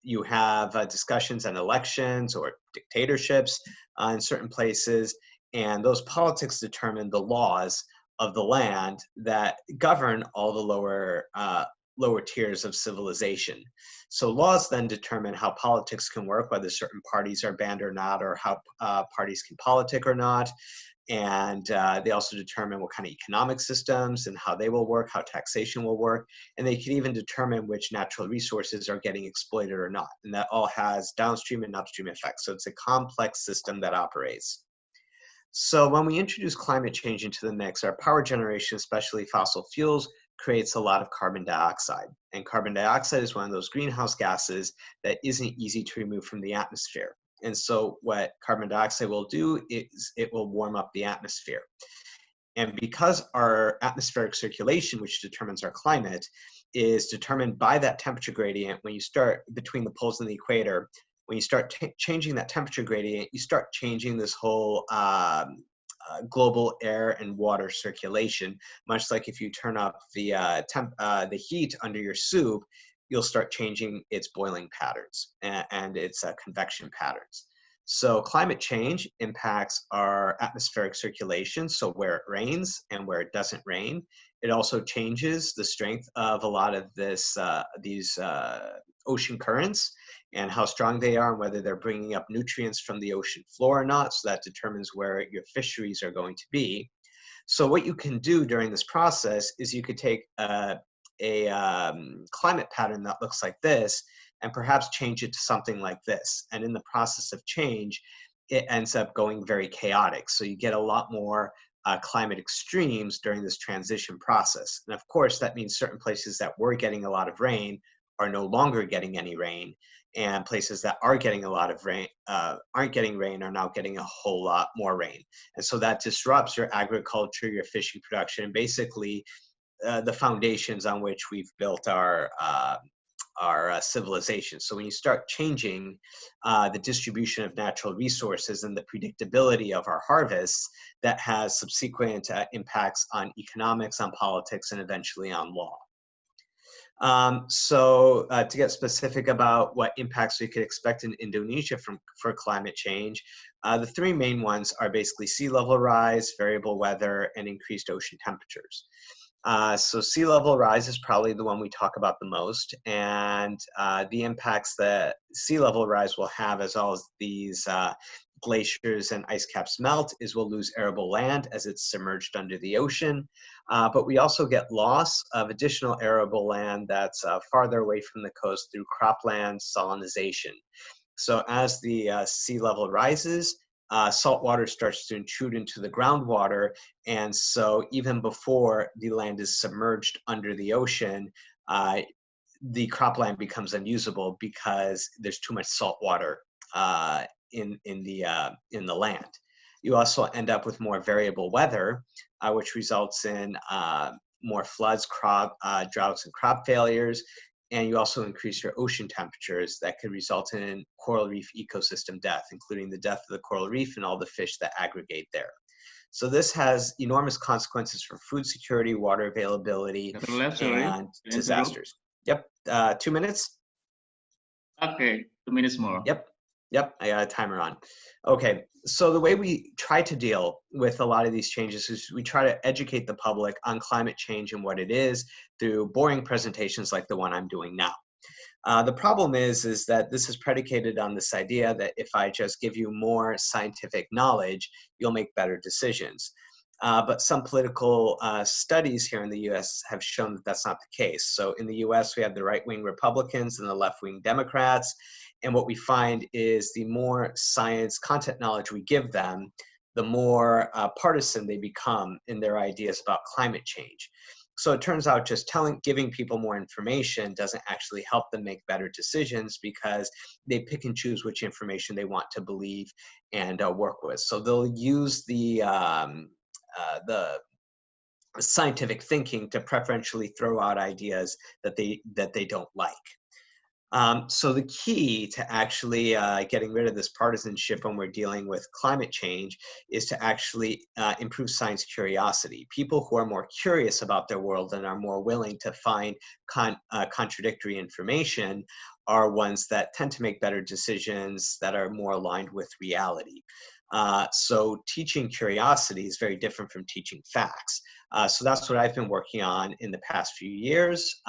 you have discussions and elections or dictatorships in certain places. And those politics determine the laws of the land that govern all the lower tiers of civilization. So laws then determine how politics can work, whether certain parties are banned or not, or how parties can politic or not. And they also determine what kind of economic systems and how they will work, how taxation will work. And they can even determine which natural resources are getting exploited or not. And that all has downstream and upstream effects. So it's a complex system that operates. So when we introduce climate change into the mix, our power generation, especially fossil fuels, creates a lot of carbon dioxide. And carbon dioxide is one of those greenhouse gases that isn't easy to remove from the atmosphere. And so what carbon dioxide will do is it will warm up the atmosphere. And because our atmospheric circulation, which determines our climate, is determined by that temperature gradient, when you start between the poles and the equator, when you start changing that temperature gradient, you start changing this whole global air and water circulation. Much like if you turn up the heat under your soup, you'll start changing its boiling patterns and its convection patterns. So climate change impacts our atmospheric circulation, so where it rains and where it doesn't rain. It also changes the strength of a lot of these ocean currents and how strong they are, and whether they're bringing up nutrients from the ocean floor or not. So that determines where your fisheries are going to be. So what you can do during this process is you could take a climate pattern that looks like this and perhaps change it to something like this. And in the process of change, it ends up going very chaotic. So you get a lot more climate extremes during this transition process. And of course, that means certain places that were getting a lot of rain are no longer getting any rain, and places that are getting a lot of rain, aren't getting rain, are now getting a whole lot more rain. And so that disrupts your agriculture, your fishing production, and basically the foundations on which we've built our civilization. So when you start changing the distribution of natural resources and the predictability of our harvests, that has subsequent impacts on economics, on politics, and eventually on law. So to get specific about what impacts we could expect in Indonesia for climate change, the three main ones are basically sea level rise, variable weather, and increased ocean temperatures. So sea level rise is probably the one we talk about the most, and the impacts that sea level rise will have as all as these glaciers and ice caps melt is we'll lose arable land as it's submerged under the ocean. But we also get loss of additional arable land that's farther away from the coast through cropland salinization. So as the sea level rises, salt water starts to intrude into the groundwater. And so even before the land is submerged under the ocean, the cropland becomes unusable because there's too much salt water in the land. You also end up with more variable weather, which results in more floods, droughts, and crop failures. And you also increase your ocean temperatures that could result in coral reef ecosystem death, including the death of the coral reef and all the fish that aggregate there. So this has enormous consequences for food security, water availability, and disasters. Yep, 2 minutes. Okay, 2 minutes more. Yep, I got a timer on. Okay, so the way we try to deal with a lot of these changes is we try to educate the public on climate change and what it is through boring presentations like the one I'm doing now. The problem is that this is predicated on this idea that if I just give you more scientific knowledge, you'll make better decisions. But some political studies here in the US have shown that that's not the case. So in the US, we have the right-wing Republicans and the left-wing Democrats. And what we find is the more science content knowledge we give them, the more partisan they become in their ideas about climate change. So it turns out just giving people more information doesn't actually help them make better decisions because they pick and choose which information they want to believe and work with. So they'll use the scientific thinking to preferentially throw out ideas that they don't like. So the key to actually getting rid of this partisanship when we're dealing with climate change is to actually improve science curiosity. People who are more curious about their world and are more willing to find contradictory information are ones that tend to make better decisions that are more aligned with reality. So teaching curiosity is very different from teaching facts. So that's what I've been working on in the past few years,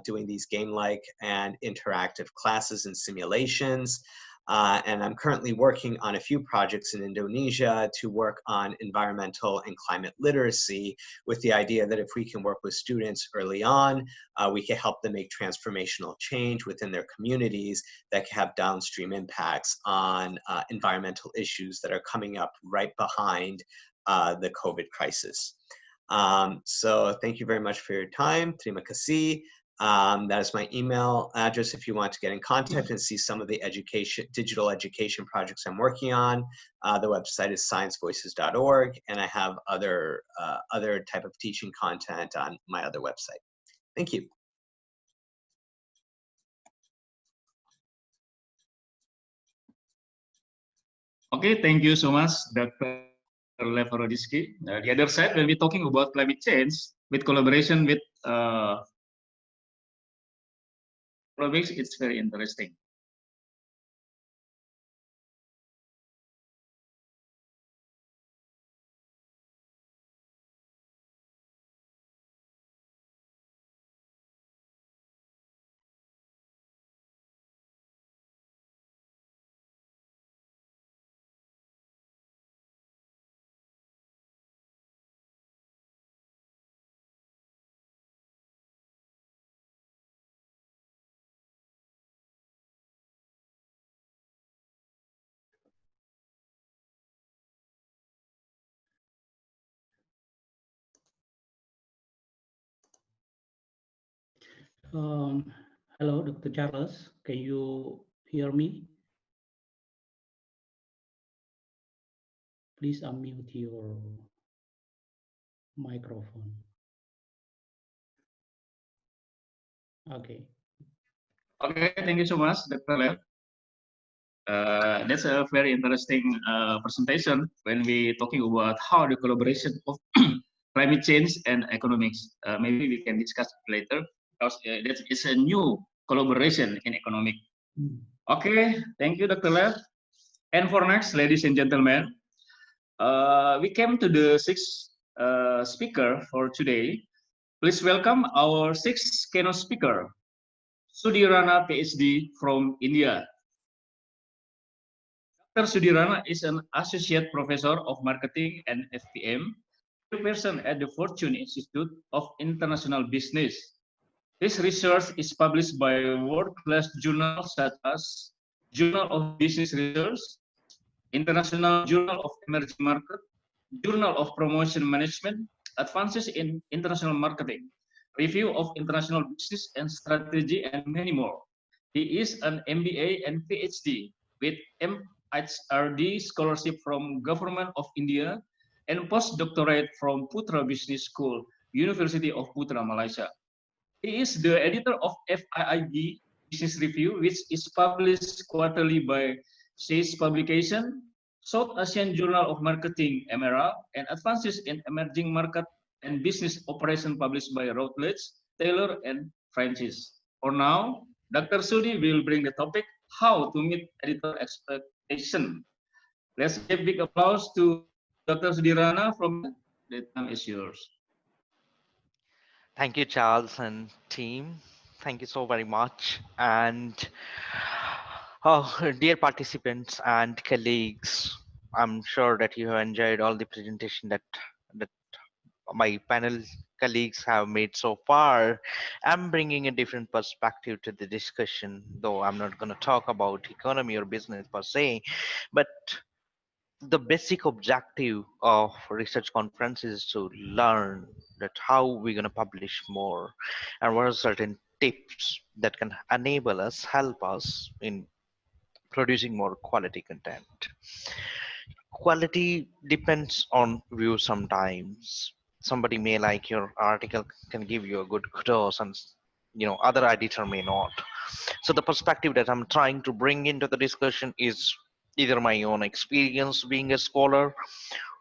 doing these game-like and interactive classes and simulations. And I'm currently working on a few projects in Indonesia to work on environmental and climate literacy with the idea that if we can work with students early on, we can help them make transformational change within their communities that can have downstream impacts on environmental issues that are coming up right behind the COVID crisis. So thank you very much for your time. Terima kasih. That is my email address if you want to get in contact and see some of the digital education projects I'm working on. The website is sciencevoices.org, and I have other type of teaching content on my other website. Thank you. Okay, thank you so much, Dr. Leverodisky. The other side, when we're talking about climate change, with collaboration with it's very interesting. Hello, Dr. Charles. Can you hear me? Please unmute your microphone. Okay. Okay, thank you so much, Dr. Lev. That's a very interesting presentation when we're talking about how the collaboration of climate change and economics. Maybe we can discuss later because that is a new collaboration in economic. Okay, thank you, Dr. Lev. And for next, ladies and gentlemen, we came to the sixth speaker for today. Please welcome our sixth keynote speaker, Sudirana, PhD from India. Dr. Sudirana is an associate professor of marketing and FPM, person at the Fortune Institute of International Business. His research is published by world-class journals such as Journal of Business Research, International Journal of Emerging Market, Journal of Promotion Management, Advances in International Marketing, Review of International Business and Strategy, and many more. He is an MBA and PhD with MHRD scholarship from Government of India and postdoctorate from Putra Business School, University of Putra, Malaysia. He is the editor of FIIB Business Review, which is published quarterly by SAIS Publication, South Asian Journal of Marketing, EMERA, and Advances in Emerging Market and Business Operation published by Routledge, Taylor, and Francis. For now, Dr. Sudi will bring the topic, how to meet editor expectation. Let's give big applause to Dr. Sudirana from the time is yours. Thank you, Charles and team. Thank you so very much. And dear participants and colleagues, I'm sure that you have enjoyed all the presentation that my panel colleagues have made so far. I'm bringing a different perspective to the discussion, though I'm not going to talk about economy or business per se, but the basic objective of research conference is to learn that how we're going to publish more and what are certain tips that can enable us, help us in producing more quality content. Quality depends on view sometimes. Somebody may like your article, can give you a good kudos, and other editor may not. So the perspective that I'm trying to bring into the discussion is either my own experience being a scholar,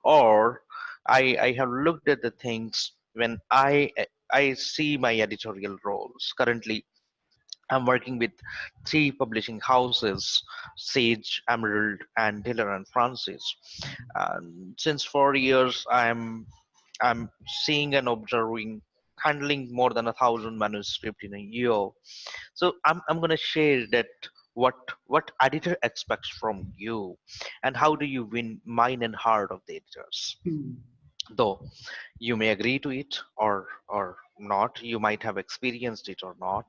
or I have looked at the things when I see my editorial roles. Currently, I'm working with 3 publishing houses, Sage, Emerald, and Diller and Francis. Since 4 years, I'm seeing and observing, handling more than 1,000 manuscripts in a year. So I'm gonna share that what editor expects from you, and how do you win mind and heart of the editors. Though you may agree to it or not, you might have experienced it or not,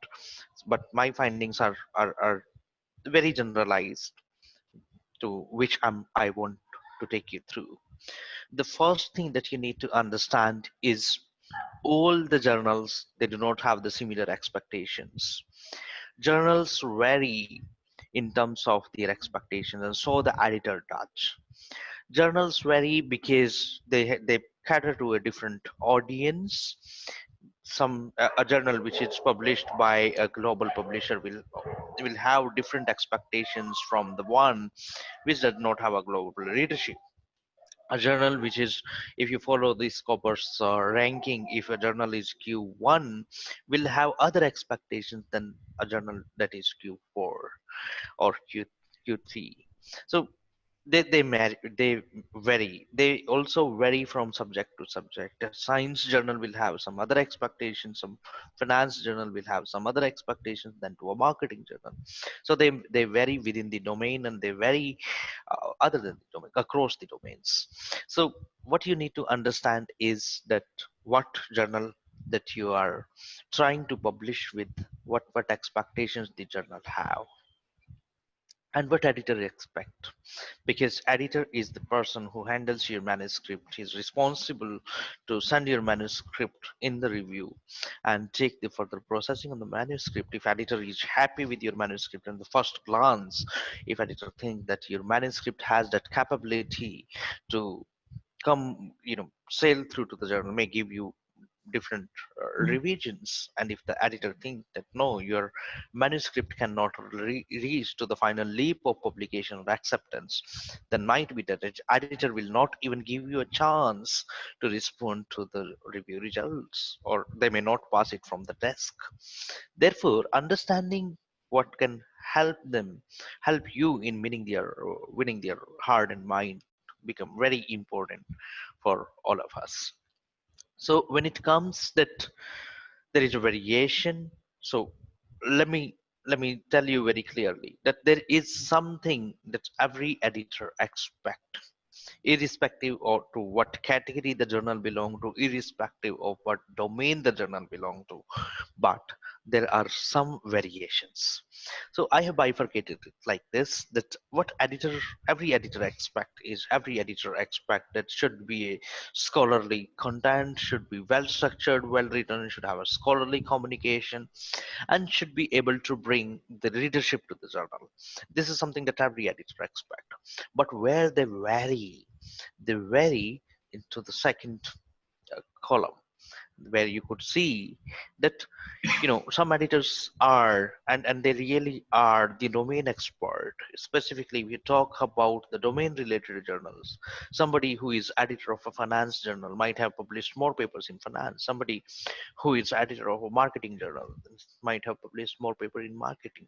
but my findings are very generalized, to which I want to take you through. The first thing that you need to understand is all the journals, they do not have the similar expectations. Journals vary in terms of their expectations, and so the editor does. Journals vary because they cater to a different audience. A journal which is published by a global publisher will have different expectations from the one which does not have a global readership. A journal which is, if you follow the Scopus ranking, if a journal is Q1, will have other expectations than a journal that is Q4 or Q3. So they vary. They also vary from subject to subject. A science journal will have some other expectations, some finance journal will have some other expectations than to a marketing journal. So they vary within the domain, and they vary other than the domain, across the domains. So what you need to understand is that what journal that you are trying to publish with, what expectations the journal have, and what editor expect, because editor is the person who handles your manuscript. He's responsible to send your manuscript in the review and take the further processing on the manuscript. If editor is happy with your manuscript in the first glance, if editor think that your manuscript has that capability to come, sail through to the journal, may give you different revisions, and if the editor thinks that no, your manuscript cannot reach to the final leap of publication or acceptance, then might be that the editor will not even give you a chance to respond to the review results, or they may not pass it from the desk. Therefore, understanding what can help you in winning their heart and mind become very important for all of us. So when it comes that there is a variation, so let me tell you very clearly that there is something that every editor expect, irrespective of to what category the journal belong to, irrespective of what domain the journal belong to. But there are some variations. So I have bifurcated it like this, that what every editor expect that should be a scholarly content, should be well structured, well written, should have a scholarly communication, and should be able to bring the readership to the journal. This is something that every editor expect. But where they vary into the second column, where you could see that some editors are, and they really are the domain expert. Specifically, we talk about the domain related journals. Somebody who is editor of a finance journal might have published more papers in finance. Somebody who is editor of a marketing journal might have published more paper in marketing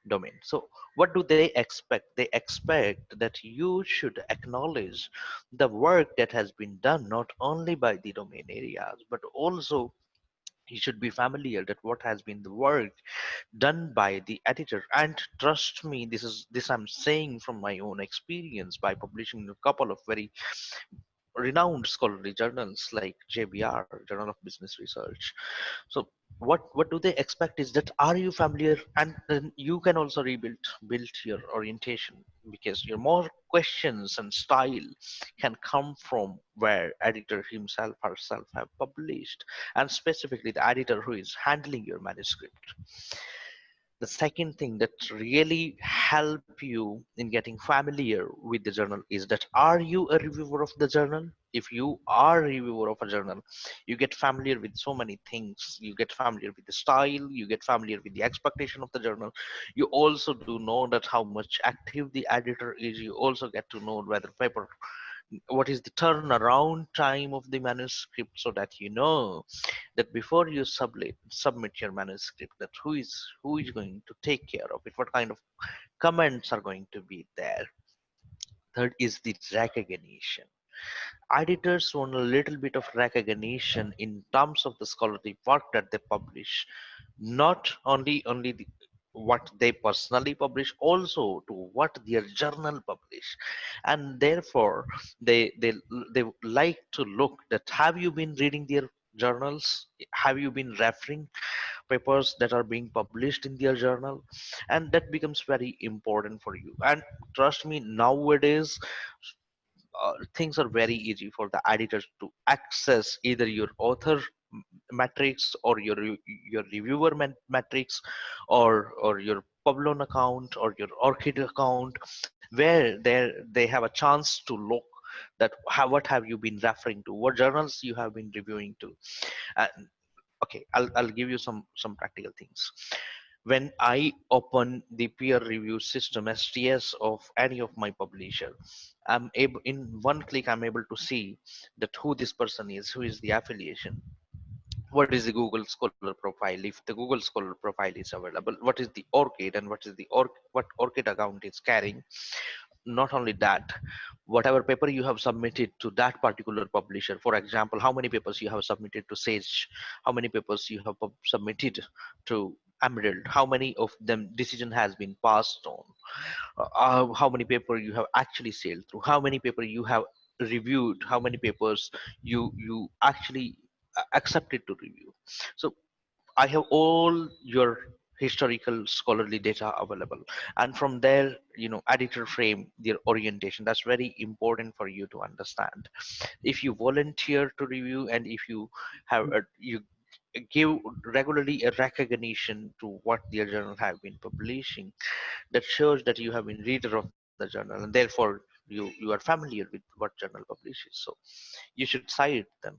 domain. So what do they expect? They expect that you should acknowledge the work that has been done not only by the domain areas, but also you should be familiar that what has been the work done by the editor. And trust me, this I'm saying from my own experience by publishing a couple of very renowned scholarly journals like JBR, Journal of Business Research. So what do they expect is that are you familiar, and then you can also build your orientation, because your more questions and style can come from where editor himself herself have published, and specifically the editor who is handling your manuscript. The second thing that really help you in getting familiar with the journal is that are you a reviewer of the journal? If you are a reviewer of a journal, you get familiar with so many things. You get familiar with the style, you get familiar with the expectation of the journal. You also do know that how much active the editor is. You also get to know whether paper, what is the turnaround time of the manuscript, so that you know that before you submit your manuscript, that who is going to take care of it, what kind of comments are going to be there. Third is the recognition. Editors want a little bit of recognition in terms of the scholarly work that they publish, not only what they personally publish, also to what their journal publish. And therefore they like to look that have you been reading their journals, have you been referring papers that are being published in their journal, and that becomes very important for you. And trust me, nowadays things are very easy for the editors to access either your author metrics or your reviewer metrics, or your Publon account or your Orchid account, where they have a chance to look that what have you been referring to, what journals you have been reviewing to. And okay, I'll give you some practical things. When I open the peer review system STS of any of my publisher, I'm able, in one click I'm able to see that who this person is, who is the affiliation, what is the Google Scholar profile, if the Google Scholar profile is available, what is the Orchid, and what is the what Orchid account is carrying. Not only that, whatever paper you have submitted to that particular publisher, for example, how many papers you have submitted to Sage, how many papers you have submitted to Emerald, how many of them decision has been passed on, how many paper you have actually sailed through, how many paper you have reviewed, how many papers you actually accepted to review. So I have all your historical scholarly data available, and from there, editor frame their orientation. That's very important for you to understand. If you volunteer to review, and if you have you give regularly a recognition to what their journal have been publishing, that shows that you have been reader of the journal, and therefore you are familiar with what journal publishes. So you should cite them.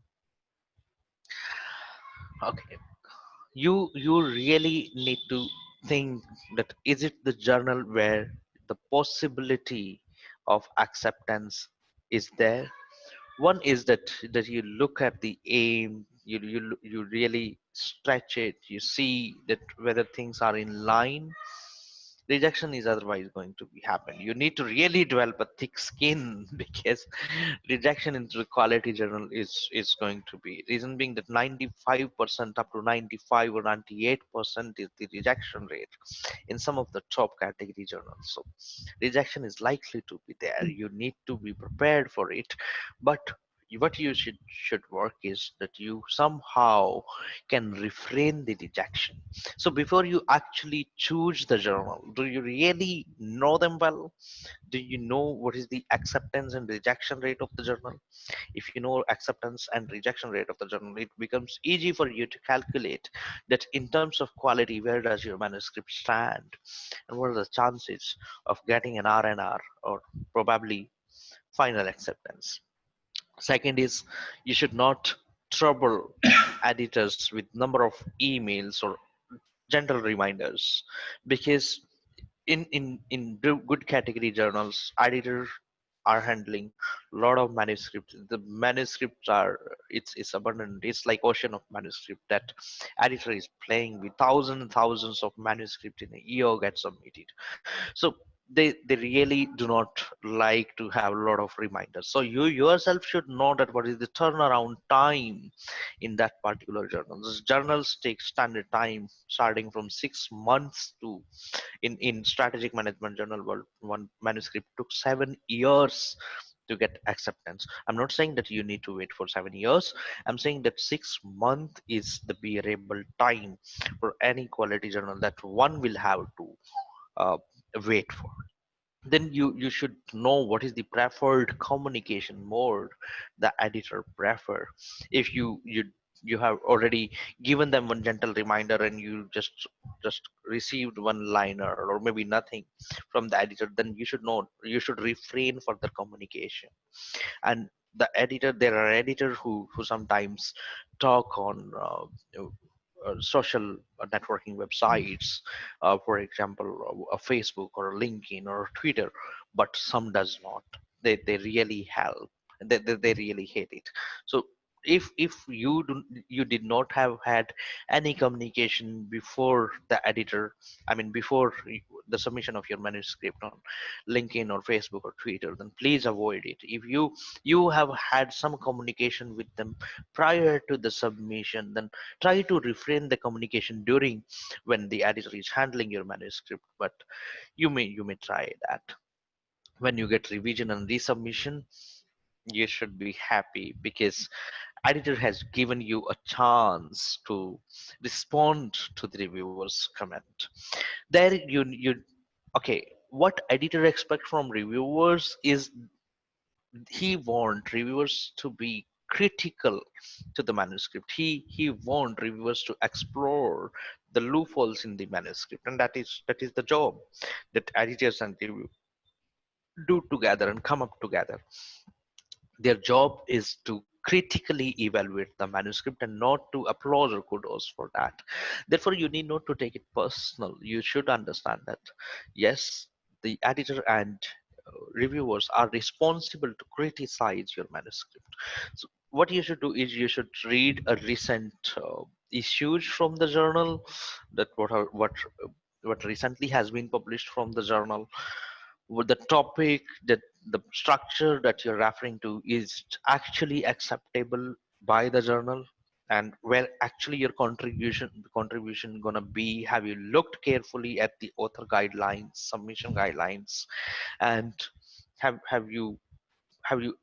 Okay, you really need to think that is it the journal where the possibility of acceptance is there. One is that you look at the aim, you really stretch it, you see that whether things are in line. Rejection is otherwise going to be happen. You need to really develop a thick skin because rejection into the quality journal is going to be, reason being that 95% up to 95 or 98% is the rejection rate in some of the top category journals. So rejection is likely to be there. You need to be prepared for it, but what you should work is that you somehow can refrain the rejection. So before you actually choose the journal, do you really know them well? Do you know what is the acceptance and rejection rate of the journal? If you know acceptance and rejection rate of the journal, it becomes easy for you to calculate that in terms of quality, where does your manuscript stand, and what are the chances of getting an RNR or probably final acceptance. Second is, you should not trouble editors with number of emails or gentle reminders, because in good category journals, editors are handling a lot of manuscripts. The manuscripts are, it's abundant. It's like ocean of manuscript that editor is playing with thousands and thousands of manuscript in a year get submitted. So they really do not like to have a lot of reminders. So you yourself should know that what is the turnaround time in that particular journal. These journals take standard time starting from 6 months to, in strategic management journal world, one manuscript took 7 years to get acceptance. I'm not saying that you need to wait for 7 years. I'm saying that 6 months is the bearable time for any quality journal that one will have to uh, wait for. Then you should know what is the preferred communication mode the editor prefer. If you have already given them one gentle reminder and you just received one liner or maybe nothing from the editor, then you should know, you should refrain further communication. And the editor, there are editors who sometimes talk on social networking websites, for example, a Facebook or a LinkedIn or Twitter, but some does not. They really help. They really hate it. So if you did not have had any communication before the editor, I mean before the submission of your manuscript on LinkedIn or Facebook or Twitter, then please avoid it. If you have had some communication with them prior to the submission, then try to refrain the communication during when the editor is handling your manuscript. But you may try that. When you get revision and resubmission, you should be happy because editor has given you a chance to respond to the reviewer's comment. There you okay, what editor expect from reviewers is he want reviewers to be critical to the manuscript. He want reviewers to explore the loopholes in the manuscript, and that is the job that editors and review do together and come up together. Their job is to critically evaluate the manuscript and not to applaud or kudos for that. Therefore, you need not to take it personal. You should understand that yes, the editor and reviewers are responsible to criticize your manuscript. So what you should do is you should read a recent issues from the journal, that what recently has been published from the journal, with the topic, that the structure that you're referring to is actually acceptable by the journal, and where actually your contribution gonna be. Have you looked carefully at the author guidelines, submission guidelines, and have you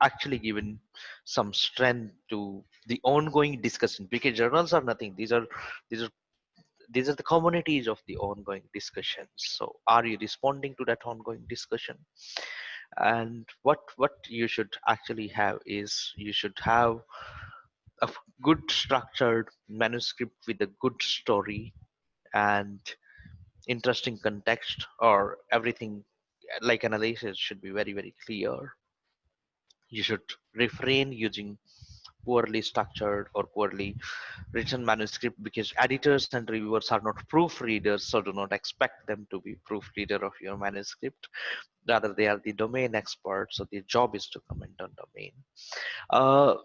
actually given some strength to the ongoing discussion? Because journals are nothing, these are the communities of the ongoing discussions. So are you responding to that ongoing discussion? And what you should actually have is, you should have a good structured manuscript with a good story and interesting context, or everything like analysis should be very very clear. You should refrain using poorly structured or poorly written manuscript, because editors and reviewers are not proofreaders, so do not expect them to be proofreader of your manuscript. Rather, they are the domain experts, so their job is to comment on domain. uh,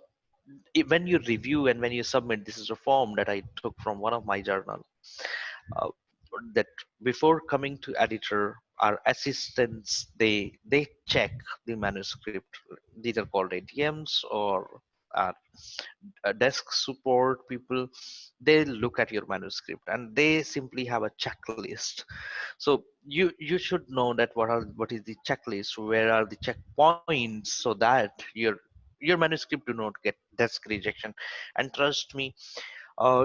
when you review and when you submit, this is a form that I took from one of my journal, uh, that before coming to editor, our assistants, they check the manuscript. These are called ATMs, or uh, desk support people. They look at your manuscript and they simply have a checklist. So you should know that what is the checklist, where are the checkpoints, so that your manuscript do not get desk rejection. And trust me,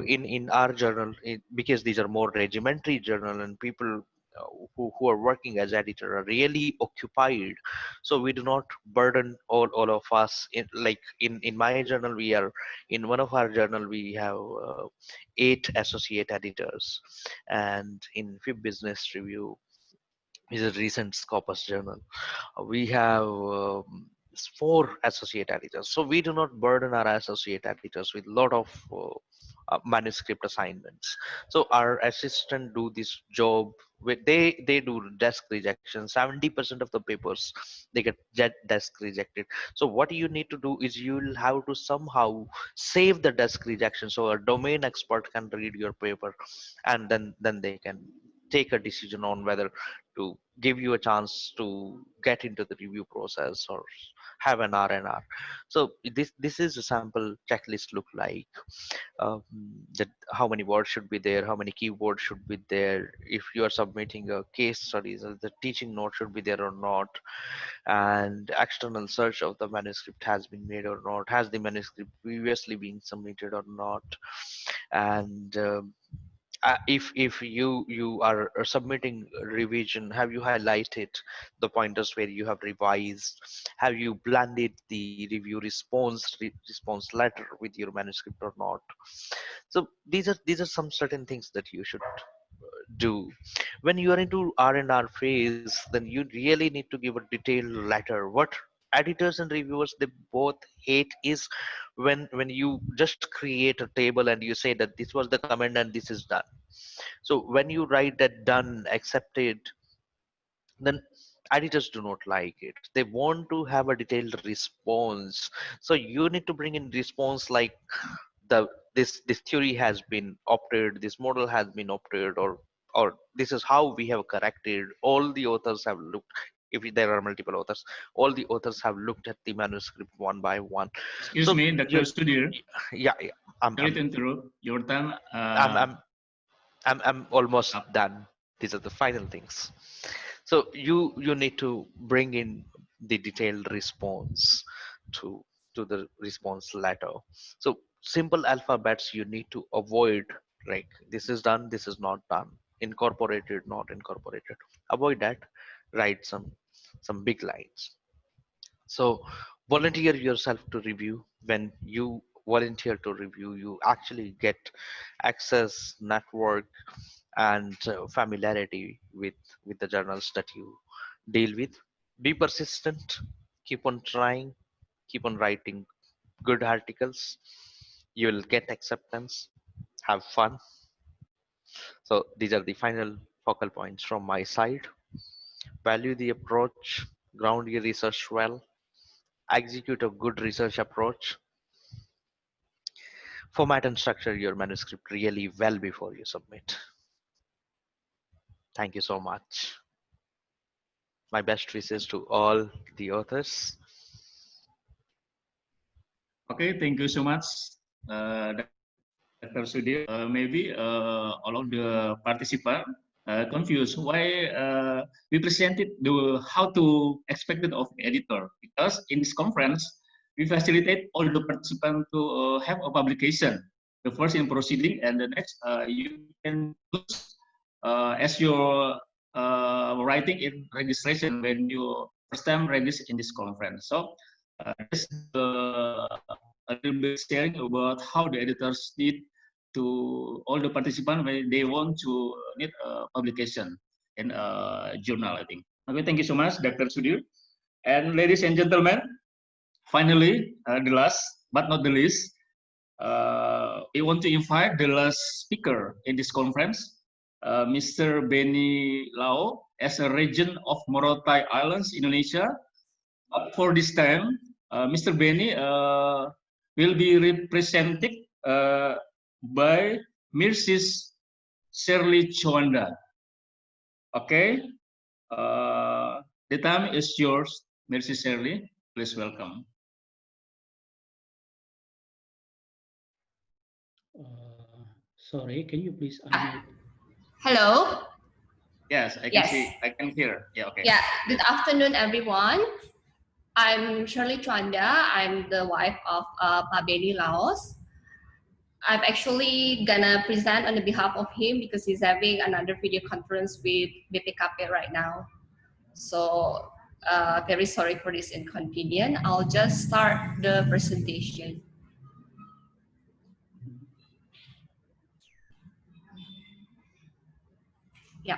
in our journal, because these are more regimentary journal and people who are working as editor are really occupied, so we do not burden all of us. In my journal, we are in one of our journal we have 8 associate editors, and in Fib Business Review is a recent Scopus journal, we have 4 associate editors. So we do not burden our associate editors with a lot of manuscript assignments. So our assistant do this job with, they do desk rejection. 70% of the papers they get desk rejected. So what you need to do is you'll have to somehow save the desk rejection so a domain expert can read your paper, and then they can take a decision on whether to give you a chance to get into the review process or have an R&R. So this is a sample checklist look like. That how many words should be there, how many keywords should be there, if you are submitting a case studies, the teaching note should be there or not, and external search of the manuscript has been made or not, has the manuscript previously been submitted or not, and if you are submitting revision, have you highlighted the pointers where you have revised, have you blended the review response letter with your manuscript or not. So these are some certain things that you should do when you are into R&R phase. Then you really need to give a detailed letter. What editors and reviewers they both hate is when you just create a table and you say that this was the comment and this is done. So when you write that done, accepted, then editors do not like it. They want to have a detailed response. So you need to bring in response like this theory has been opted, this model has been opted, or this is how we have corrected. All the authors have looked, if there are multiple authors, all the authors have looked at the manuscript one by one. Excuse So me, Dr. Sudhir. yeah, Sorry to interrupt. Your time. I'm almost done. These are the final things. So you need to bring in the detailed response to the response letter. So simple alphabets you need to avoid, like this is done, this is not done, incorporated, not incorporated. Avoid that. Write some big lines. So volunteer yourself to review. When you volunteer to review, you actually get access, network, and familiarity with the journals that you deal with. Be persistent. Keep on trying. Keep on writing good articles. You will get acceptance. Have fun. So these are the final focal points from my side. Value the approach. Ground your research well. Execute a good research approach. Format and structure your manuscript really well before you submit. Thank you so much. My best wishes to all the authors. Okay, thank you so much, Dr. Sudhir. Maybe all of the participants confused why we presented how to expect it of the editor, because in this conference we facilitate all the participants to have a publication. The first in proceeding, and the next you can choose as your writing in registration when you first time register in this conference. So this a little bit sharing about how the editors need to all the participants when they want to need a publication in a journal, I think. Okay, thank you so much, Dr. Sudhir. And ladies and gentlemen, finally, the last but not the least, we want to invite the last speaker in this conference, Mr. Benny Lau, as a region of Morotai Islands, Indonesia. For this time, Mr. Benny will be represented by Mrs. Shirley Chowanda. Okay, the time is yours, Mrs. Shirley. Please welcome. Sorry, can you please unmute? Hello. Yes, I can see. I can hear. Yeah. Okay. Yeah. Good afternoon, everyone. I'm Shirley Chwanda. I'm the wife of Pak Benny Laos. I'm actually gonna present on the behalf of him because he's having another video conference with BPKP right now. So very sorry for this inconvenience. I'll just start the presentation. Yeah.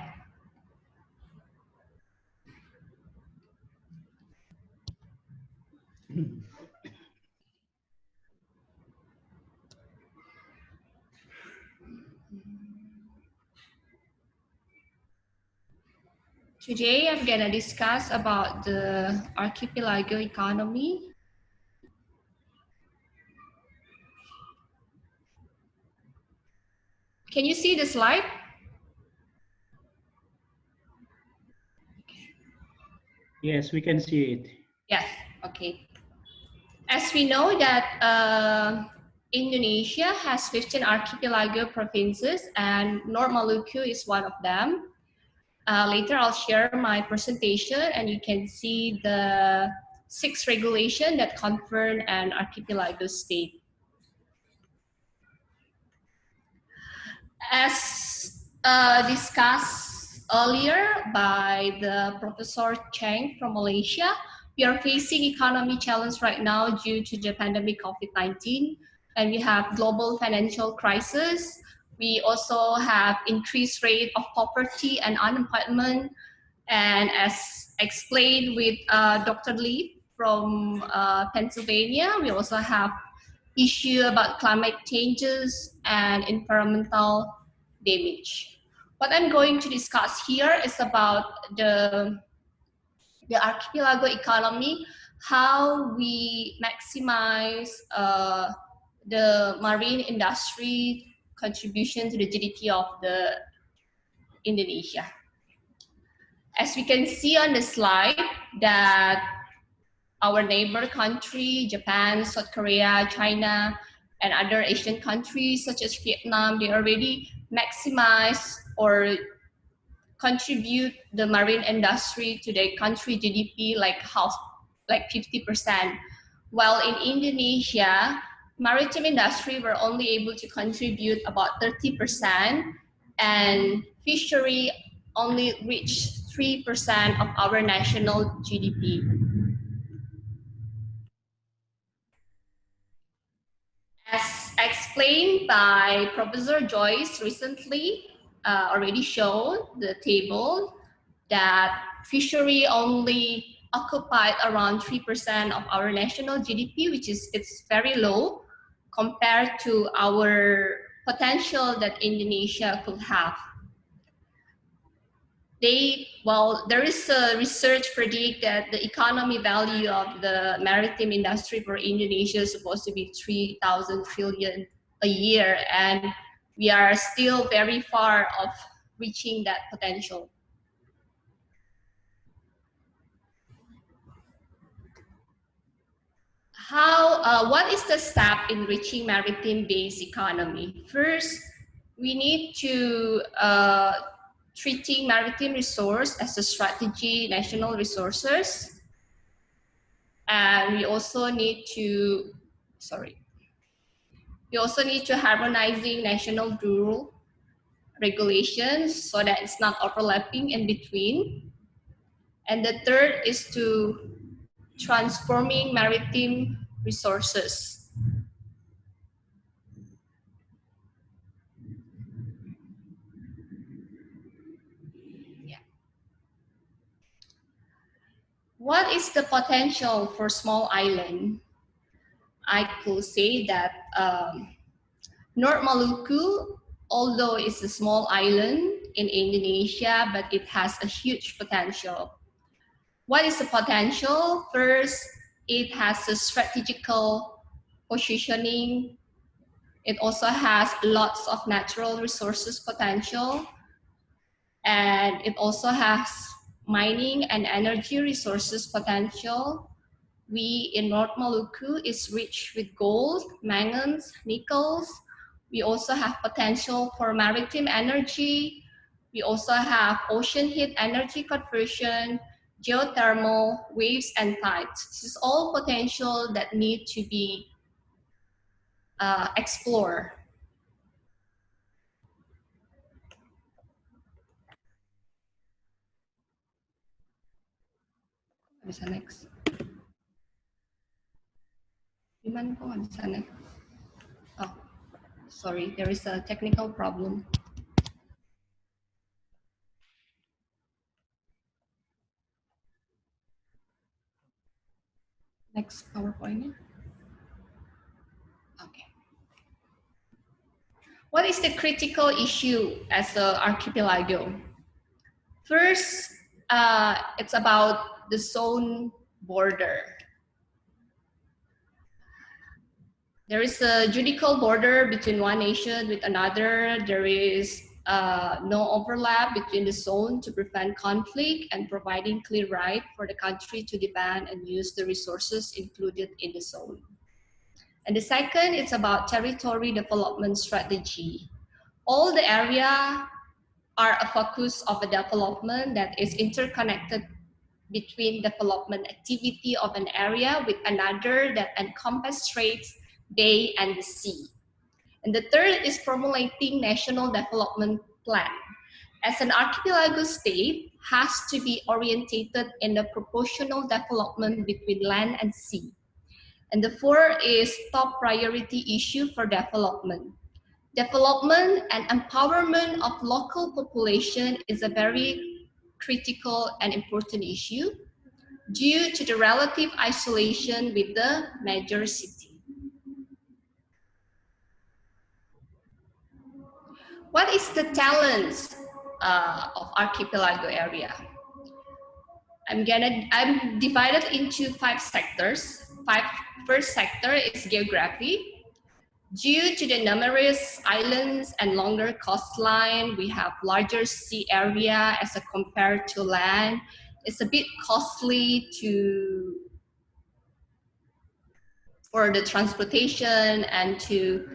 Today I'm gonna discuss about the archipelago economy. Can you see the slide? Yes, we can see it. Yes, okay. As we know that Indonesia has 15 archipelago provinces and North Maluku is one of them. Later I'll share my presentation and you can see the 6 regulations that concern an archipelago state. As discussed earlier by the Professor Cheng from Malaysia, we are facing economy challenge right now due to the pandemic COVID-19, and we have global financial crisis. We also have increased rate of poverty and unemployment, and as explained with Dr. Lee from Pennsylvania, we also have issue about climate changes and environmental damage. What I'm going to discuss here is about the archipelago economy, how we maximize the marine industry contribution to the GDP of the Indonesia. As we can see on the slide that our neighbor country, Japan, South Korea, China, and other Asian countries such as Vietnam, they already maximize or contribute the marine industry to their country GDP like 50%. While in Indonesia, maritime industry were only able to contribute about 30%, and fishery only reached 3% of our national GDP. As explained by Professor Joyce recently, already showed the table that fishery only occupied around 3% of our national GDP, which is it's very low compared to our potential that Indonesia could have. There is a research predict that the economy value of the maritime industry for Indonesia is supposed to be 3,000 trillion a year, and we are still very far of reaching that potential. What is the step in reaching maritime-based economy? First, we need to treating maritime resource as a strategy national resources, and we also need to harmonizing national rule regulations so that it's not overlapping in between. And the third is to transforming maritime resources. What is the potential for small island? I could say that North Maluku, although it's a small island in Indonesia, but it has a huge potential. What is the potential? First, it has a strategical positioning. It also has lots of natural resources potential. And it also has mining and energy resources potential. We in North Maluku is rich with gold, manganese, nickels. We also have potential for maritime energy. We also have ocean heat energy conversion, geothermal, waves, and tides. This is all potential that need to be explored. Bisa next. Gimana kok nggak bisa next? Oh, sorry, there is a technical problem. Next PowerPoint. Okay. What is the critical issue as an archipelago? First, it's about the zone border. There is a judicial border between one nation with another. There is no overlap between the zone to prevent conflict and providing clear right for the country to demand and use the resources included in the zone. And the second, it's about territory development strategy. All the area are a focus of a development that is interconnected between development activity of an area with another that encompasses bay and the sea. And the third is formulating national development plan. As an archipelago state has to be orientated in the proportional development between land and sea. And the fourth is top priority issue for development. Development and empowerment of local population is a very critical and important issue due to the relative isolation with the major city. What is the talents of archipelago area? I'm divided into 5 sectors. First sector is geography. Due to the numerous islands and longer coastline, we have larger sea area as compared to land. It's a bit costly for the transportation and to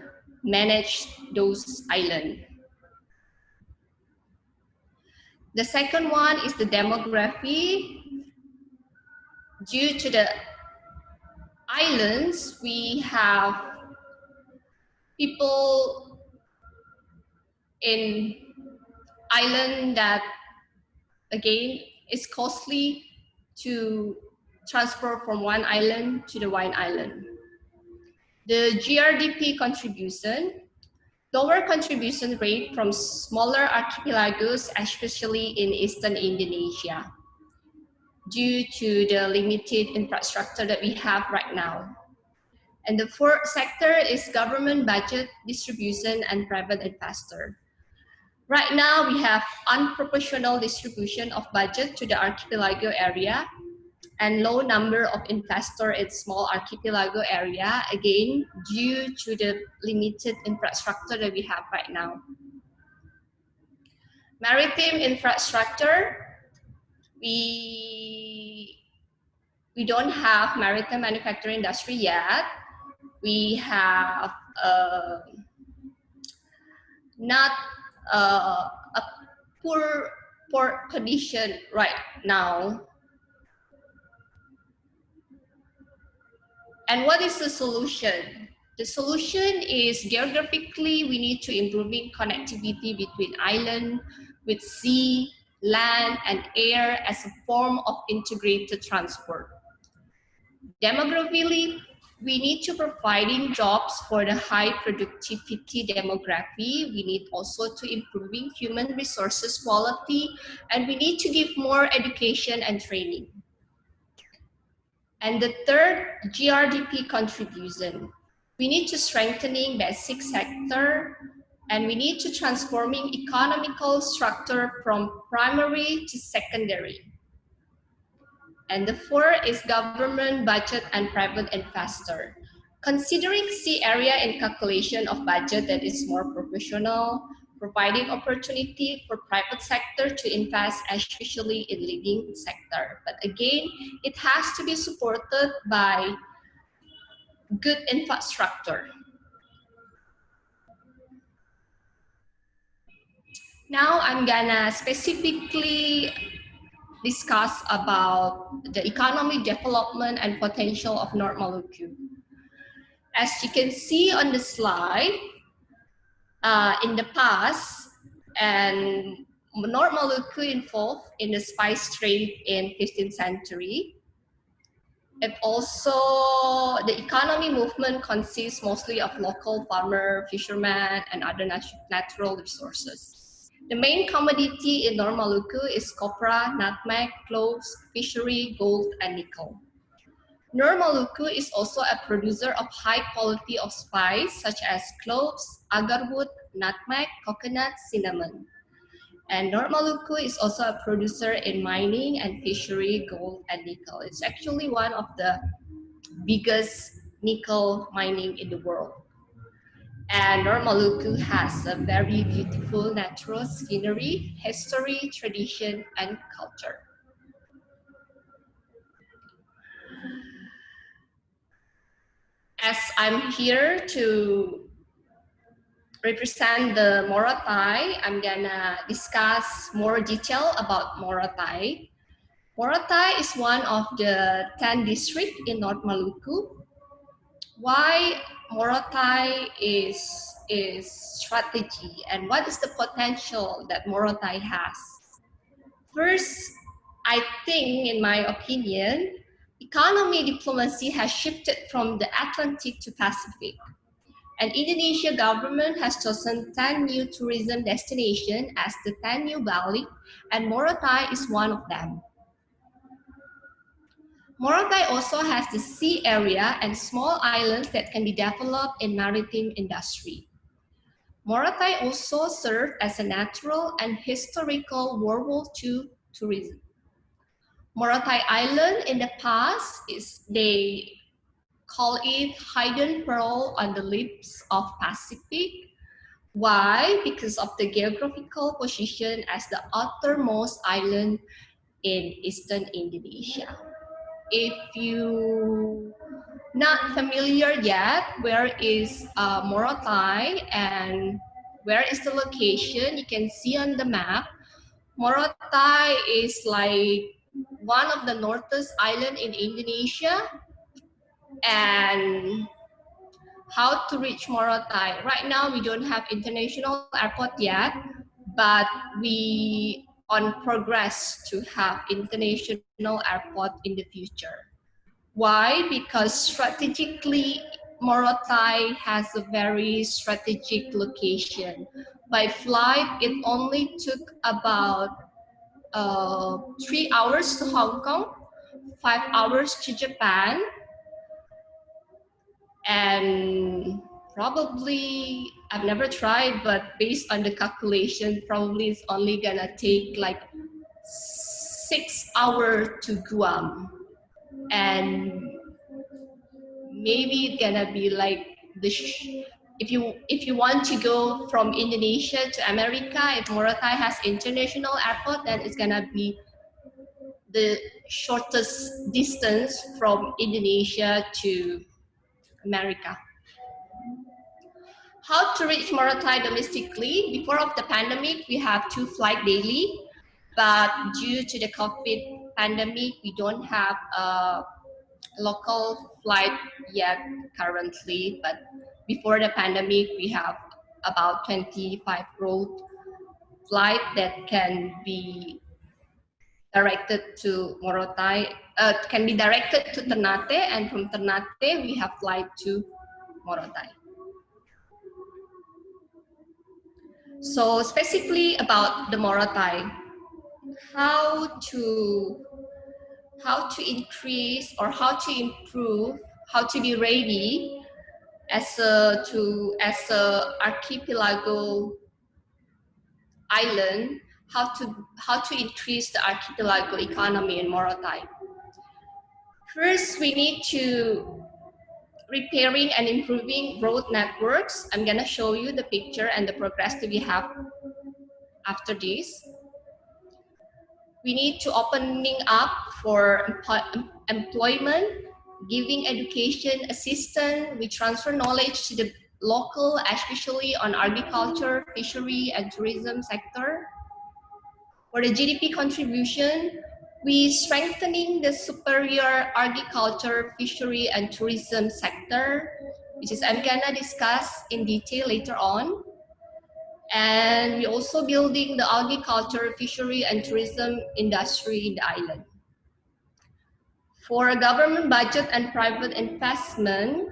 manage those islands. The second one is the demography. Due to the islands, we have people in island that, again, is costly to transfer from one island to the one island. The GRDP contribution, lower contribution rate from smaller archipelagos, especially in eastern Indonesia, due to the limited infrastructure that we have right now. And the fourth sector is government budget distribution and private investor. Right now, we have unproportional distribution of budget to the archipelago area and low number of investor in small archipelago area, again, due to the limited infrastructure that we have right now. Maritime infrastructure, we don't have maritime manufacturing industry yet. We have not a poor port condition right now. And what is the solution? The solution is geographically, we need to improving connectivity between island, with sea, land, and air as a form of integrated transport. Demographically, we need to providing jobs for the high productivity demography. We need also to improving human resources quality, and we need to give more education and training. And the third, GRDP contribution. We need to strengthening basic sector, and we need to transforming economical structure from primary to secondary. And the fourth is government budget and private investor. Considering sea area in calculation of budget that is more proportional, providing opportunity for private sector to invest, especially in leading sector. But again, it has to be supported by good infrastructure. Now I'm gonna specifically discuss about the economic development and potential of North Maluku. As you can see on the slide, in the past, and North Maluku involved in the spice trade in 15th century. And also, the economy movement consists mostly of local farmer, fishermen, and other natural resources. The main commodity in North Maluku is copra, nutmeg, cloves, fishery, gold, and nickel. North Maluku is also a producer of high quality of spice such as cloves, agarwood, nutmeg, coconut, cinnamon. And North Maluku is also a producer in mining and fishery, gold, and nickel. It's actually one of the biggest nickel mining in the world. And North Maluku has a very beautiful natural scenery, history, tradition, and culture. As I'm here to represent the Morotai, I'm gonna discuss more detail about Morotai. Morotai is one of the 10 districts in North Maluku. Why Morotai is strategy and what is the potential that Morotai has? First, I think, in my opinion, economy diplomacy has shifted from the Atlantic to Pacific. And Indonesia government has chosen 10 new tourism destinations as the 10 new Bali, and Morotai is one of them. Morotai also has the sea area and small islands that can be developed in maritime industry. Morotai also served as a natural and historical World War II tourism. Morotai Island in the past they call it hidden pearl on the lips of Pacific. Why? Because of the geographical position as the outermost island in eastern Indonesia. If you not familiar yet, where is Morotai and where is the location, you can see on the map. Morotai is like one of the northest island in Indonesia. And how to reach Morotai? Right now, we don't have international airport yet, but we on progress to have international airport in the future. Why? Because strategically, Morotai has a very strategic location. By flight, it only took about 3 hours to Hong Kong, 5 hours to Japan, and probably, I've never tried, but based on the calculation, probably it's only gonna take like 6 hours to Guam. And maybe it's gonna be like if you want to go from Indonesia to America, if Morotai has international airport, then it's gonna be the shortest distance from Indonesia to America. How to reach Morotai domestically? Before of the pandemic, we have 2 flights daily, but due to the COVID pandemic, we don't have a local flight yet currently, but before the pandemic, we have about 25 road flight that can be directed to Morotai, can be directed to Ternate, and from Ternate, we have flight to Morotai. So specifically about the Morotai, how to increase or how to improve, how to be ready as a archipelago island, how to increase the archipelago economy in Morotai. First, we need to repairing and improving road networks. I'm gonna show you the picture and the progress that we have after this. We need to opening up for employment, giving education assistance. We transfer knowledge to the local, especially on agriculture, fishery, and tourism sector. For the GDP contribution, We strengthening the superior agriculture, fishery, and tourism sector, which is I'm gonna discuss in detail later on. And we also building the agriculture, fishery, and tourism industry in the island. For government budget and private investment,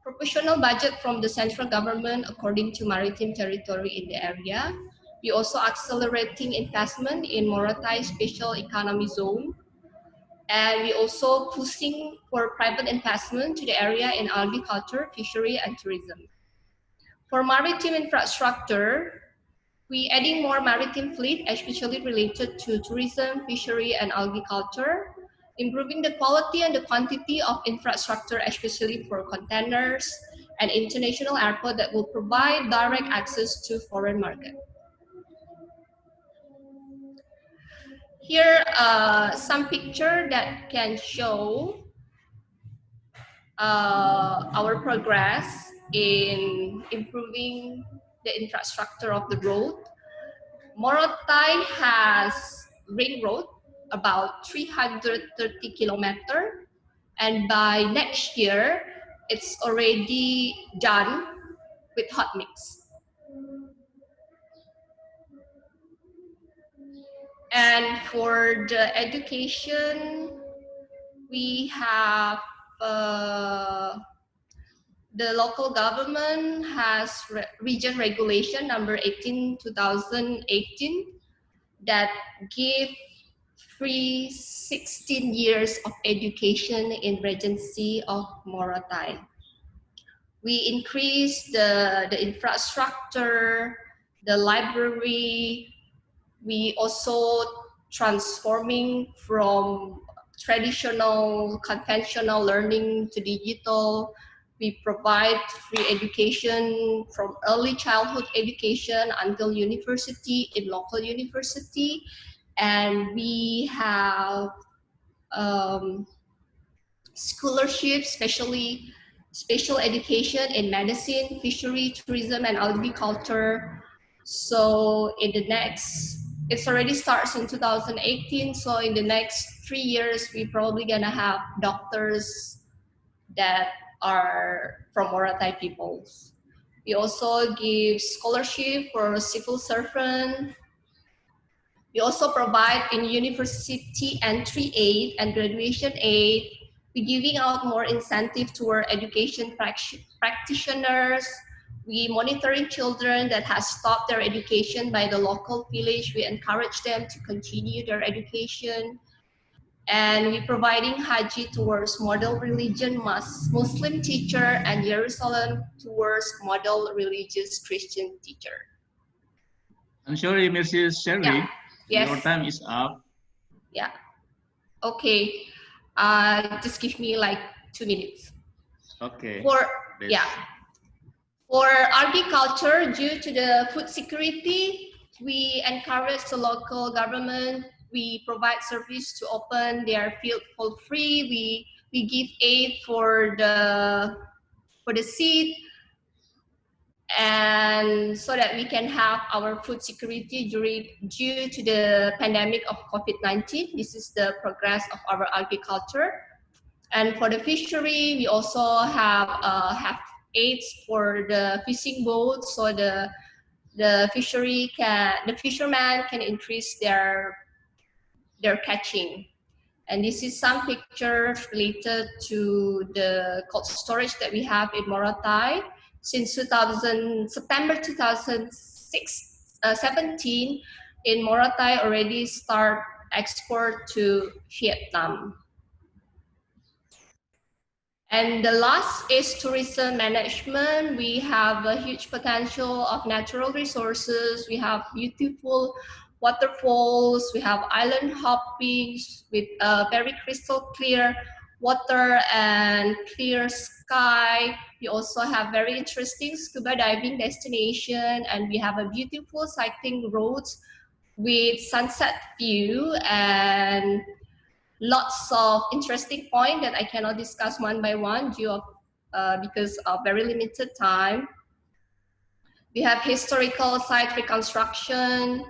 proportional budget from the central government according to maritime territory in the area. We also accelerating investment in Morotai Special Economy Zone. And we also pushing for private investment to the area in agriculture, fishery, and tourism. For maritime infrastructure, we adding more maritime fleet, especially related to tourism, fishery, and agriculture, improving the quality and the quantity of infrastructure, especially for containers and international airport that will provide direct access to foreign market. Here some picture that can show our progress in improving the infrastructure of the road. Morotai has ring road about 330 kilometers, and by next year it's already done with hot mix. And for the education, we have the local government has region regulation number 18/2018 that give free 16 years of education in Regency of Morotai. We increase the infrastructure, the library. We also transforming from traditional, conventional learning to digital. We provide free education from early childhood education until university in local university. And we have scholarships, especially special education in medicine, fishery, tourism, and agriculture. So in the next, it's already starts in 2018. So in the next 3 years, we probably gonna have doctors that are from Morotai peoples. We also give scholarship for civil servant. We also provide in university entry aid and graduation aid. We're giving out more incentive to our education practitioners. We monitoring children that has stopped their education by the local village. We encourage them to continue their education. And we're providing Haji towards model religion Muslim teacher and Jerusalem towards model religious Christian teacher. I'm sorry, Mrs. Sherry. Yeah. Yes. Your time is up. Yeah. Okay. Just give me like 2 minutes. Okay. For agriculture, due to the food security, we encourage the local government. We provide service to open their field for free. We give aid for the seed, and so that we can have our food security due to the pandemic of COVID-19. This is the progress of our agriculture. And for the fishery, we also have aids for the fishing boats, so the fishermen can increase their catching. And this is some pictures related to the cold storage that we have in Morotai. Since September 2017, in Morotai already start export to Vietnam. And the last is tourism management. We have a huge potential of natural resources. We have beautiful waterfalls. We have island hopping with very crystal clear water and clear sky. We also have very interesting scuba diving destination, and we have a beautiful cycling roads with sunset view and lots of interesting points that I cannot discuss one by one because of very limited time. We have historical site reconstruction.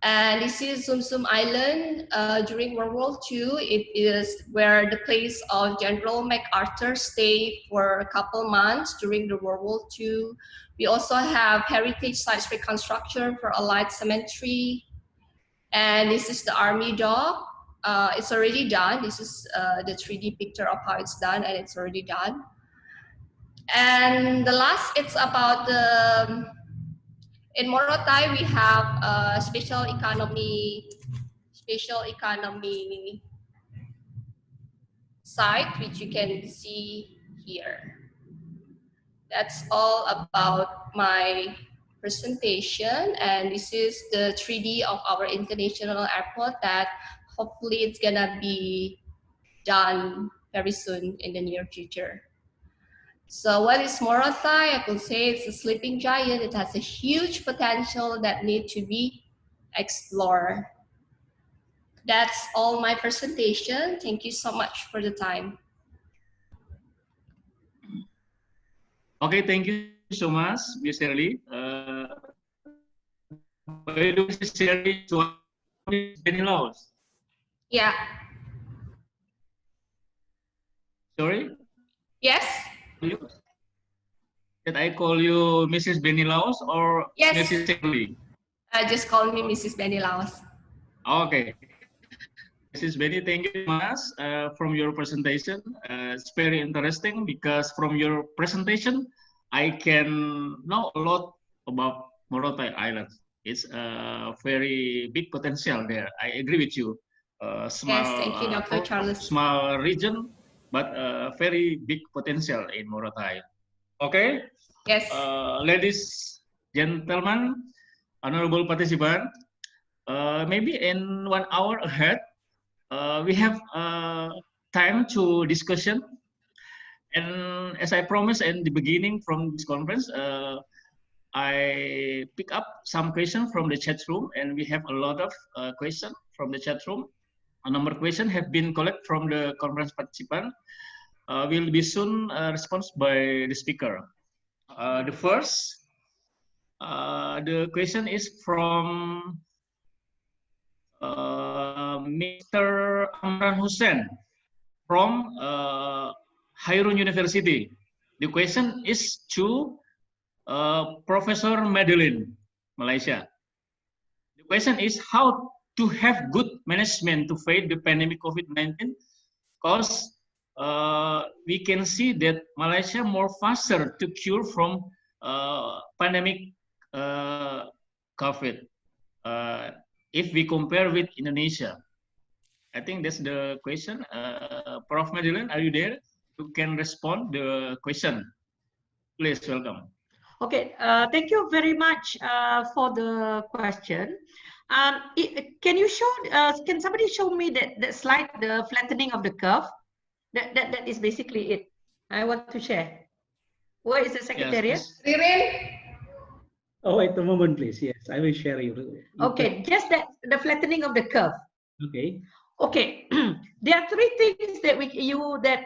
And this is Sum Sum Island during World War II. It is where the place of General MacArthur stayed for a couple months during the World War II. We also have heritage sites reconstruction for Allied Cemetery. And this is the Army Dock. It's already done. This is the 3D picture of how it's done, and it's already done. And the last, it's about the, in Morotai, we have a special economy site, which you can see here. That's all about my presentation, and this is the 3D of our international airport that hopefully it's gonna be done very soon in the near future. So what is Morotai? I could say it's a sleeping giant. It has a huge potential that need to be explored. That's all my presentation. Thank you so much for the time. Okay, thank you so much, Ms. Shirley. By the way, Ms. Shirley, Benny Laos. Yeah. Sorry? Yes. Did I call you Mrs. Benny Laos or Yes. Mrs. Shirley? Just call me Mrs. Benny Laos. Okay. Mrs. Benny, thank you so much from your presentation. It's very interesting because from your presentation, I can know a lot about Morotai Island. It's a very big potential there. I agree with you. Small, Yes, thank you, Dr. Charles. Small region, but very big potential in Morotai. Okay. Yes. Ladies, gentlemen, honorable participant, maybe in 1 hour ahead, we have time to discussion. And as I promised in the beginning from this conference, I pick up some questions from the chat room, and we have a lot of questions from the chat room. A number of questions have been collected from the conference participant. Will be soon responded by the speaker. The first, the question is from Mr. Amran Hussein from KHAIRUN University. The question is to Professor Madeline, Malaysia. The question is how to have good management to fight the pandemic COVID-19, because we can see that Malaysia more faster to cure from pandemic COVID if we compare with Indonesia. I think that's the question. Prof. Madeline, are you there? You can respond the question. Please, welcome. Okay, thank you very much for the question. Can you show? Can somebody show me that slide, the flattening of the curve? That is basically it. I want to share. Where is the secretariat? Yes, oh, wait a moment, please. Yes, I will share you. Okay, just that the flattening of the curve. Okay. Okay, there are three things that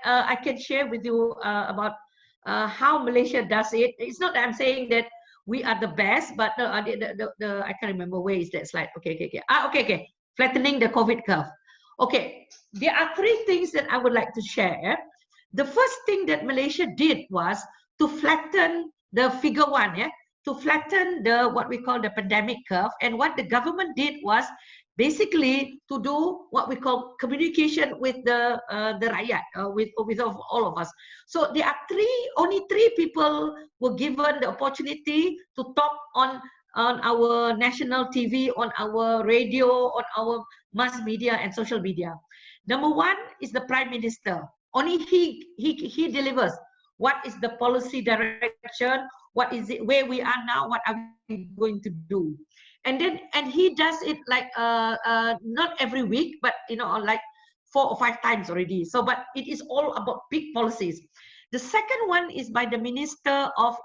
I can share with you about how Malaysia does it. It's not that I'm saying that we are the best, but I can't remember where is that slide. Okay. Flattening the COVID curve. Okay, there are three things that I would like to share. The first thing that Malaysia did was to flatten the figure 1, to flatten the what we call the pandemic curve. And what the government did was basically to do what we call communication with the rakyat, with all of us. So there are only three people were given the opportunity to talk on our national TV, on our radio, on our mass media and social media. Number one is the Prime Minister. Only he delivers what is the policy direction, what is it, where we are now, what are we going to do. And he does it like not every week, but like 4 or 5 times already. So, but it is all about big policies. The second one is by the Minister of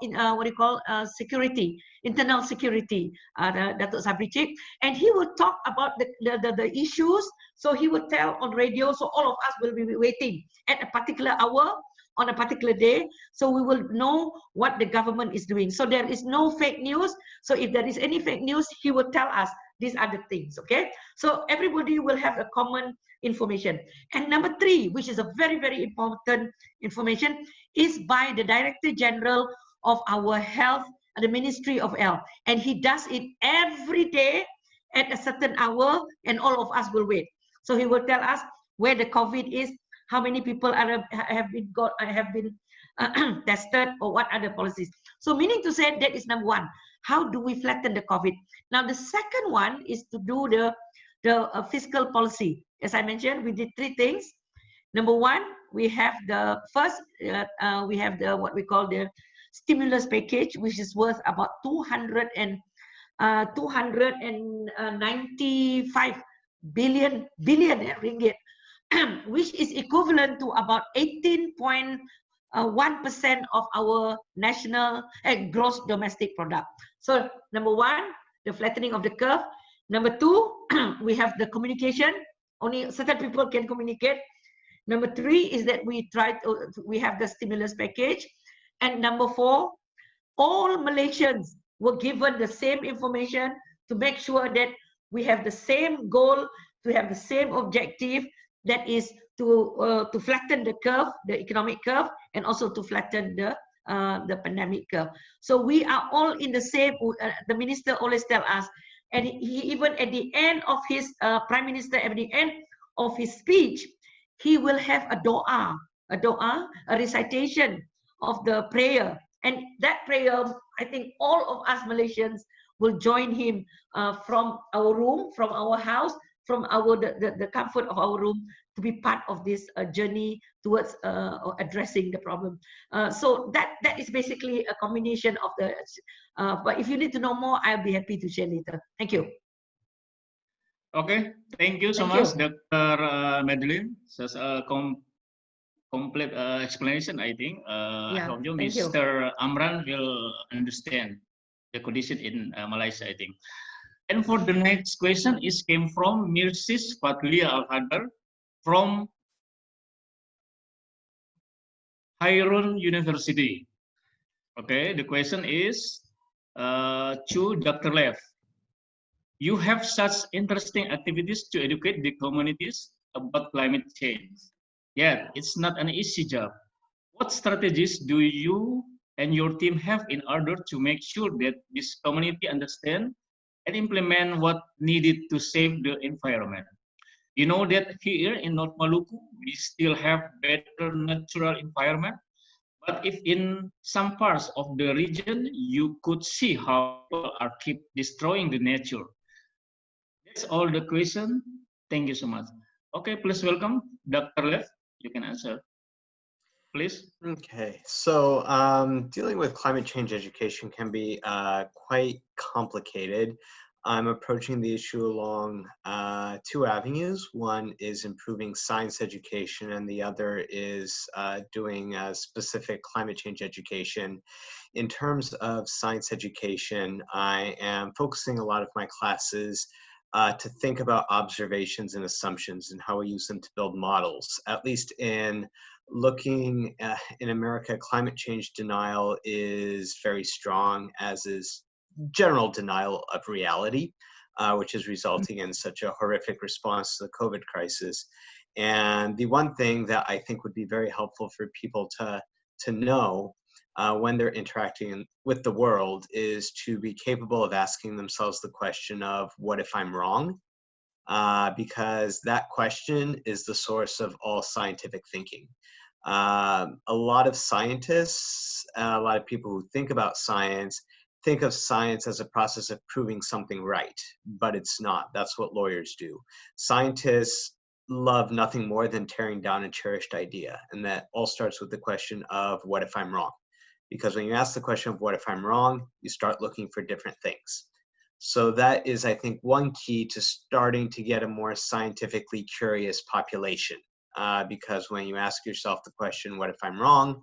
Security, Internal Security, Datuk Sabri Chip, and he will talk about the issues. So he will tell on radio. So all of us will be waiting at a particular hour on a particular day, so we will know what the government is doing. So there is no fake news. So if there is any fake news, he will tell us these are the things, okay? So everybody will have a common information. And number 3, which is a very, very important information, is by the Director General of our health, the Ministry of Health. And he does it every day at a certain hour, and all of us will wait. So he will tell us where the COVID is, how many people have been tested, or what are the policies. So meaning to say, that is number 1. How do we flatten the COVID? Now the second one is to do the fiscal policy. As I mentioned, we did 3 things. Number 1, we have the first, we have the what we call the stimulus package, which is worth about 295 billion ringgit, which is equivalent to about 18.1% of our national gross domestic product. So number 1, the flattening of the curve. Number 2, we have the communication. Only certain people can communicate. Number 3 is that we have the stimulus package. And number 4, all Malaysians were given the same information to make sure that we have the same goal, to have the same objective, that is to flatten the curve, the economic curve, and also to flatten the pandemic curve. So we are all in the same. The minister always tell us, and he even at the end of his prime minister, at the end of his speech, he will have a dua, a recitation of the prayer, and that prayer, I think all of us Malaysians will join him from our room, from our house, from the comfort of our room, to be part of this journey towards addressing the problem. So that is basically a combination of the. But if you need to know more, I'll be happy to share later. Thank you. Okay, thank you so much, Dr. Madeline. Such a complete explanation, I think. I hope Mr. Amran will understand the condition in Malaysia, I think. And for the next question, it came from Mirsis Fatlia Al-Hadar from KHAIRUN University. Okay, the question is to Dr. Lev. You have such interesting activities to educate the communities about climate change. Yet, it's not an easy job. What strategies do you and your team have in order to make sure that this community understand and implement what needed to save the environment? You know that here in North Maluku, we still have better natural environment, but if in some parts of the region, you could see how people are keep destroying the nature. That's all the question. Thank you so much. Okay, please welcome Dr. Lev. You can answer, please. Okay, so dealing with climate change education can be quite complicated. I'm approaching the issue along 2 avenues. One is improving science education, and the other is doing specific climate change education. In terms of science education, I am focusing a lot of my classes to think about observations and assumptions and how we use them to build models. At least in looking in America, climate change denial is very strong, as is general denial of reality, which is resulting in such a horrific response to the COVID crisis. And the one thing that I think would be very helpful for people to know when they're interacting with the world is to be capable of asking themselves the question of, what if I'm wrong? Because that question is the source of all scientific thinking. A lot of scientists, a lot of people who think about science, think of science as a process of proving something right, but it's not. That's what lawyers do. Scientists love nothing more than tearing down a cherished idea, and that all starts with the question of, what if I'm wrong? Because when you ask the question of what if I'm wrong, you start looking for different things. So that is, I think, one key to starting to get a more scientifically curious population. Because when you ask yourself the question, what if I'm wrong?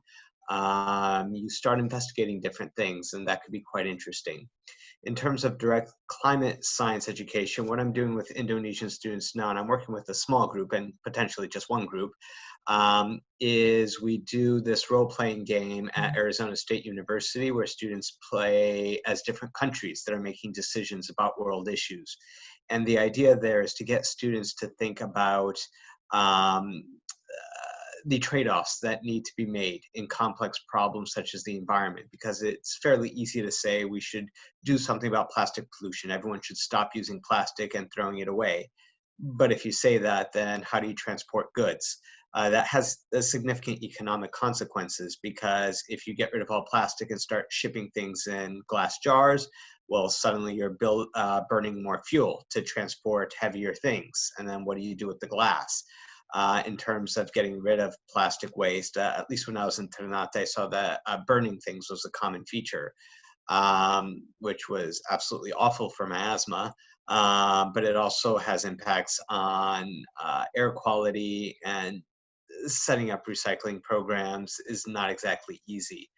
You start investigating different things, and that could be quite interesting. In terms of direct climate science education, what I'm doing with Indonesian students now, and I'm working with a small group and potentially just one group, is we do this role-playing game at Arizona State University where students play as different countries that are making decisions about world issues. And the idea there is to get students to think about the trade-offs that need to be made in complex problems such as the environment, because it's fairly easy to say we should do something about plastic pollution. Everyone should stop using plastic and throwing it away. But if you say that, then how do you transport goods? That has significant economic consequences, because if you get rid of all plastic and start shipping things in glass jars, well, suddenly you're burning more fuel to transport heavier things. And then what do you do with the glass? In terms of getting rid of plastic waste, at least when I was in Ternate, I saw that burning things was a common feature, which was absolutely awful for my asthma. But it also has impacts on air quality, and setting up recycling programs is not exactly easy.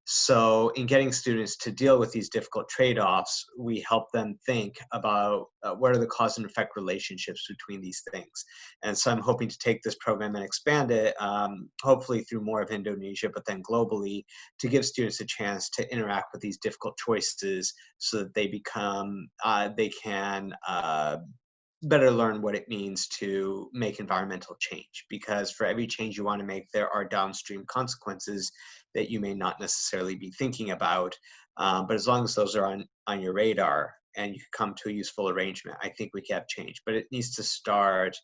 So in getting students to deal with these difficult trade-offs, we help them think about what are the cause and effect relationships between these things. And so I'm hoping to take this program and expand it, hopefully through more of Indonesia, but then globally, to give students a chance to interact with these difficult choices so that they become, they can better learn what it means to make environmental change. Because for every change you want to make, there are downstream consequences that you may not necessarily be thinking about. But as long as those are on your radar and you come to a useful arrangement, I think we can have change. But it needs to start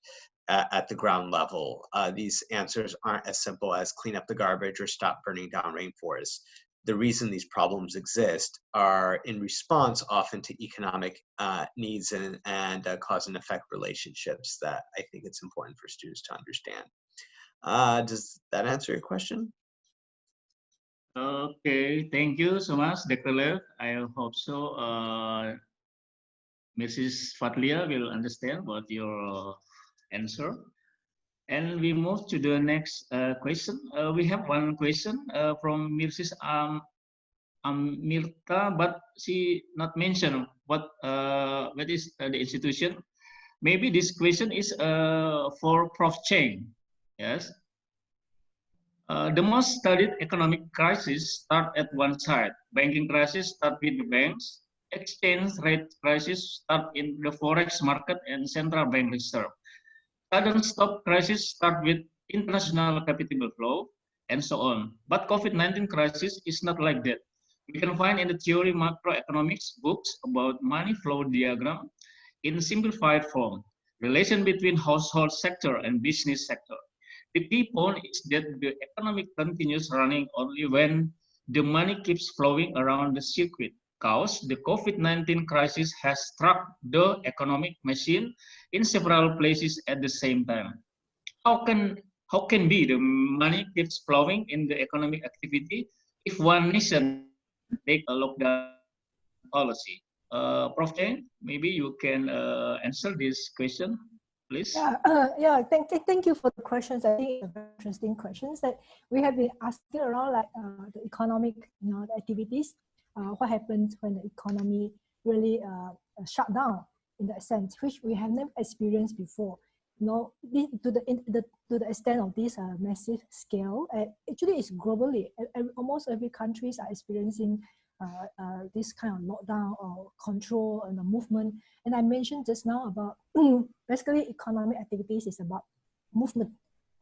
at the ground level. These answers aren't as simple as clean up the garbage or stop burning down rainforests. The reason these problems exist are in response often to economic needs and cause and effect relationships that I think it's important for students to understand. Does that answer your question? Okay, thank you so much, Dr. Lev. I hope so. Mrs. Fatlia will understand what your answer. And we move to the next question. We have one question from Mrs. Mirta, but she not mentioned what is the institution. Maybe this question is for Prof Cheng. Yes. The most studied economic crisis start at one side. Banking crisis start with the banks. Exchange rate crisis start in the forex market and central bank reserve. Sudden stop crisis start with international capital flow and so on. But COVID-19 crisis is not like that. We can find in the theory macroeconomics books about money flow diagram in simplified form, relation between household sector and business sector. The key point is that the economy continues running only when the money keeps flowing around the circuit, because the COVID-19 crisis has struck the economic machine in several places at the same time. How can be the money keeps flowing in the economic activity if one nation take a lockdown policy? Prof Cheng, maybe you can answer this question, please. Yeah, thank you for the questions. I think it's very interesting questions that we have been asking around, like the economic, the activities. What happens when the economy really shut down in that sense, which we have never experienced before. To the extent of this massive scale, actually it's globally. Almost every countries are experiencing this kind of lockdown or control and the movement. And I mentioned just now about basically economic activities is about movement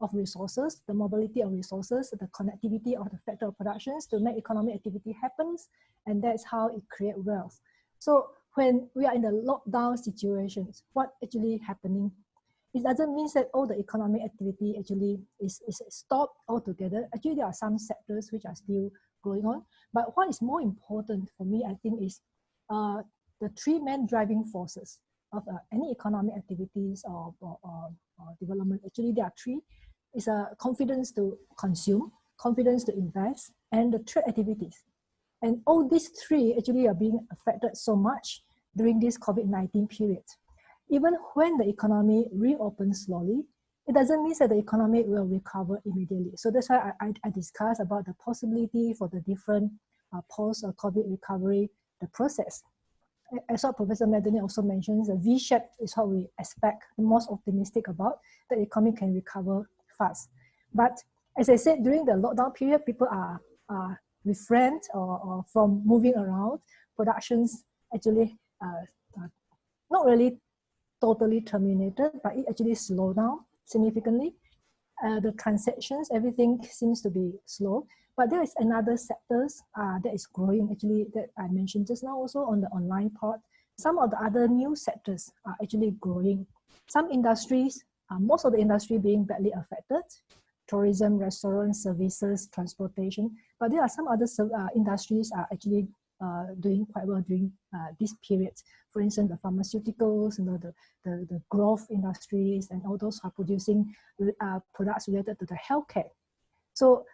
of resources, the mobility of resources, the connectivity of the factor of productions to make economic activity happens, and that's how it creates wealth. So when we are in the lockdown situations, what actually happening? It doesn't mean that all the economic activity actually is stopped altogether. Actually, there are some sectors which are still going on. But what is more important for me, I think, is the three main driving forces of any economic activities or development. Actually, there are three. It's confidence to consume, confidence to invest, and the trade activities. And all these three actually are being affected so much during this COVID-19 period. Even when the economy reopens slowly, it doesn't mean that the economy will recover immediately. So that's why I discussed about the possibility for the different post-COVID recovery, the process. As what Professor Medani also mentions, the V-shape is what we expect, the most optimistic about, that the economy can recover fast. But as I said, during the lockdown period, people are refrained or from moving around. Productions actually not really totally terminated, but it actually slowed down significantly. The transactions, everything seems to be slow. But there is another sectors that is growing, actually, that I mentioned just now also on the online part. Some of the other new sectors are actually growing. Some industries, most of the industry being badly affected, tourism, restaurants, services, transportation. But there are some other industries are actually doing quite well during this period. For instance, the pharmaceuticals, the growth industries, and all those are producing products related to the healthcare. So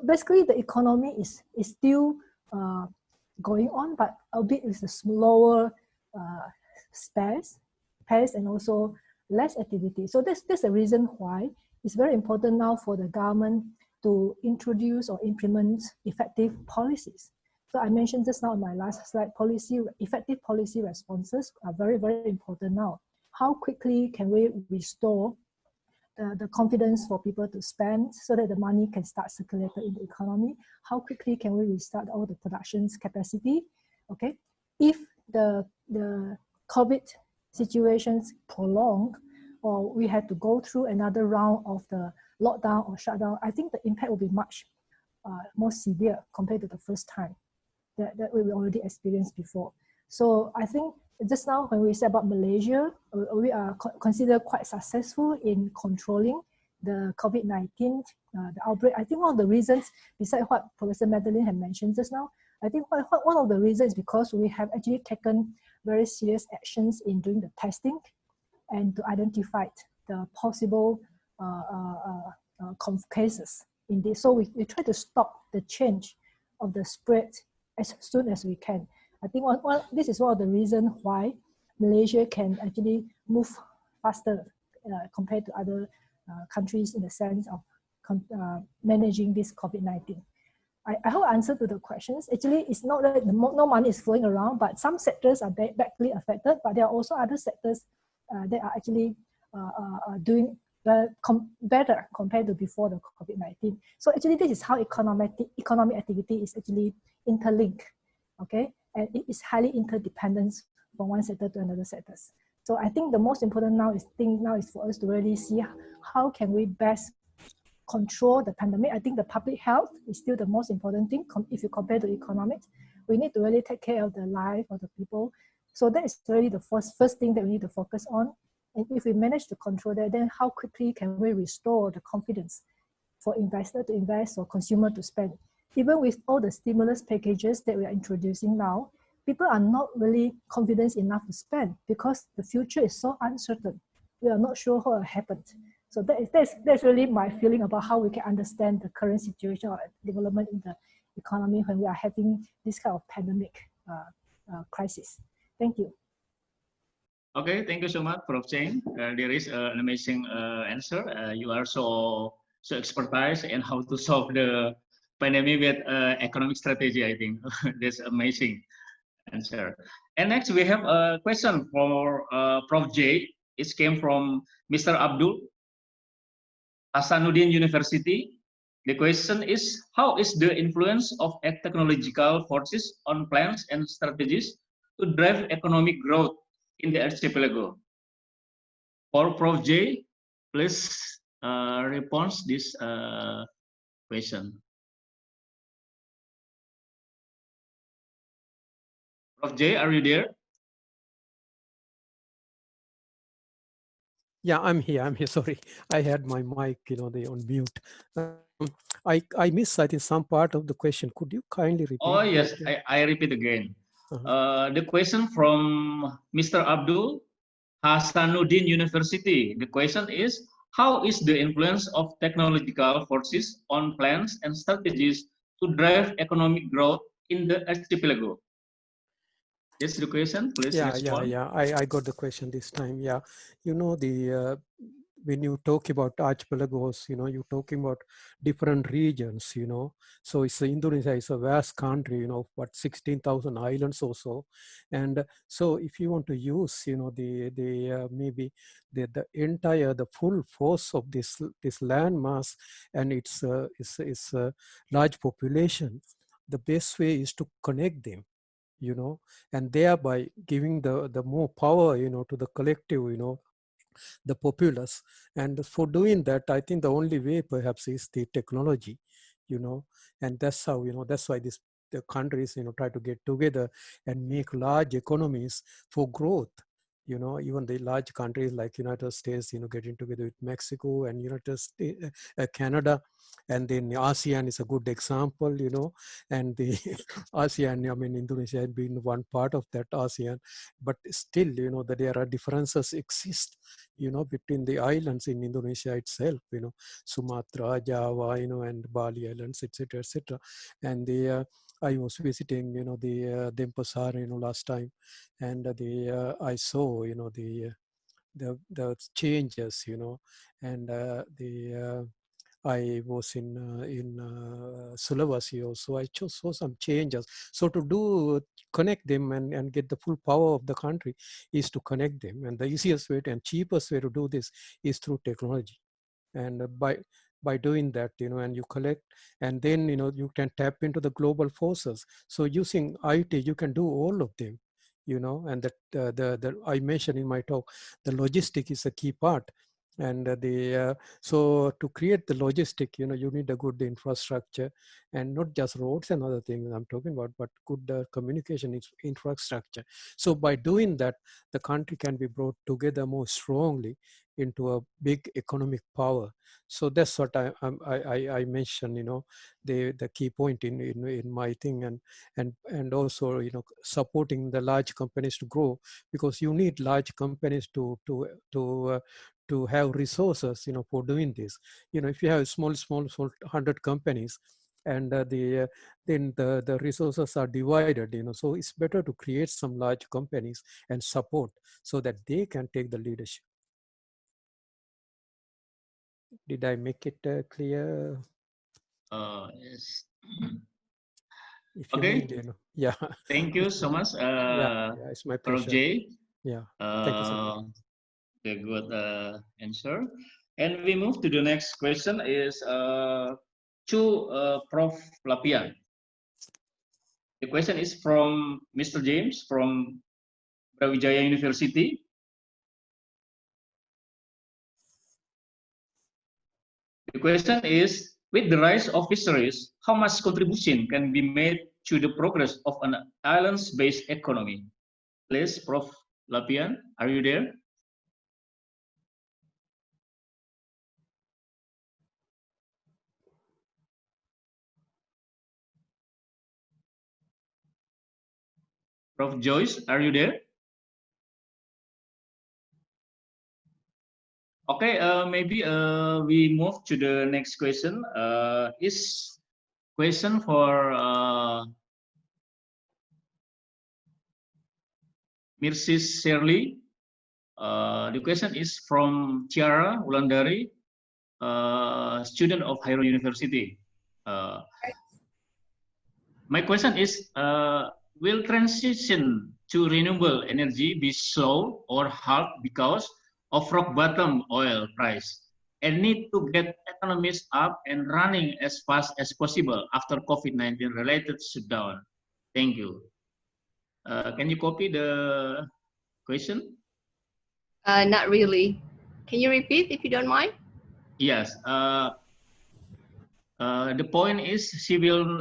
basically, the economy is still going on, but a bit with a slower pace and also less activity. So that's the reason why it's very important now for the government to introduce or implement effective policies. So I mentioned just now in my last slide, effective policy responses are very, very important now. How quickly can we restore the confidence for people to spend so that the money can start circulating in the economy? How quickly can we restart all the production's capacity? Okay, if the COVID situations prolonged, or we had to go through another round of the lockdown or shutdown, I think the impact will be much more severe compared to the first time that we already experienced before. So I think just now when we said about Malaysia, we are considered quite successful in controlling the COVID-19 the outbreak. I think one of the reasons, besides what Professor Madeline had mentioned just now, I think one of the reasons is because we have actually taken very serious actions in doing the testing and to identify the possible cases in this. So we try to stop the change of the spread as soon as we can. I think this is one of the reasons why Malaysia can actually move faster compared to other countries in the sense of managing this COVID-19. I hope I answered to the questions. Actually, it's not that no money is flowing around, but some sectors are badly affected, but there are also other sectors that are actually doing better compared to before the COVID-19. So actually, this is how economic activity is actually interlinked, okay? And it is highly interdependent from one sector to another sectors. So I think the most important thing now is for us to really see how can we best control the pandemic. I think the public health is still the most important thing if you compare to economics. We need to really take care of the life of the people. So that is really the first thing that we need to focus on. And if we manage to control that, then how quickly can we restore the confidence for investor to invest or consumer to spend? Even with all the stimulus packages that we are introducing now, people are not really confident enough to spend because the future is so uncertain. We are not sure what will happen. So that's really my feeling about how we can understand the current situation or development in the economy when we are having this kind of pandemic crisis. Thank you. Okay, thank you so much, Prof Cheng. There is an amazing answer. You are so expertise in how to solve the pandemic with economic strategy, I think. That's amazing answer. And next we have a question for Prof J. It came from Mr. Abdul, Hasanuddin University. The question is, how is the influence of technological forces on plans and strategies to drive economic growth in the archipelago? For Prof J, please respond this question. Prof J, are you there? Yeah, I'm here. Sorry, I had my mic, on mute. I missed, I think, some part of the question. Could you kindly repeat? Oh yes, I repeat again. The question from Mr. Abdul, Hasanuddin University. The question is, how is the influence of technological forces on plans and strategies to drive economic growth in the archipelago? That's the question. Please respond. Yeah. I got the question this time. Yeah, when you talk about archipelagos, you know, you're talking about different regions, you know. So it's Indonesia is a vast country, you know, what 16,000 islands or so. And so if you want to use, you know, maybe the entire, the full force of this land mass and its large population, the best way is to connect them, you know, and thereby giving the more power, you know, to the collective, you know, the populace. And for doing that, I think the only way perhaps is the technology, you know, and that's how, you know, that's why the countries, you know, try to get together and make large economies for growth. You know, even the large countries like United States, you know, getting together with Mexico and United States, Canada, and then ASEAN is a good example, you know, and the ASEAN, I mean, Indonesia has been one part of that ASEAN, but still, you know, that there are differences exist, you know, between the islands in Indonesia itself, you know, Sumatra, Java, you know, and Bali Islands, etc., etc. And I was visiting, you know, the Denpasar, you know, last time, and I saw, you know, the changes, you know, and I was in Sulawesi also. I saw some changes. So to connect them and get the full power of the country is to connect them. And the easiest way and cheapest way to do this is through technology. And by doing that, you know, and you collect, and then, you know, you can tap into the global forces. So using IT, you can do all of them, you know, and that I mentioned in my talk, the logistic is a key part. And so to create the logistic, you know, you need a good infrastructure, and not just roads and other things I'm talking about, but good communication infrastructure. So by doing that, the country can be brought together more strongly into a big economic power. So that's what I mentioned, you know, the key point in my thing, and also, you know, supporting the large companies to grow, because you need large companies to have resources, you know, for doing this. You know, if you have small 100 companies, and then the resources are divided, you know, so it's better to create some large companies and support so that they can take the leadership. Did I make it clear? Yes. If you Okay. need, you know, yeah. Thank you so much, yeah, it's my Prof. pleasure. J. Yeah, thank you so much. The good answer. And we move to the next question is to Prof. Lapian. The question is from Mr. James from Brawijaya University. The question is, with the rise of fisheries, how much contribution can be made to the progress of an islands-based economy? Please, Prof. Lapian, are you there? Prof. Joyce, are you there? Okay, maybe we move to the next question. Is question for Mrs. Shirley. The question is from Tiara Wulandari, student of KHAIRUN University. My question is, will transition to renewable energy be slow or hard because of rock bottom oil price, and need to get economies up and running as fast as possible after COVID-19 related shutdown? Thank you. Can you copy the question? Not really. Can you repeat if you don't mind? Yes. The point is, she will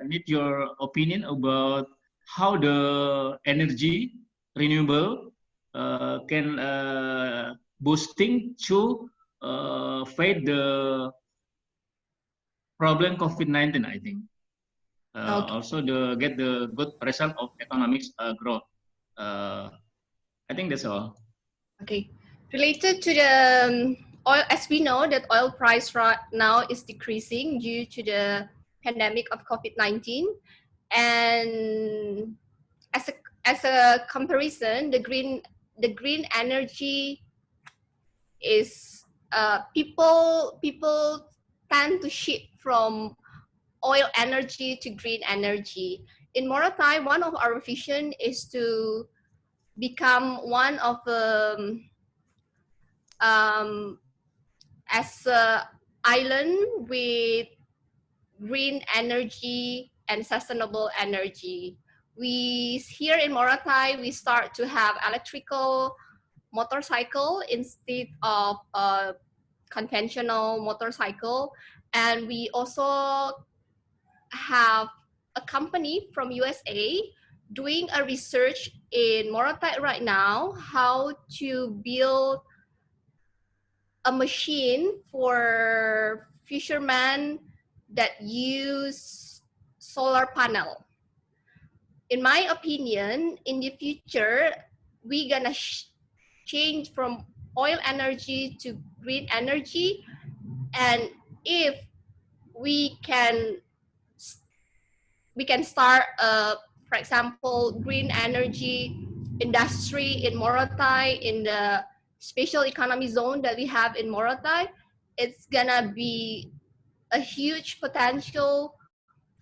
need your opinion about how the energy renewable can boosting to fight the problem COVID-19, I think. Okay. Also get the good result of economic growth. I think that's all. Okay. Related to the oil, as we know that oil price right now is decreasing due to the pandemic of COVID-19, and as a comparison, the green energy is people tend to shift from oil energy to green energy. In Morotai, one of our vision is to become one of the as a island with green energy and sustainable energy. We here in Morotai, we start to have electrical motorcycle instead of a conventional motorcycle, and we also have a company from USA doing a research in Morotai right now how to build a machine for fishermen that use solar panel. In my opinion, in the future, we're gonna change from oil energy to green energy, and if we can start for example, green energy industry in Morotai, in the special economy zone that we have in Morotai, it's gonna be a huge potential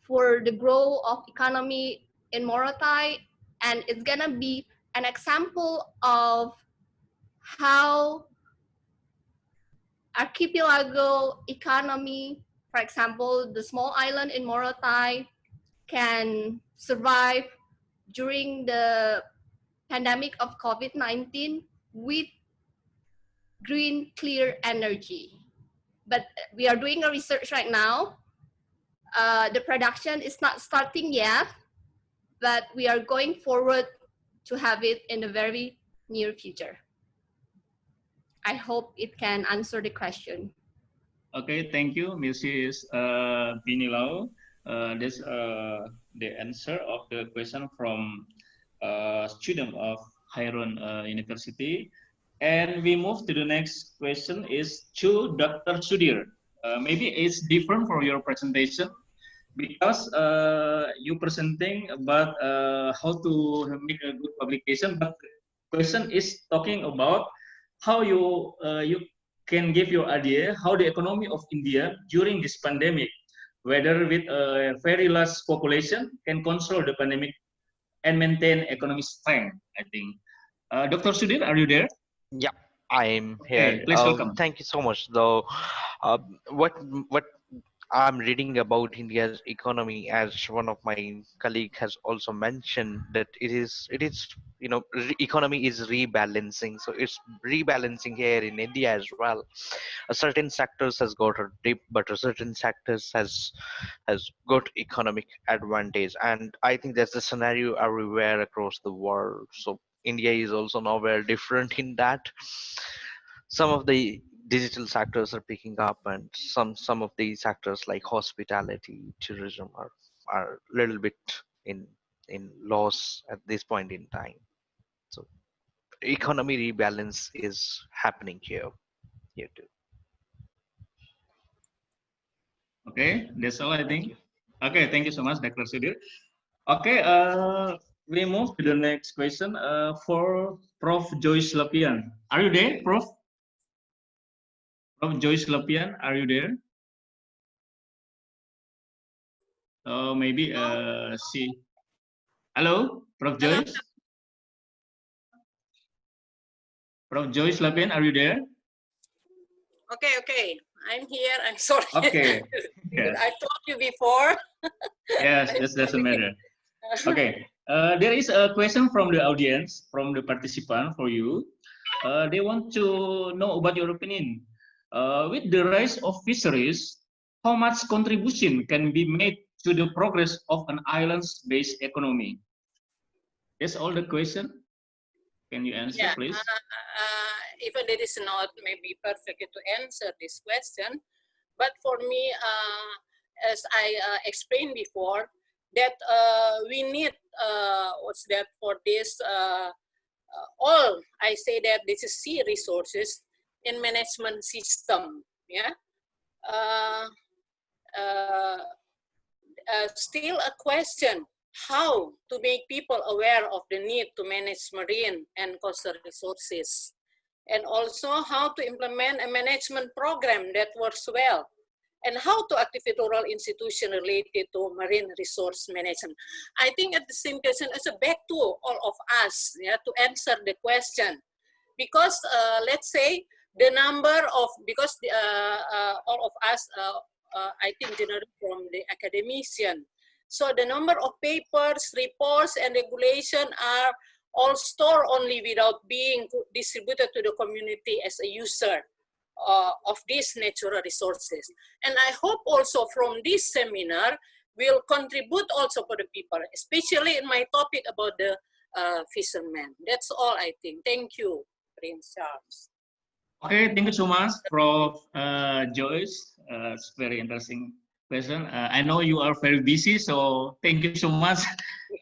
for the growth of economy in Morotai, and it's gonna be an example of how archipelago economy, for example, the small island in Morotai, can survive during the pandemic of COVID-19 with green, clear energy. But we are doing a research right now. The production is not starting yet, but we are going forward to have it in the very near future. I hope it can answer the question. Okay, thank you, Mrs. Binilau. That's the answer of the question from student of KHAIRUN University. And we move to the next question is to Dr. Sudir. Maybe it's different from your presentation because you presenting about how to make a good publication, but the question is talking about how you can give your idea how the economy of India during this pandemic, whether with a very large population can control the pandemic and maintain economic strength, I think. Dr. Sudir, are you there? Yeah, I'm Okay, here. please welcome. Thank you so much. Though, what I'm reading about India's economy, as one of my colleague has also mentioned, that it is economy is rebalancing. So it's rebalancing here in India as well. Certain sectors has got a dip, but a certain sectors has got economic advantage, and I think that's the scenario everywhere across the world. So India is also nowhere different in that. Some of the digital sectors are picking up, and some of the sectors like hospitality, tourism are a little bit in loss at this point in time. So economy rebalance is happening here too. Okay, that's all I think. Okay, thank you so much, Dr. Sudir. Okay, we move to the next question for Prof. Joyce Lapian. Are you there, Prof? Prof. Joyce Lapian, are you there? Oh, maybe she. Hello, Prof. Joyce. Prof. Joyce Lapian, are you there? Okay, I'm here. I'm sorry. Okay. Yes. I told you before. Yes, that doesn't matter. Okay. There is a question from the audience, from the participant for you. They want to know about your opinion. With the rise of fisheries, how much contribution can be made to the progress of an islands-based economy? That's all the question. Can you answer, Yeah, please? even it is not maybe perfect to answer this question, but for me, as I explained before, that we need what's that for this all I say that this is sea resources in management system. Yeah. Still a question how to make people aware of the need to manage marine and coastal resources. and also how to implement a management program that works well, and how to activate rural institutions related to marine resource management. I think at the same question is a back to all of us, yeah, to answer the question. Because let's say the number of, because all of us, I think generally from the academician, so the number of papers, reports, and regulation are all stored only without being distributed to the community as a user of these natural resources. And I hope also from this seminar will contribute also for the people, especially in my topic about the fishermen. That's all I think. Thank you, Prince Charles. Okay, thank you so much, Prof. Joyce. It's very interesting question. I know you are very busy, so thank you so much.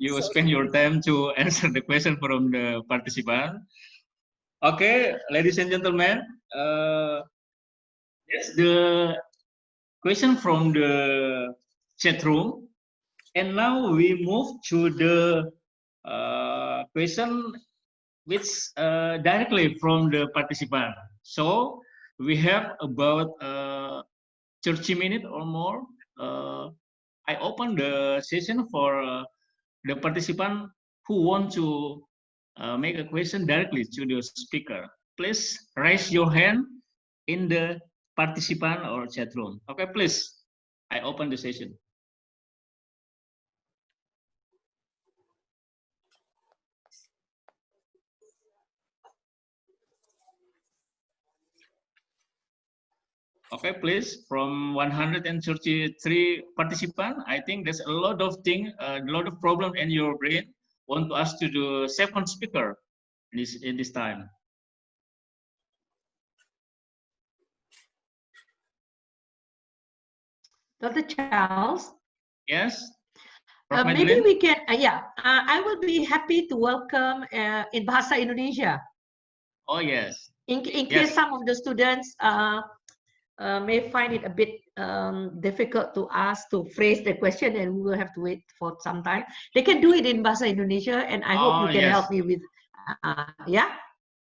You spend your time to answer the question from the participant. Okay, ladies and gentlemen, that's the question from the chat room. And now we move to the question which directly from the participant. So we have about 30 minutes or more. I open the session for the participant who want to make a question directly to the speaker. Please raise your hand in the participant or chat room. Okay, please. I open the session. Okay, please, from 133 participants, I think there's a lot of things, a lot of problems in your brain. Want to ask to the second speaker in this time. Dr. Charles? Yes? Maybe we can, I will be happy to welcome in Bahasa Indonesia. Oh, yes. In case some of the students may find it a bit difficult to ask to phrase the question, and we will have to wait for some time. They can do it in Bahasa Indonesia, and I hope you can help me with, yes.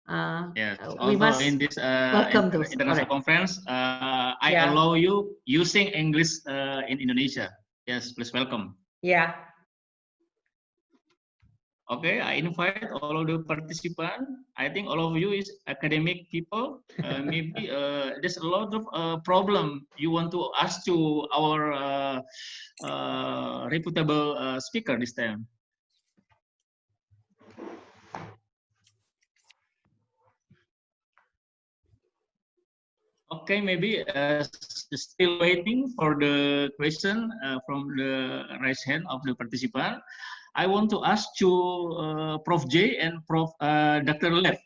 We must in this welcome those. international conference, I allow you using English in Indonesia. Yes, please welcome. Yeah. Okay, I invite all of the participants. I think all of you is academic people. Maybe there's a lot of problem you want to ask to our reputable speaker this time. Okay, maybe still waiting for the question from the raised hand of the participant. I want to ask to Prof J and Prof Dr. Lev.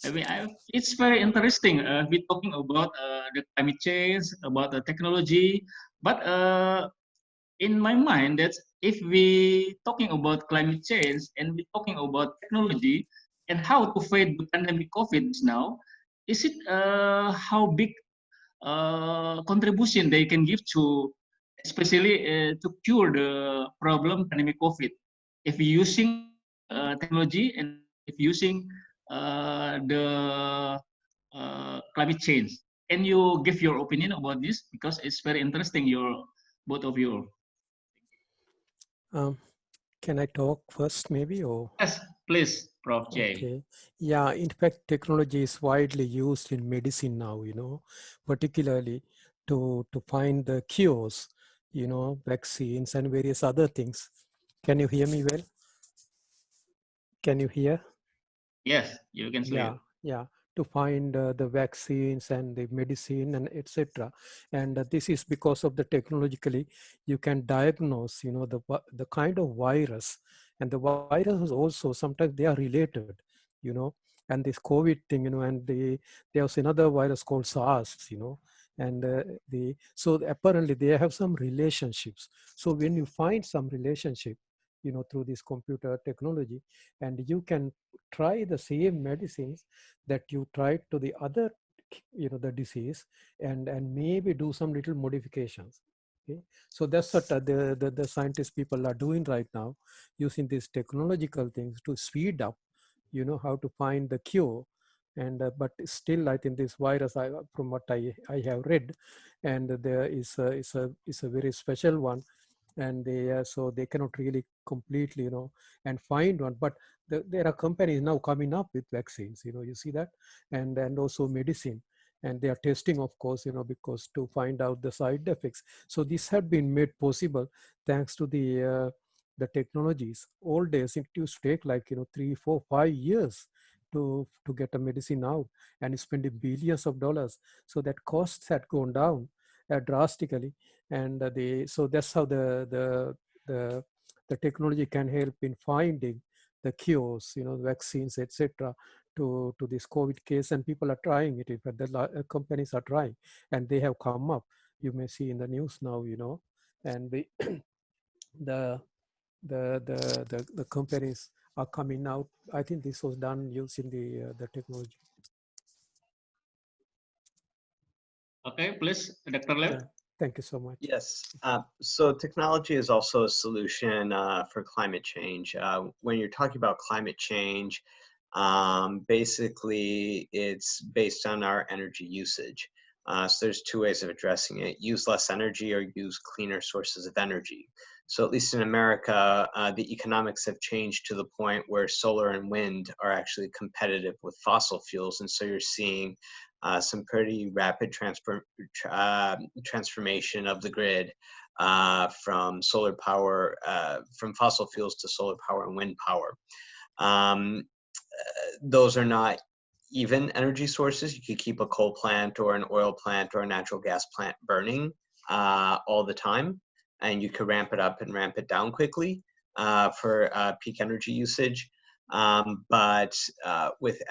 I mean, it's very interesting. We're talking about the climate change, about the technology, but in my mind, that if we talking about climate change and we're talking about technology and how to fight the pandemic COVID now, is it how big contribution they can give to, especially to cure the problem pandemic COVID? If you're using technology and if using the climate change, can you give your opinion about this? Because it's very interesting, both of you. Can I talk first, maybe? Or yes, please, Prof. J. Okay. Yeah, in fact, technology is widely used in medicine now, particularly to find the cures, vaccines and various other things. Can you hear me well? Can you hear? Yes, you can hear. Yeah, to find the vaccines and the medicine and etc. And this is because of the technologically, you can diagnose, the kind of virus, and the viruses also sometimes they are related, and this COVID thing, and there was another virus called SARS, and so apparently they have some relationships. So when you find some relationship, through this computer technology, and you can try the same medicines that you tried to the other, the disease, and maybe do some little modifications. Okay, so that's what the scientist people are doing right now, using these technological things to speed up, how to find the cure And but still, I think this virus, from what I have read, and there is a very special one, and so they cannot really completely, and find one. But there are companies now coming up with vaccines, you see that, and also medicine, and they are testing, of course, because to find out the side effects. So this had been made possible thanks to the technologies. Old days it used to take like 3, 4, 5 years to get a medicine out, and spending billions of dollars. So that costs had gone down drastically, and so that's how the technology can help in finding the cures, vaccines, etc. to this COVID case, and people are trying it. In fact, the companies are trying, and they have come up. You may see in the news now, and the companies are coming out. I think this was done using the technology. Okay, please, Dr. Lev. Yeah, thank you so much. Yes, so technology is also a solution for climate change. When you're talking about climate change, basically it's based on our energy usage. So there's two ways of addressing it: use less energy or use cleaner sources of energy. So at least in America, the economics have changed to the point where solar and wind are actually competitive with fossil fuels. And so you're seeing some pretty rapid transformation of the grid from solar power, from fossil fuels to solar power and wind power. Those are not even energy sources. You could keep a coal plant or an oil plant or a natural gas plant burning all the time, and you could ramp it up and ramp it down quickly for peak energy usage. But with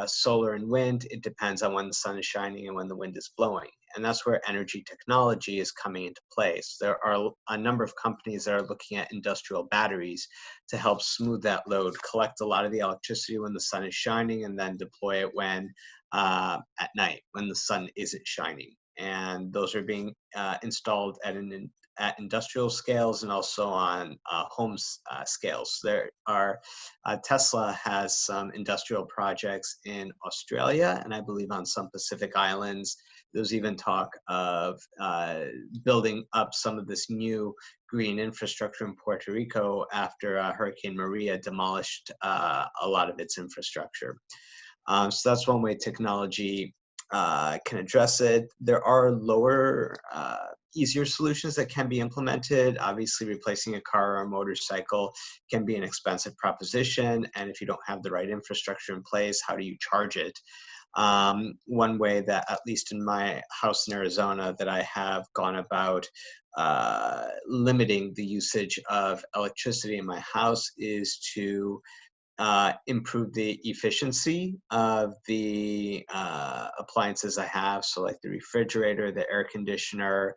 solar and wind, it depends on when the sun is shining and when the wind is blowing. And that's where energy technology is coming into place. There are a number of companies that are looking at industrial batteries to help smooth that load, collect a lot of the electricity when the sun is shining, and then deploy it when at night when the sun isn't shining. And those are being installed at industrial scales and also on home scales. There are Tesla has some industrial projects in Australia, and I believe on some Pacific islands. There's even talk of building up some of this new green infrastructure in Puerto Rico after Hurricane Maria demolished a lot of its infrastructure. So that's one way technology can address it. There are lower, easier solutions that can be implemented. Obviously, replacing a car or a motorcycle can be an expensive proposition, and if you don't have the right infrastructure in place, how do you charge it? One way that, at least in my house in Arizona, that I have gone about limiting the usage of electricity in my house is to improve the efficiency of the appliances I have. So like the refrigerator, the air conditioner,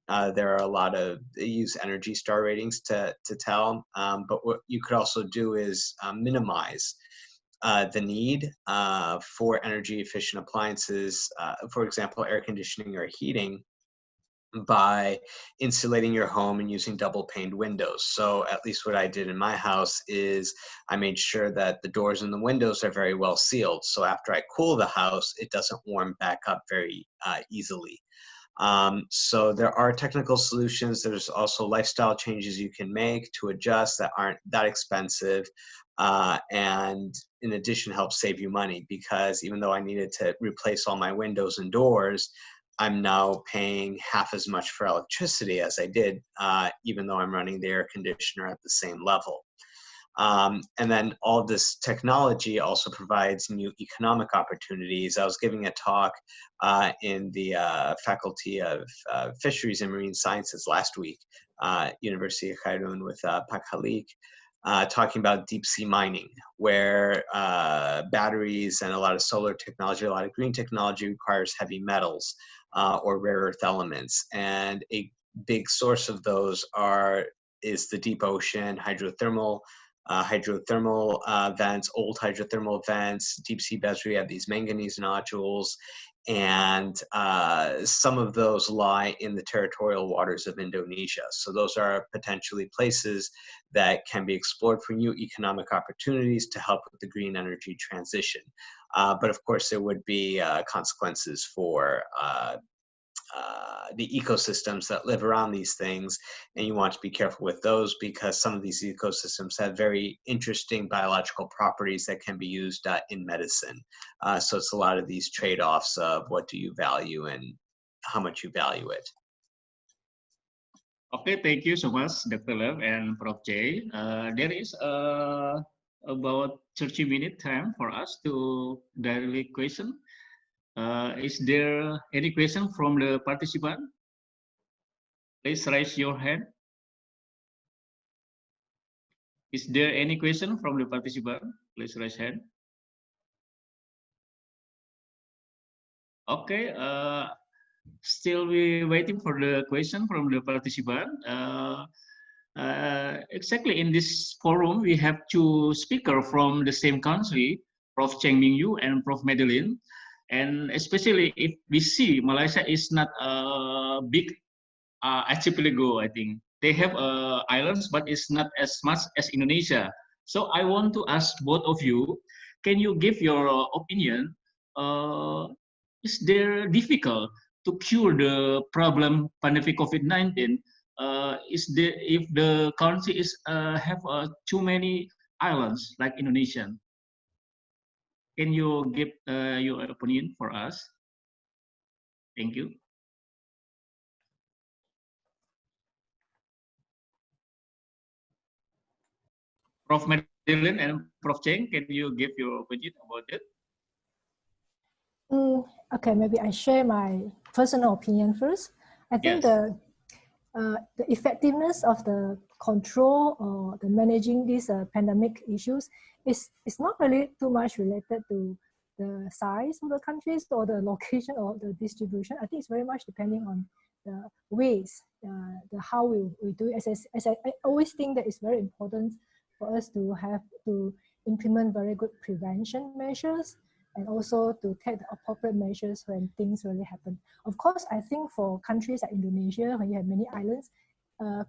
there are a lot of, they use Energy Star ratings to tell, but what you could also do is minimize the need for energy efficient appliances, for example, air conditioning or heating, by insulating your home and using double paned windows. So at least what I did in my house is I made sure that the doors and the windows are very well sealed. So after I cool the house, it doesn't warm back up very easily. So there are technical solutions. There's also lifestyle changes you can make to adjust that aren't that expensive. And in addition, help save you money, because even though I needed to replace all my windows and doors, I'm now paying half as much for electricity as I did, even though I'm running the air conditioner at the same level. And then all this technology also provides new economic opportunities. I was giving a talk in the Faculty of Fisheries and Marine Sciences last week, Universiti KHAIRUN with Pak Halik, talking about deep sea mining, where batteries and a lot of solar technology, a lot of green technology requires heavy metals or rare earth elements. And a big source of those is the deep ocean hydrothermal hydrothermal vents, old hydrothermal vents, deep sea beds where you have these manganese nodules, and some of those lie in the territorial waters of Indonesia. So those are potentially places that can be explored for new economic opportunities to help with the green energy transition. But of course, there would be consequences for the ecosystems that live around these things, and you want to be careful with those because some of these ecosystems have very interesting biological properties that can be used in medicine. So it's a lot of these trade-offs of what do you value and how much you value it. Okay, thank you so much, Dr. Lev and Prof J. There is about 30-minute time for us to directly question. Is there any question from the participant? Please raise your hand. Is there any question from the participant? Please raise hand. Okay, still we waiting for the question from the participant. Exactly in this forum, we have two speakers from the same country, Prof Cheng Ming and Prof Madeline. And especially if we see Malaysia is not a big archipelago, I think. They have islands, but it's not as much as Indonesia. So I want to ask both of you, can you give your opinion? Is there difficult to cure the problem pandemic COVID-19? Is there, if the country is have too many islands like Indonesia? Can you give your opinion for us? Thank you. Prof Madeline and Prof Cheng, can you give your opinion about it? Okay, maybe I share my personal opinion first. I think Yes. The effectiveness of the control or the managing these pandemic issues is not really too much related to the size of the countries or the location or the distribution. I think it's very much depending on the ways, the how we do it. As I always think that it's very important for us to have to implement very good prevention measures and also to take the appropriate measures when things really happen. Of course, I think for countries like Indonesia, when you have many islands,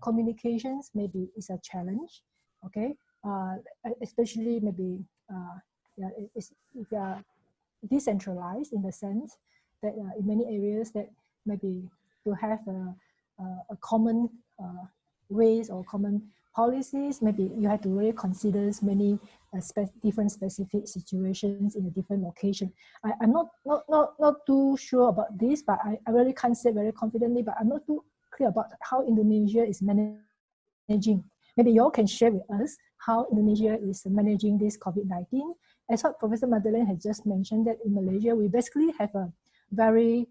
communications maybe is a challenge, okay? Especially maybe if you are decentralized in the sense that in many areas that maybe to have a common ways or common policies, maybe you have to really consider many different specific situations in a different location. I'm not too sure about this, but I really can't say very confidently, but I'm not too clear about how Indonesia is managing. Maybe you all can share with us how Indonesia is managing this COVID-19. As what Professor Madeleine has just mentioned, that in Malaysia, we basically have a very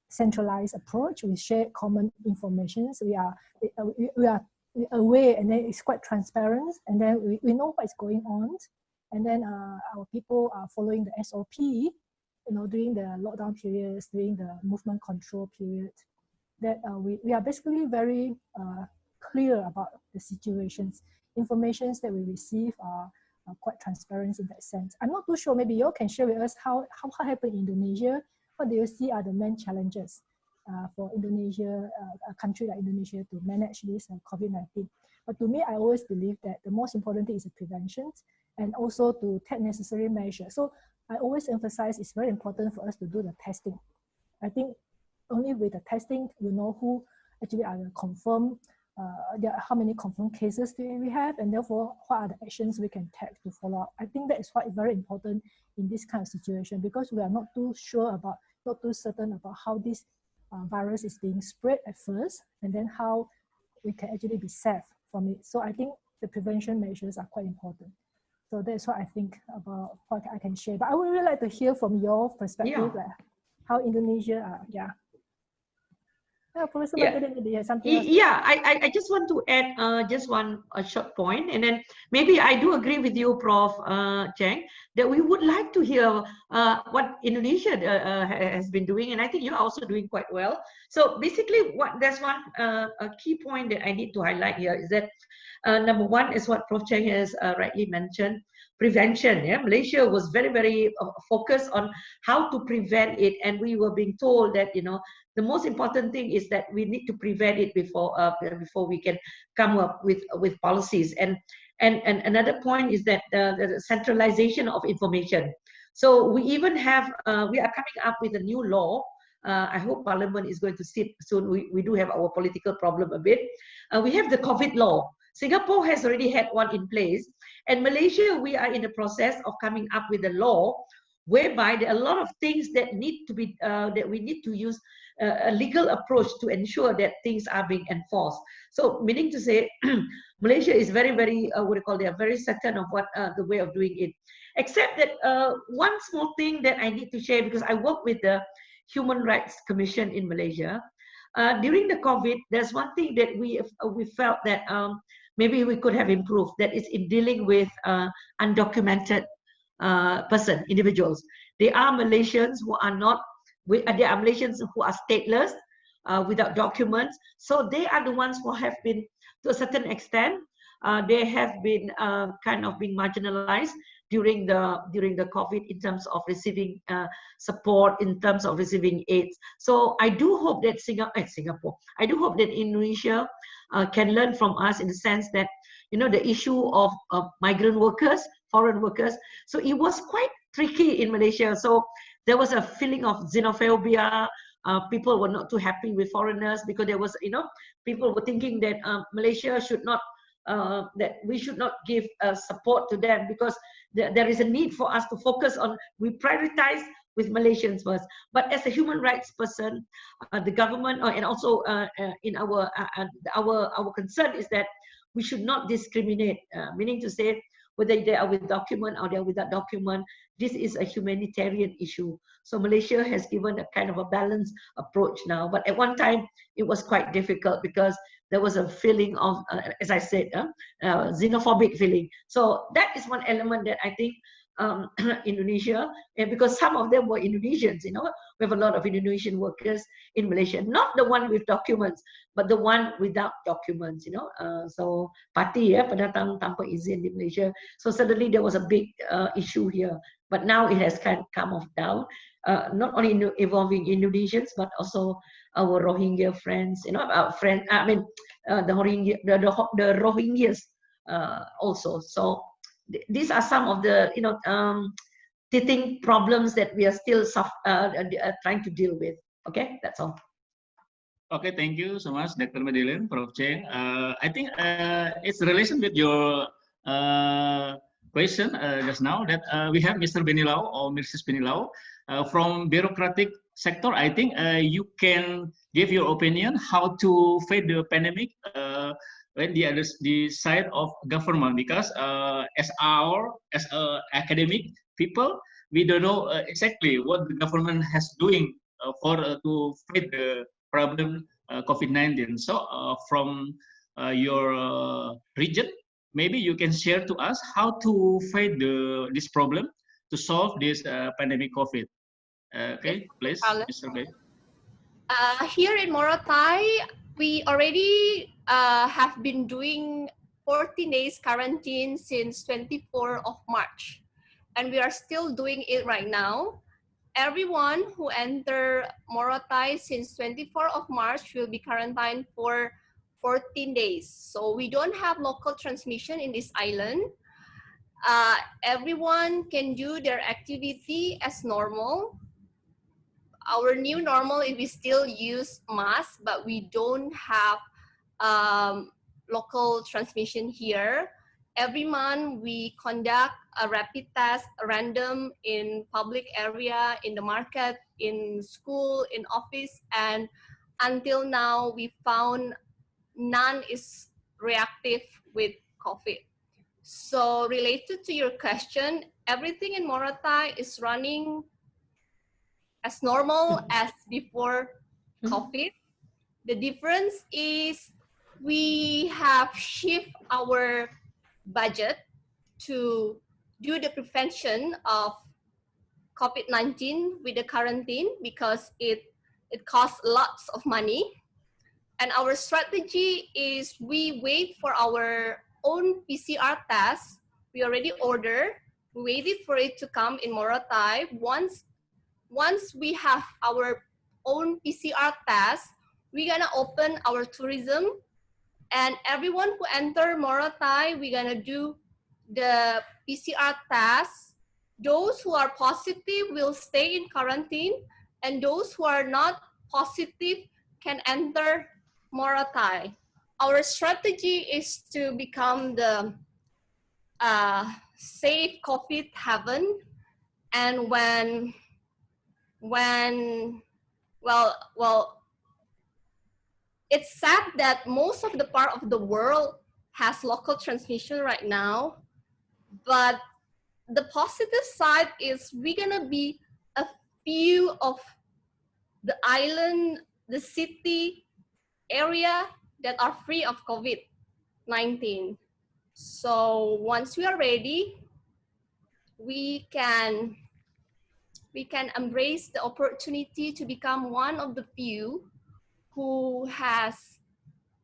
centralized approach. We share common information. So we are aware, and then it's quite transparent, and then we know what's going on, and then our people are following the SOP, during the lockdown periods, during the movement control period, that we are basically very clear about the situations. Informations that we receive are quite transparent in that sense. I'm not too sure, maybe you all can share with us how happened in Indonesia. What do you see are the main challenges for Indonesia, a country like Indonesia, to manage this COVID-19. But to me, I always believe that the most important thing is the prevention and also to take necessary measures. So I always emphasize it's very important for us to do the testing. I think only with the testing, we know who actually are the confirmed, how many confirmed cases do we have, and therefore what are the actions we can take to follow up. I think that is what is very important in this kind of situation, because we are not too sure about, not too certain about how this virus is being spread at first, and then how we can actually be safe from it. So I think the prevention measures are quite important. So that's what I think about what I can share. But I would really like to hear from your perspective, like how Indonesia, Professor Madeleine, do you have something else? Yeah, I just want to add just a short point, and then maybe I do agree with you, Prof. Cheng, that we would like to hear what Indonesia has been doing, and I think you're also doing quite well. So basically, there's one a key point that I need to highlight here is that Number one is what Prof Cheng has rightly mentioned, prevention. Yeah, Malaysia was very, very focused on how to prevent it, and we were being told that, you know, the most important thing is that we need to prevent it before we can come up with policies. And another point is that the centralization of information. So we even have we are coming up with a new law. I hope Parliament is going to sit soon. We do have our political problem a bit. We have the COVID law. Singapore has already had one in place, and Malaysia, we are in the process of coming up with a law whereby there are a lot of things that need to be that we need to use a legal approach to ensure that things are being enforced. So, meaning to say, Malaysia is very, very what do you call? They are very certain of what the way of doing it. Except that one small thing that I need to share, because I work with the Human Rights Commission in Malaysia. During the COVID, there's one thing that we felt that maybe we could have improved. That is in dealing with undocumented individuals. They are Malaysians who are not. They are Malaysians who are stateless, without documents. So they are the ones who have been, to a certain extent, they have been kind of being marginalized during the COVID in terms of receiving support, in terms of receiving aids. So I do hope that Singapore, I do hope that Indonesia can learn from us in the sense that, you know, the issue of migrant workers, foreign workers. So it was quite tricky in Malaysia. So there was a feeling of xenophobia. People were not too happy with foreigners because there was, you know, people were thinking that Malaysia should not, that we should not give support to them because there is a need for us to focus on, we prioritize with Malaysians first. But as a human rights person, the government, and also in our concern is that we should not discriminate, meaning to say, whether they are with document or they are without document, this is a humanitarian issue. So Malaysia has given a kind of a balanced approach now. But at one time, it was quite difficult because there was a feeling of, as I said, xenophobic feeling. So that is one element that I think Indonesia, and because some of them were Indonesians, you know, we have a lot of Indonesian workers in Malaysia, not the one with documents, but the one without documents, you know. So parti pendatang tanpa izin di Malaysia. So suddenly there was a big issue here, but now it has kind of come off down. Not only involving Indonesians, but also our Rohingya friends, you know, the Rohingyas also. So these are some of the, you know, teething problems that we are still trying to deal with. Okay, that's all. Okay, thank you so much, Dr. Madeleine, Prof Cheng. I think it's relation with your question just now that we have Mr. Benilau or Mrs. Benilau from bureaucratic sector. I think you can give your opinion how to fight the pandemic when the side of government, because as academic people, we don't know exactly what the government has doing for to fight the problem COVID-19. So from your region, maybe you can share to us how to fight this problem to solve this pandemic COVID. Okay, please, Mr. B. Here in Morotai, we already have been doing 14 days quarantine since 24 of March. And we are still doing it right now. Everyone who enter Morotai since 24 of March will be quarantined for 14 days. So we don't have local transmission in this island. Everyone can do their activity as normal. Our new normal is we still use masks, but we don't have local transmission here. Every month we conduct a rapid test, random in public area, in the market, in school, in office, and until now we found none is reactive with COVID. So related to your question, everything in Morotai is running as normal as before COVID. The difference is we have shifted our budget to do the prevention of COVID-19 with the quarantine because it costs lots of money. And our strategy is we wait for our own PCR test. We already ordered. We waited for it to come in Morotai. Once we have our own PCR test, we're gonna open our tourism, and everyone who enter Morotai, we're gonna do the PCR test. Those who are positive will stay in quarantine, and those who are not positive can enter Morotai. Our strategy is to become the safe COVID heaven, and when it's sad that most of the part of the world has local transmission right now, but the positive side is we're gonna be a few of the island, the city area that are free of COVID-19. So once we are ready, we can embrace the opportunity to become one of the few who has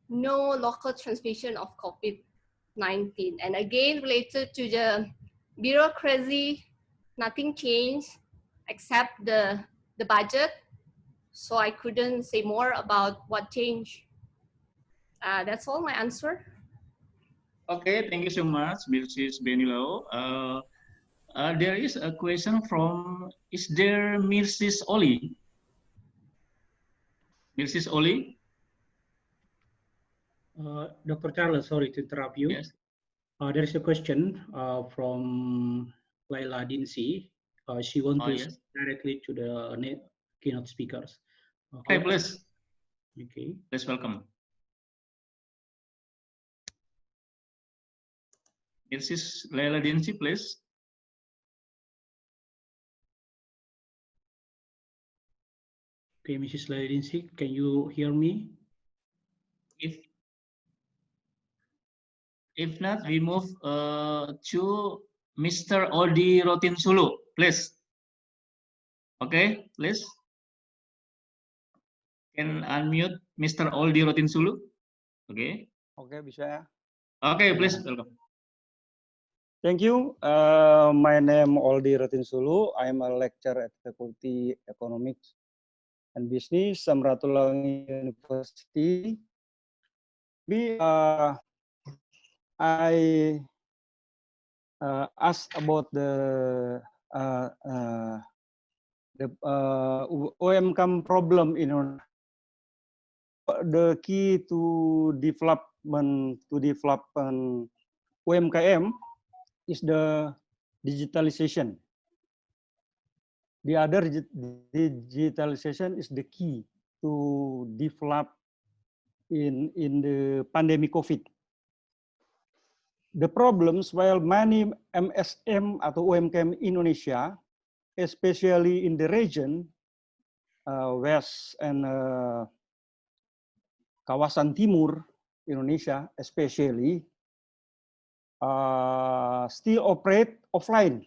no local transmission of COVID-19. And again, related to the bureaucracy, nothing changed except the budget. So I couldn't say more about what changed. That's all my answer. Okay, thank you so much, Mrs. Benilo. There is a question from, is there Mrs. Oli? Mrs. Oli? Dr. Charles, sorry to interrupt you. Yes. There is a question from Laila Dinsi. She wants to yes. directly to the keynote speakers. Okay, please. Okay. Please welcome. Mrs. Laila Dinsi, please. Okay, Mrs. Laila Dinsi, can you hear me? If not, we move to Mr. Odi Rotin Sulu, please. Okay, please. Can unmute Mr. Odi Rotin Sulu. Okay. Okay, bisa ya. Okay, please welcome. Thank you. My name Oldi Rotinsulu. I'm a lecturer at Faculty Economics and Business, Samratulangi University. I asked about the UMKM problem in the key to development UMKM is the digitalization. The other digitalization is the key to develop in the pandemic COVID. The problems, while many MSM atau UMKM Indonesia, especially in the region West and kawasan Timur Indonesia, especially still operate offline.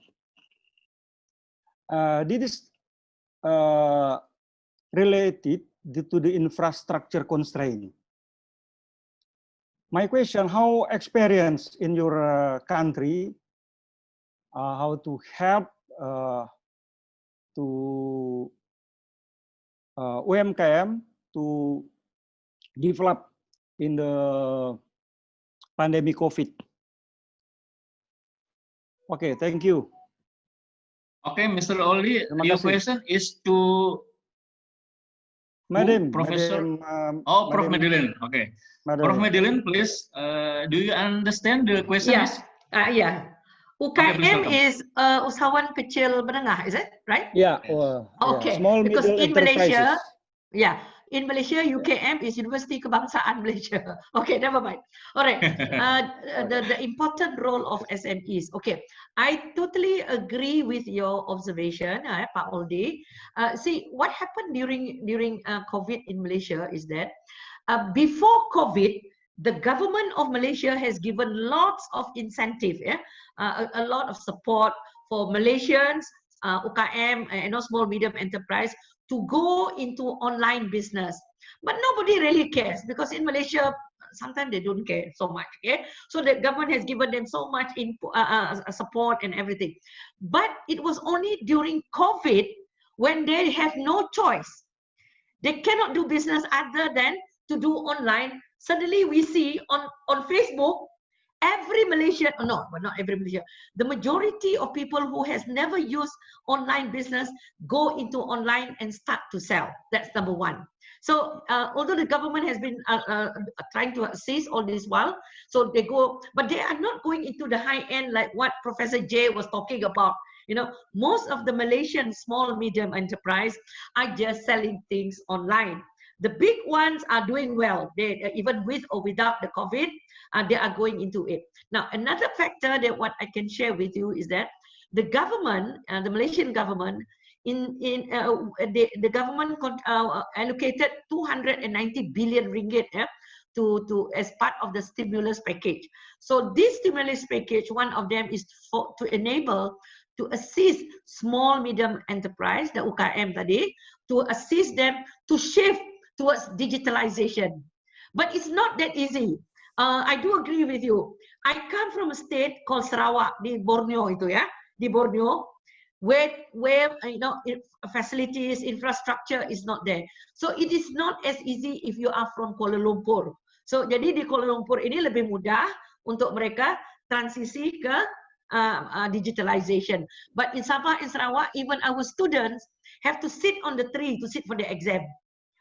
This is related to the infrastructure constraint. My question: how experience in your country how to help to UMKM to develop in the pandemic COVID? Okay, thank you. Okay, Mr. Oli, your question is to Madam, Professor. Prof. Madeline. Okay. Prof. Madeline, please. Do you understand the question? Yes. Yeah. UKM is usahawan kecil menengah, is it right? Yeah. Okay. Small because middle in enterprises. Malaysia, in Malaysia, UKM is Universiti Kebangsaan Malaysia. Okay, never mind. All right. The important role of SMEs. Okay, I totally agree with your observation, Pak Oldi. See, what happened during COVID in Malaysia is that before COVID, the government of Malaysia has given lots of incentive, a lot of support for Malaysians, UKM, small medium enterprise to go into online business. But nobody really cares because in Malaysia, sometimes they don't care so much. Okay, so the government has given them so much support and everything, but it was only during COVID when they have no choice. They cannot do business other than to do online. Suddenly we see on Facebook, every Malaysian, no, but not every Malaysian, the majority of people who has never used online business go into online and start to sell. That's number one. So although the government has been trying to assist all this while, so they go, but they are not going into the high end like what Professor J was talking about. You know, most of the Malaysian small, medium enterprise are just selling things online. The big ones are doing well. They, even with or without the COVID, they are going into it. Now, another factor that what I can share with you is that the government, the Malaysian government, the government allocated 290 billion ringgit to as part of the stimulus package. So this stimulus package, one of them is to enable to assist small medium enterprise, the UKM tadi, to assist them to shift towards digitalization. But it's not that easy. I do agree with you. I come from a state called Sarawak, di Borneo itu ya, di Borneo, where you know facilities, infrastructure is not there. So it is not as easy if you are from Kuala Lumpur. So jadi di Kuala Lumpur ini lebih mudah untuk mereka transisi ke digitalization. But in Sabah and Sarawak, even our students have to sit on the tree to sit for the exam.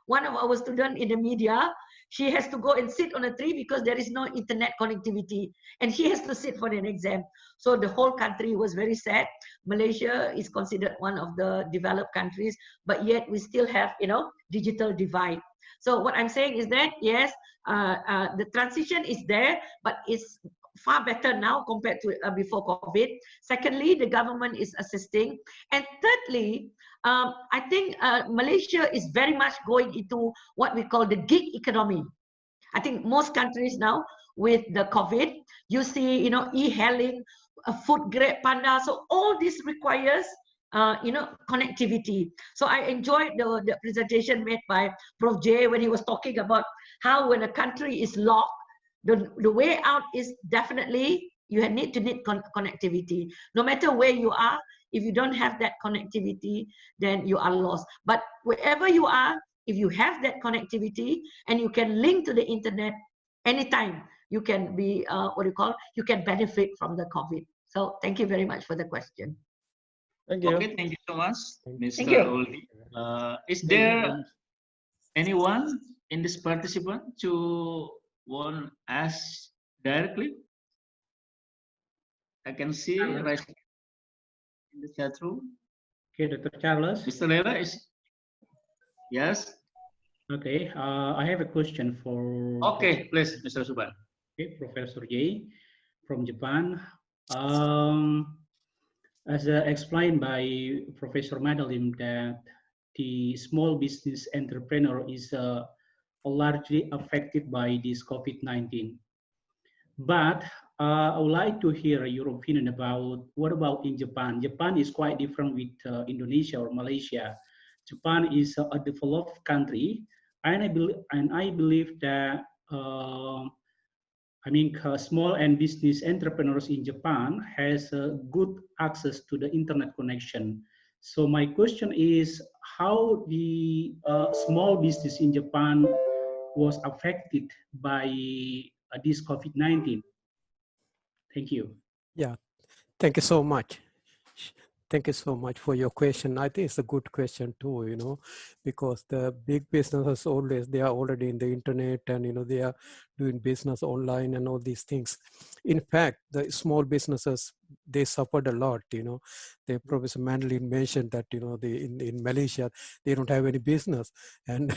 One of our students in the media, she has to go and sit on a tree because there is no internet connectivity, and she has to sit for an exam. So the whole country was very sad. Malaysia is considered one of the developed countries, but yet we still have, you know, digital divide. So what I'm saying is that yes, the transition is there, but it's far better now compared to before COVID. Secondly, the government is assisting. And thirdly, I think Malaysia is very much going into what we call the gig economy. I think most countries now with the COVID, you see, you know, e-hailing, food grade panda. So all this requires, you know, connectivity. So I enjoyed the presentation made by Prof J when he was talking about how when a country is locked, the way out is definitely you need connectivity. No matter where you are, if you don't have that connectivity, then you are lost. But wherever you are, if you have that connectivity and you can link to the internet anytime, you can be, you can benefit from the COVID. So thank you very much for the question. Thank you. Okay, thank you so much, Mr. Thank you. Oli. Is there anyone in this participant to want to ask directly? I can see right in the chat room. Okay, Dr. Charles. Mr. Lela is, yes. Okay, I have a question for. Okay, please, Mr. Suban. Okay, Professor J from Japan. As explained by Professor Madeline, that the small business entrepreneur is largely affected by this COVID-19. But I would like to hear your opinion about what about in Japan. Japan is quite different with Indonesia or Malaysia. Japan is a developed country, and I believe that small and business entrepreneurs in Japan has good access to the internet connection. So my question is how the small business in Japan was affected by this COVID-19. Thank you. Yeah, thank you so much. Thank you so much for your question. I think it's a good question too, you know, because the big businesses always, they are already in the internet and, you know, they are doing business online and all these things. In fact, the small businesses, they suffered a lot, you know. The Professor Manlin mentioned that, you know, in Malaysia, they don't have any business. And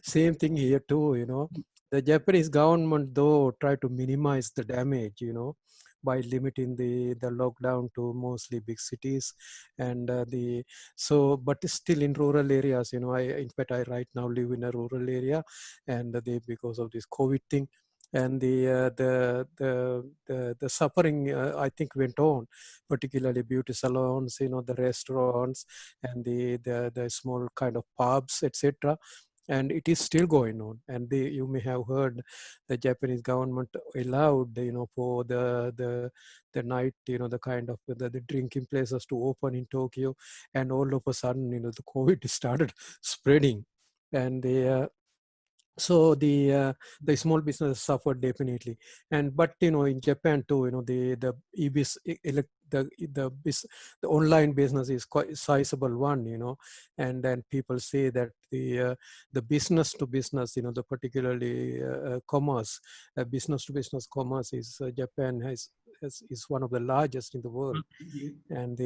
same thing here too, you know. The Japanese government, though, try to minimize the damage, you know, by limiting the lockdown to mostly big cities, and but still in rural areas, you know, in fact I right now live in a rural area, and because of this COVID thing, and the suffering I think went on, particularly beauty salons, you know, the restaurants, and the small kind of pubs, etc. And it is still going on. And you may have heard the Japanese government allowed, for the night, the kind of the drinking places to open in Tokyo, and all of a sudden, the COVID started spreading, and so the small business suffered definitely. But in Japan too, the the online business is quite sizable one, and then people say that the business to business, the particularly commerce, business to business commerce is Japan is one of the largest in the world. And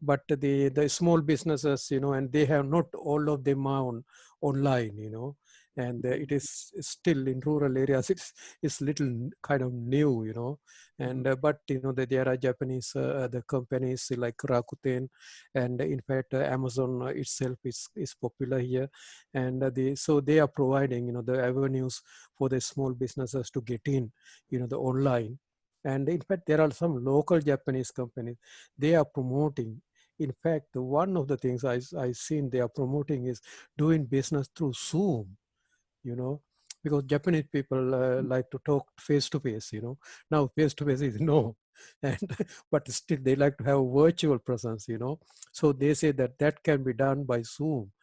but the small businesses, and they have not all of them on online, and it is still in rural areas. It's little kind of new, and but there are Japanese the companies like Rakuten, and in fact Amazon itself is popular here, and so they are providing the avenues for the small businesses to get in the online. And in fact there are some local Japanese companies, they are promoting. In fact, one of the things I've seen they are promoting is doing business through Zoom, because Japanese people like to talk face to face, Now face to face is no, and but still they like to have a virtual presence, So they say that can be done by Zoom,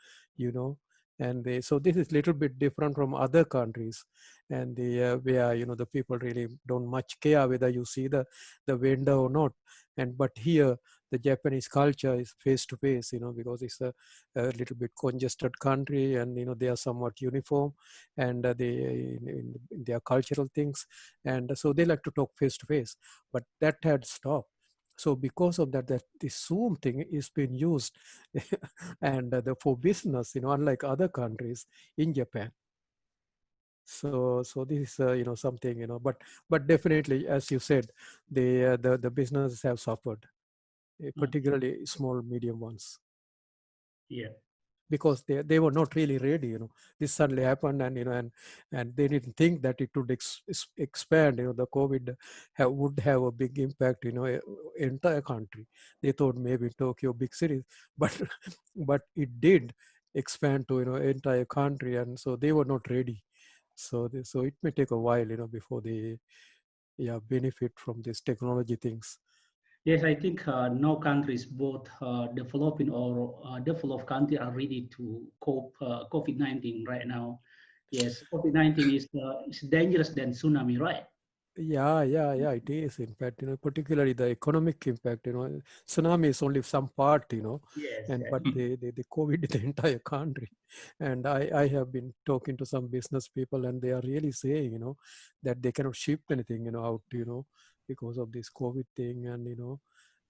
and so this is a little bit different from other countries, and where the people really don't much care whether you see the vendor or not. But here the Japanese culture is face to face, because it's a little bit congested country, and they are somewhat uniform, and they in their cultural things, and so they like to talk face to face. But that had stopped. So because of that the Zoom thing is being used and for business, unlike other countries in Japan. So this is something, but definitely, as you said, the businesses have suffered, particularly small medium ones. Yeah. Because they were not really ready, This suddenly happened, and and they didn't think that it would expand. The COVID would have a big impact, entire country. They thought maybe Tokyo, big cities, but but it did expand to entire country, and so they were not ready. So it may take a while, before they benefit from these technology things. Yes, I think no countries, both developing or developed country, are ready to cope COVID-19 right now. Yes, COVID-19 is dangerous than tsunami, right? Yeah, it is. In fact, particularly the economic impact, tsunami is only some part, Yes, but the COVID is the entire country. And I have been talking to some business people, and they are really saying, that they cannot ship anything, out, because of this COVID thing, and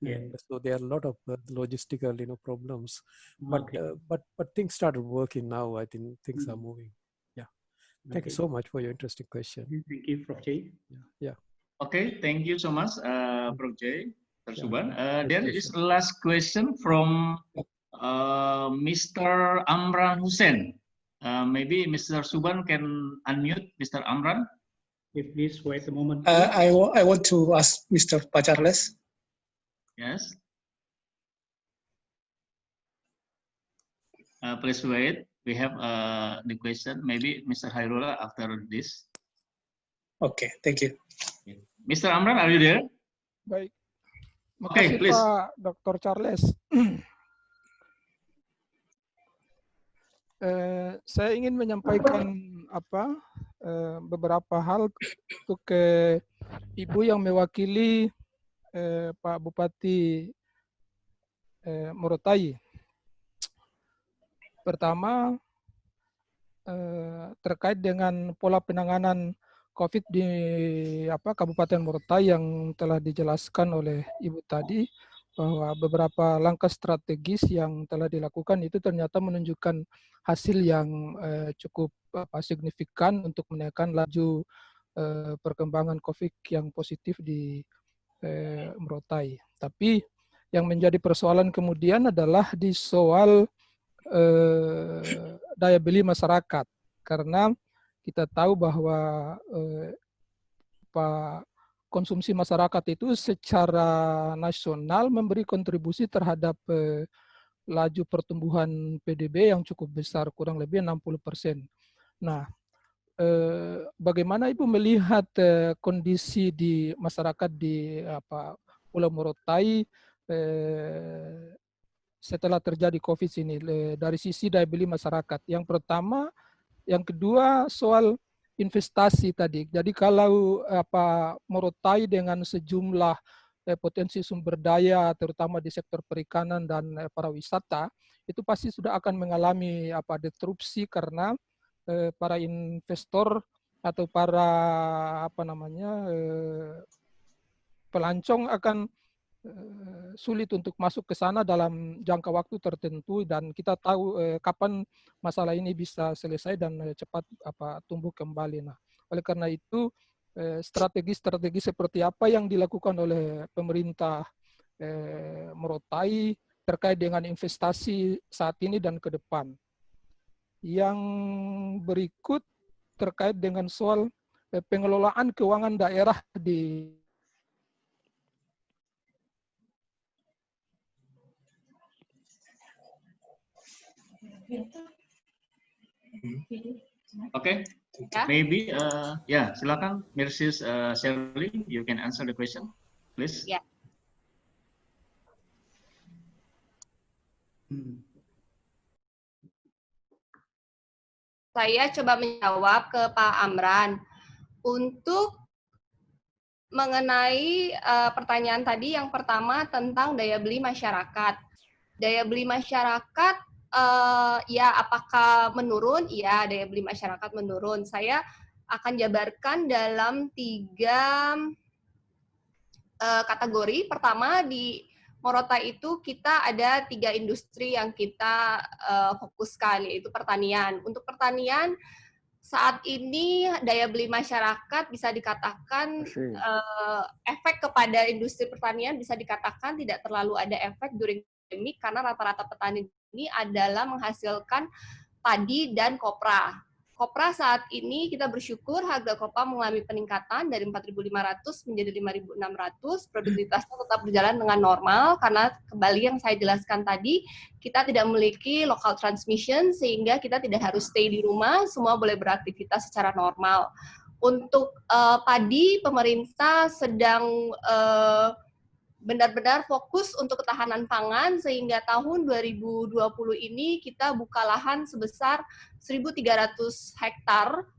and so there are a lot of logistical, problems. But Okay. but things started working now. I think things are moving. Yeah. Thank you so much for your interesting question. Thank you, Prof Chan. Yeah. Okay, thank you so much, Prof J. Suban. Yeah, There is a last question from Mr. Amran Hussein. Maybe Mr. Suban can unmute Mr. Amran. Please wait a moment. I want to ask Mr. Charles. Yes. Please wait. We have the question. Maybe Mr. Khairul after this. Okay, thank you. Mr. Amran, are you there? Baik. Okay, Makasih please. Pak Dr. Charles. Saya ingin menyampaikan beberapa hal untuk Ibu yang mewakili Pak Bupati Morotai. Pertama, terkait dengan pola penanganan COVID di Kabupaten Morotai yang telah dijelaskan oleh Ibu tadi, bahwa beberapa langkah strategis yang telah dilakukan itu ternyata menunjukkan hasil yang cukup signifikan untuk menekan laju perkembangan COVID yang positif di Morotai. Tapi yang menjadi persoalan kemudian adalah di soal daya beli masyarakat, karena kita tahu bahwa konsumsi masyarakat itu secara nasional memberi kontribusi terhadap laju pertumbuhan PDB yang cukup besar, kurang lebih 60%. Nah, bagaimana Ibu melihat kondisi di masyarakat di Pulau Morotai setelah terjadi COVID ini dari sisi daya beli masyarakat? Yang pertama, yang kedua soal investasi tadi. Jadi kalau Morotai dengan sejumlah potensi sumber daya terutama di sektor perikanan dan pariwisata itu pasti sudah akan mengalami disrupsi karena para investor atau para pelancong akan sulit untuk masuk ke sana dalam jangka waktu tertentu, dan kita tahu kapan masalah ini bisa selesai dan cepat tumbuh kembali. Nah, oleh karena itu strategi-strategi seperti apa yang dilakukan oleh pemerintah Morotai terkait dengan investasi saat ini dan ke depan. Yang berikut terkait dengan soal pengelolaan keuangan daerah di Okay, maybe yeah, silakan Mrs. Shirley, you can answer the question, please. Yeah. Saya coba menjawab ke Pak Amran untuk mengenai pertanyaan tadi. Yang pertama tentang daya beli masyarakat. Daya beli masyarakat ya apakah menurun? Ya, daya beli masyarakat menurun. Saya akan jabarkan dalam 3 kategori. Pertama, di Morotai itu kita ada 3 industri yang kita fokuskan, yaitu pertanian. Untuk pertanian, saat ini daya beli masyarakat bisa dikatakan efek kepada industri pertanian bisa dikatakan tidak terlalu ada efek during pandemic, karena rata-rata petani ini adalah menghasilkan padi dan kopra. Kopra saat ini kita bersyukur harga kopra mengalami peningkatan dari 4.500 menjadi 5.600. Produktivitasnya tetap berjalan dengan normal karena kembali yang saya jelaskan tadi, kita tidak memiliki local transmission sehingga kita tidak harus stay di rumah, semua boleh beraktivitas secara normal. Untuk padi, pemerintah sedang benar-benar fokus untuk ketahanan pangan, sehingga tahun 2020 ini kita buka lahan sebesar 1.300 hektar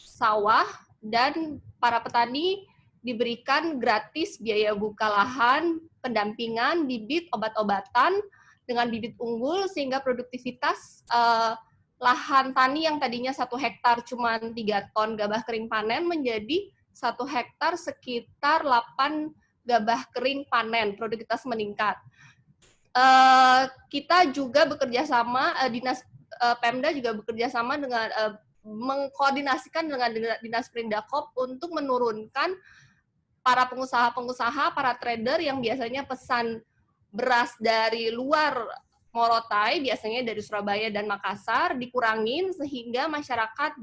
sawah, dan para petani diberikan gratis biaya buka lahan, pendampingan, bibit, obat-obatan dengan bibit unggul, sehingga produktivitas lahan tani yang tadinya 1 hektar cuma 3 ton gabah kering panen menjadi 1 hektar sekitar 8 gabah kering panen, produktivitas meningkat. Kita juga bekerja sama, Dinas Pemda juga bekerja sama dengan mengkoordinasikan dengan Dinas Perindakop untuk menurunkan para pengusaha-pengusaha, para trader yang biasanya pesan beras dari luar Morotai, biasanya dari Surabaya dan Makassar, dikurangin sehingga masyarakat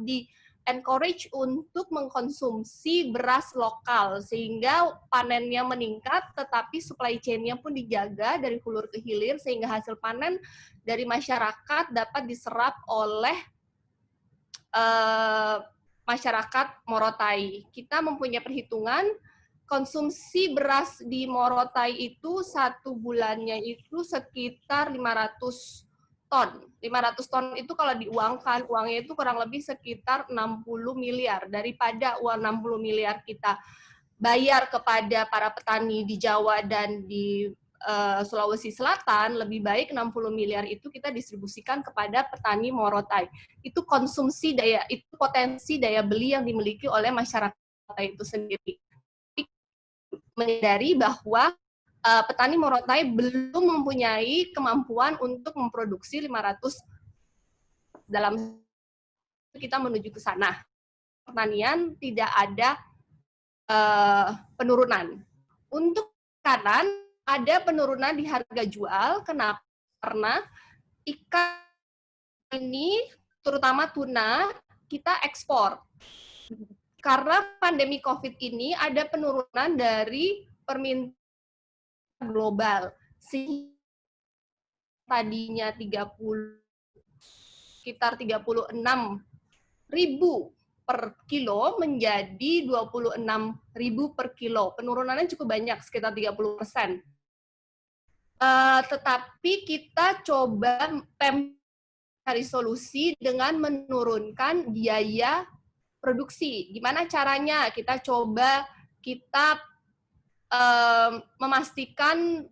encourage untuk mengkonsumsi beras lokal sehingga panennya meningkat, tetapi supply chain-nya pun dijaga dari hulu ke hilir sehingga hasil panen dari masyarakat dapat diserap oleh masyarakat Morotai. Kita mempunyai perhitungan konsumsi beras di Morotai itu 1 bulannya itu sekitar 500 ton. 500 ton itu kalau diuangkan, uangnya itu kurang lebih sekitar 60 miliar. Daripada uang 60 miliar kita bayar kepada para petani di Jawa dan di Sulawesi Selatan, lebih baik 60 miliar itu kita distribusikan kepada petani Morotai. Itu konsumsi daya, itu potensi daya beli yang dimiliki oleh masyarakat itu sendiri. Menyadari bahwa petani Morotai belum mempunyai kemampuan untuk memproduksi 500 dalam kita menuju ke sana. Pertanian tidak ada penurunan. Untuk makanan ada penurunan di harga jual. Kenapa? Karena ikan ini, terutama tuna, kita ekspor. Karena pandemi COVID ini ada penurunan dari permintaan global. Sehingga tadinya sekitar 36.000 per kilo menjadi 26.000 per kilo. Penurunannya cukup banyak, sekitar 30%. Tetapi kita coba cari solusi dengan menurunkan biaya produksi. Gimana caranya? Kita coba memastikan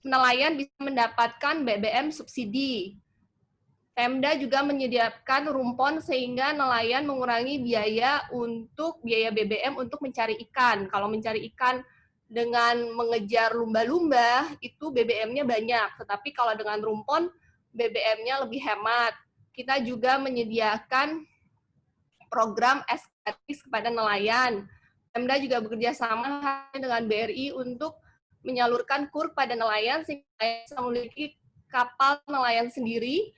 nelayan bisa mendapatkan BBM subsidi. Pemda juga menyediakan rumpon sehingga nelayan mengurangi biaya BBM untuk mencari ikan. Kalau mencari ikan dengan mengejar lumba-lumba, itu BBM-nya banyak. Tetapi kalau dengan rumpon, BBM-nya lebih hemat. Kita juga menyediakan program gratis kepada nelayan. Pemda juga bekerja sama dengan BRI untuk menyalurkan kur pada nelayan sehingga bisa memiliki kapal nelayan sendiri,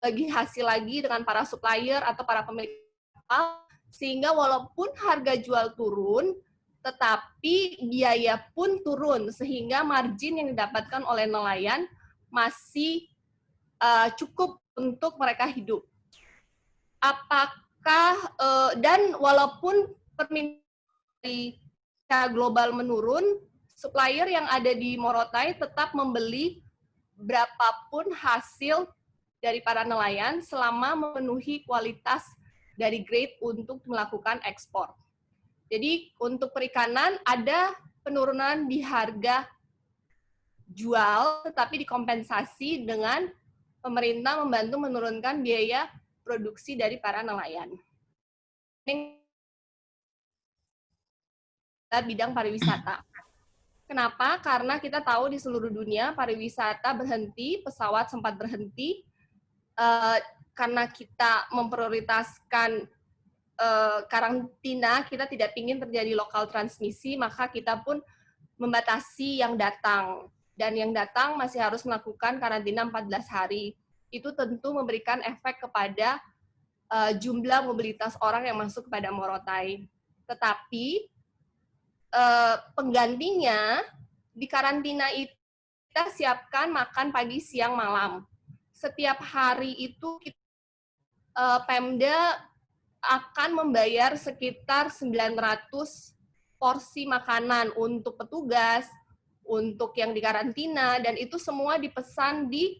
bagi hasil lagi dengan para supplier atau para pemilik kapal, sehingga walaupun harga jual turun, tetapi biaya pun turun, sehingga margin yang didapatkan oleh nelayan masih cukup untuk mereka hidup. Dan walaupun permintaan secara global menurun, supplier yang ada di Morotai tetap membeli berapapun hasil dari para nelayan selama memenuhi kualitas dari grade untuk melakukan ekspor. Jadi untuk perikanan ada penurunan di harga jual, tetapi dikompensasi dengan pemerintah membantu menurunkan biaya produksi dari para nelayan. Ini bidang pariwisata. Kenapa? Karena kita tahu di seluruh dunia pariwisata berhenti, pesawat sempat berhenti, karena kita memprioritaskan karantina, kita tidak ingin terjadi lokal transmisi, maka kita pun membatasi yang datang. Dan yang datang masih harus melakukan karantina 14 hari. Itu tentu memberikan efek kepada jumlah mobilitas orang yang masuk kepada Morotai. Tetapi penggantinya di karantina itu kita siapkan makan pagi, siang, malam. Setiap hari itu Pemda akan membayar sekitar 900 porsi makanan untuk petugas, untuk yang di karantina, dan itu semua dipesan di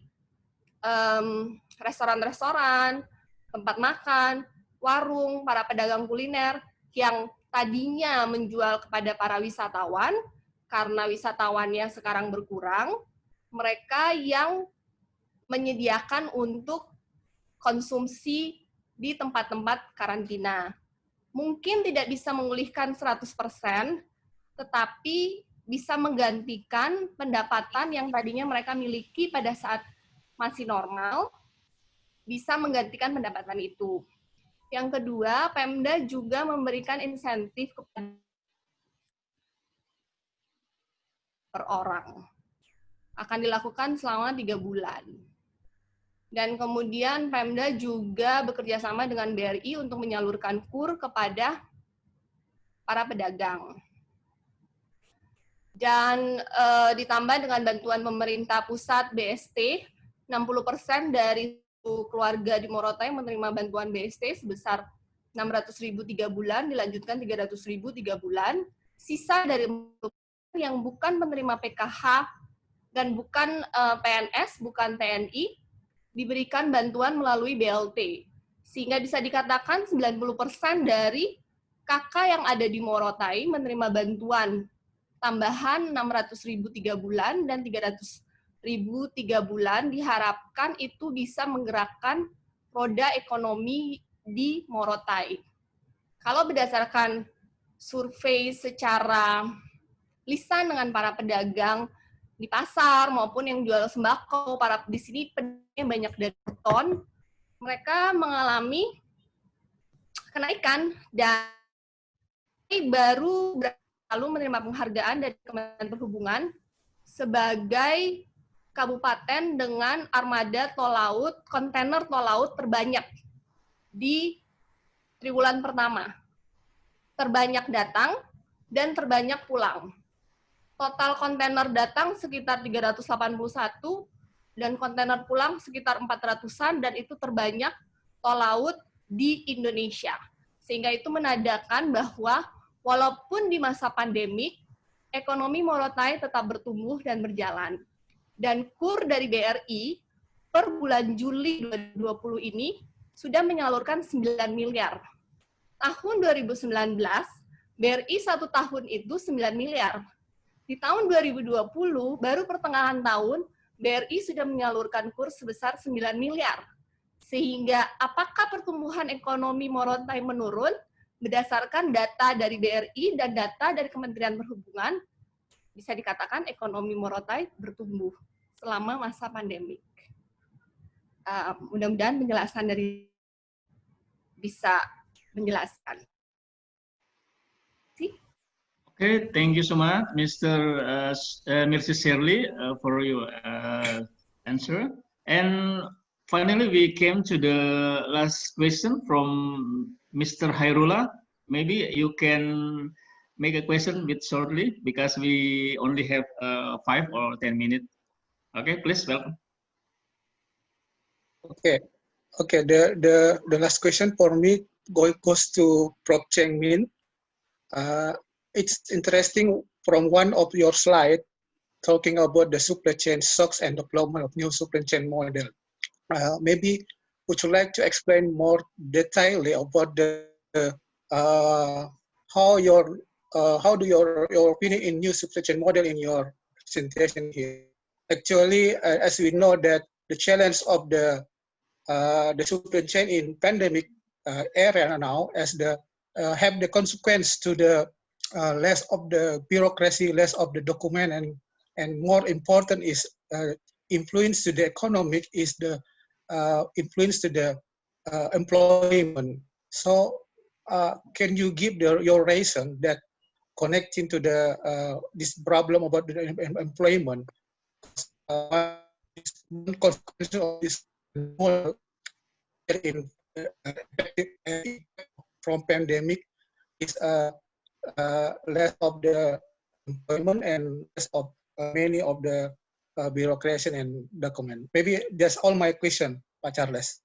restoran-restoran, tempat makan, warung, para pedagang kuliner yang tadinya menjual kepada para wisatawan, karena wisatawannya sekarang berkurang, mereka yang menyediakan untuk konsumsi di tempat-tempat karantina. Mungkin tidak bisa memulihkan 100%, tetapi bisa menggantikan pendapatan yang tadinya mereka miliki pada saat masih normal, bisa menggantikan pendapatan itu. Yang kedua, Pemda juga memberikan insentif kepada per orang. Akan dilakukan selama 3 bulan. Dan kemudian Pemda juga bekerja sama dengan BRI untuk menyalurkan kur kepada para pedagang. Dan ditambah dengan bantuan pemerintah pusat BST, 60% dari keluarga di Morotai menerima bantuan BST sebesar 600.000 3 bulan, dilanjutkan 300.000 3 bulan. Sisa dari yang bukan penerima PKH dan bukan PNS, bukan TNI, diberikan bantuan melalui BLT. Sehingga bisa dikatakan 90% dari kakak yang ada di Morotai menerima bantuan tambahan 600.000 3 bulan dan 300.000 3 bulan, diharapkan itu bisa menggerakkan roda ekonomi di Morotai. Kalau berdasarkan survei secara lisan dengan para pedagang di pasar maupun yang jual sembako, para di sini pedagangnya banyak dari ton, mereka mengalami kenaikan dan baru lalu menerima penghargaan dari Kementerian Perhubungan sebagai kabupaten dengan armada tol laut, kontainer tol laut terbanyak di triwulan pertama. Terbanyak datang dan terbanyak pulang. Total kontainer datang sekitar 381, dan kontainer pulang sekitar 400-an, dan itu terbanyak tol laut di Indonesia. Sehingga itu menandakan bahwa walaupun di masa pandemik, ekonomi Morotai tetap bertumbuh dan berjalan. Dan KUR dari BRI per bulan Juli 2020 ini sudah menyalurkan 9 miliar. Tahun 2019, BRI 1 tahun itu 9 miliar. Di tahun 2020, baru pertengahan tahun, BRI sudah menyalurkan KUR sebesar 9 miliar. Sehingga apakah pertumbuhan ekonomi Morotai menurun? Berdasarkan data dari BRI dan data dari Kementerian Perhubungan, bisa dikatakan ekonomi Morotai bertumbuh selama masa pandemik. Mudah-mudahan penjelasan dari bisa menjelaskan. Okay, thank you so much, Mr. Mirsi Shirley, for your answer. And finally, we came to the last question from Mr. Hairullah. Maybe you can make a question a bit shortly because we only have 5 or 10 minutes. Okay, please welcome. Okay, the last question for me goes to Prof Cheng Min. It's interesting from one of your slides talking about the supply chain shocks and development of new supply chain model. Maybe would you like to explain more detailedly about the how do your opinion in new supply chain model in your presentation here? Actually, as we know that the challenge of the supply chain in pandemic era now as the have the consequence to the less of the bureaucracy, less of the document, and more important is influence to the economic is the influence to the employment. So can you give your reason that connecting to the this problem about the employment? Consequence of this more in from pandemic is less of the employment and less of many of the bureaucracy and document. Maybe that's all my question, Pak Charles.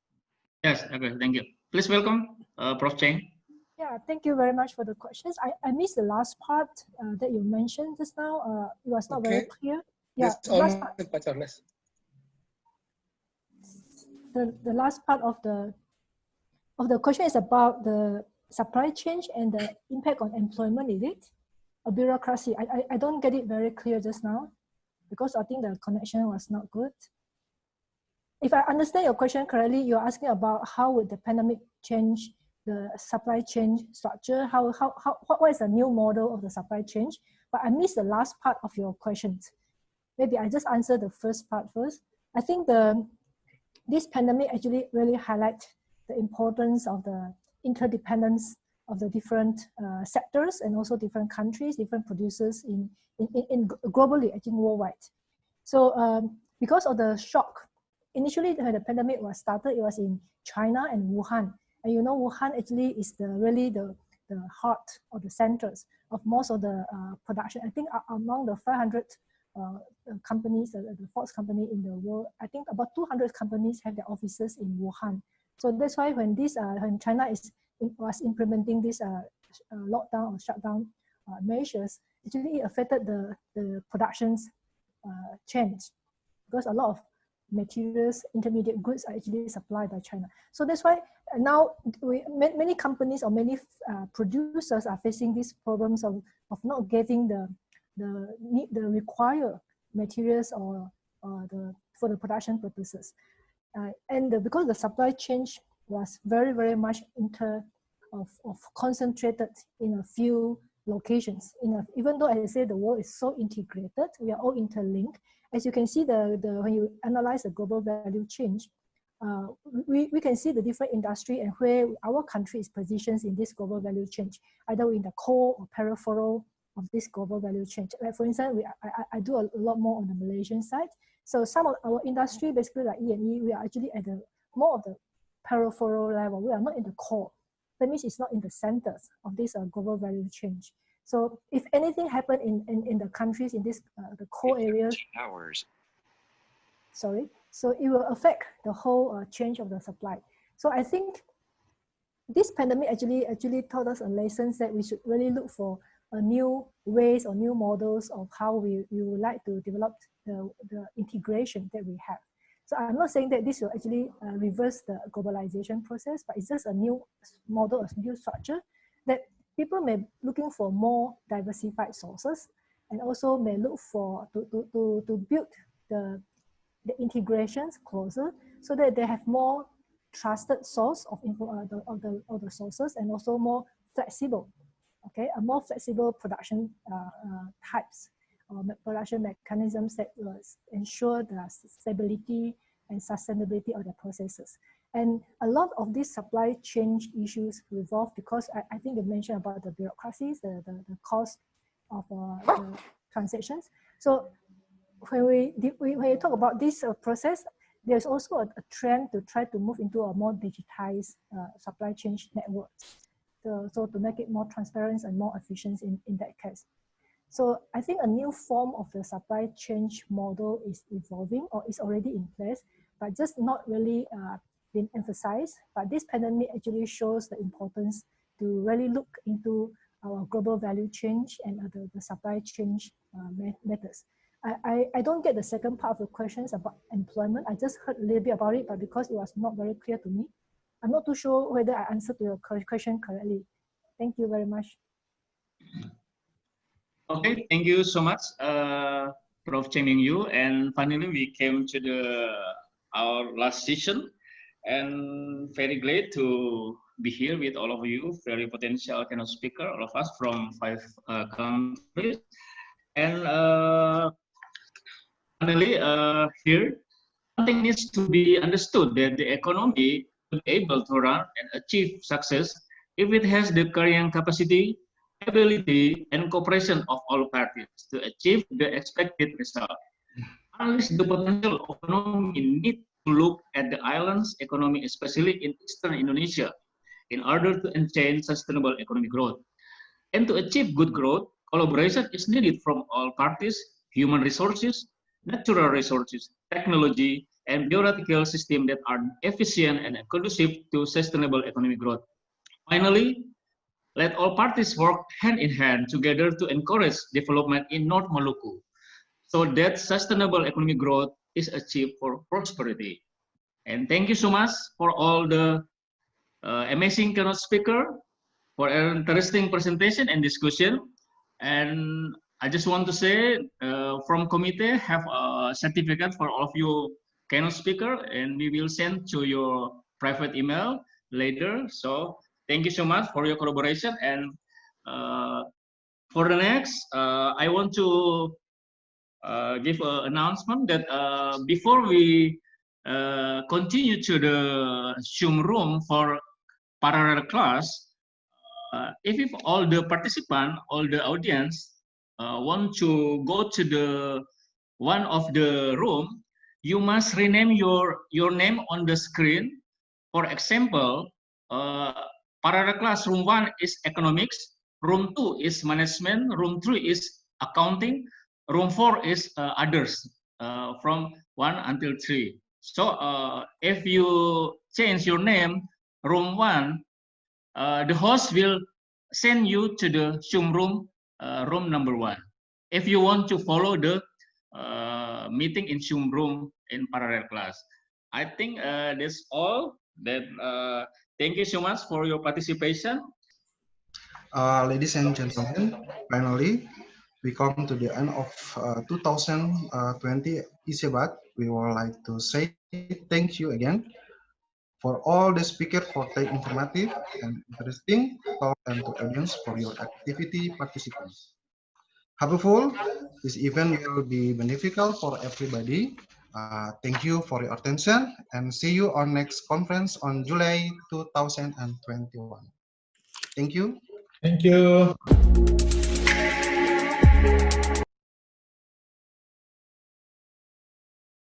Yes, okay, thank you. Please welcome Prof Cheng. Yeah, thank you very much for the questions. I missed the last part that you mentioned just now. It was not very clear. Yeah, that's all, Pak Charles. The last part of the question is about the supply chain and the impact on employment, is it? A bureaucracy. I don't get it very clear just now because I think the connection was not good. If I understand your question correctly, you're asking about how would the pandemic change the supply chain structure? What is the new model of the supply chain? But I missed the last part of your questions. Maybe I just answer the first part first. I think this pandemic actually really highlights the importance of the interdependence of the different sectors and also different countries, different producers in globally, I think worldwide. So because of the shock, initially when the pandemic was started, it was in China and Wuhan. And you know, Wuhan actually is really the heart or the centers of most of the production. I think among the 500 companies, the fourth company in the world, I think about 200 companies have their offices in Wuhan. So that's why when China was implementing this lockdown or shutdown measures, actually it affected the production's change because a lot of materials, intermediate goods are actually supplied by China. So that's why now many companies or many producers are facing these problems of not getting the required materials or for the production purposes. Because the supply chain was very, very much concentrated in a few locations. Even though I say the world is so integrated, we are all interlinked. As you can see, when you analyze the global value chain, we can see the different industry and where our country is positioned in this global value chain, either in the core or peripheral of this global value chain. Like for instance, I do a lot more on the Malaysian side. So some of our industry, basically like E&E, we are actually at more of the peripheral level. We are not in the core. That means it's not in the centers of this global value chain. So if anything happened in the countries in this the core areas, sorry. So it will affect the whole change of the supply. So I think this pandemic actually taught us a lesson that we should really look for new ways or new models of how we would like to develop the integration that we have. So I'm not saying that this will actually reverse the globalization process, but it's just a new model, a new structure that people may be looking for more diversified sources, and also may look for to build the integrations closer so that they have more trusted source of the sources, and also more flexible, okay, a more flexible production types or production mechanisms that ensure the stability and sustainability of the processes. And a lot of these supply chain issues revolve because I think you mentioned about the bureaucracies, the cost of the transactions. So when we talk about this process, there's also a trend to try to move into a more digitized supply chain network. So to make it more transparent and more efficient in that case. So I think a new form of the supply chain model is evolving or is already in place, but just not really been emphasized. But this pandemic actually shows the importance to really look into our global value chain and the supply chain methods. I don't get the second part of the questions about employment. I just heard a little bit about it, but because it was not very clear to me, I'm not too sure whether I answered your question correctly. Thank you very much. Okay, thank you so much, Prof Cheng Yu. And finally, we came to our last session, and very glad to be here with all of you, very potential keynote speaker, all of us from 5 countries. And finally, here, something needs to be understood that the economy will be able to run and achieve success if it has the carrying capacity, ability, and cooperation of all parties to achieve the expected result. Unless the potential economy need to look at the island's economy, especially in eastern Indonesia, in order to enhance sustainable economic growth. And to achieve good growth, collaboration is needed from all parties, human resources, natural resources, technology, and bureaucratic systems that are efficient and conducive to sustainable economic growth. Finally, let all parties work hand in hand together to encourage development in North Maluku, so that sustainable economic growth is achieved for prosperity. And thank you so much for all the amazing keynote speaker for an interesting presentation and discussion. And I just want to say from committee have a certificate for all of you keynote speaker, and we will send to your private email later. So thank you so much for your collaboration. And for the next, I want to give an announcement that before we continue to the Zoom room for parallel class, if all the participants, all the audience want to go to the one of the room, you must rename your name on the screen. For example, parallel class room 1 is economics, room 2 is management, room 3 is accounting, room 4 is others, from 1 until 3. So if you change your name, room 1, the host will send you to the Zoom room, room number 1. If you want to follow the meeting in Zoom room in parallel class. I think that's all. Thank you so much for your participation. Ladies and gentlemen, finally, we come to the end of 2020 ICEBAT. We would like to say thank you again for all the speakers for the informative and interesting talk, and to audience for your activity participants. Hopeful, this event will be beneficial for everybody. Thank you for your attention, and see you on next conference on July 2021. Thank you. Thank you.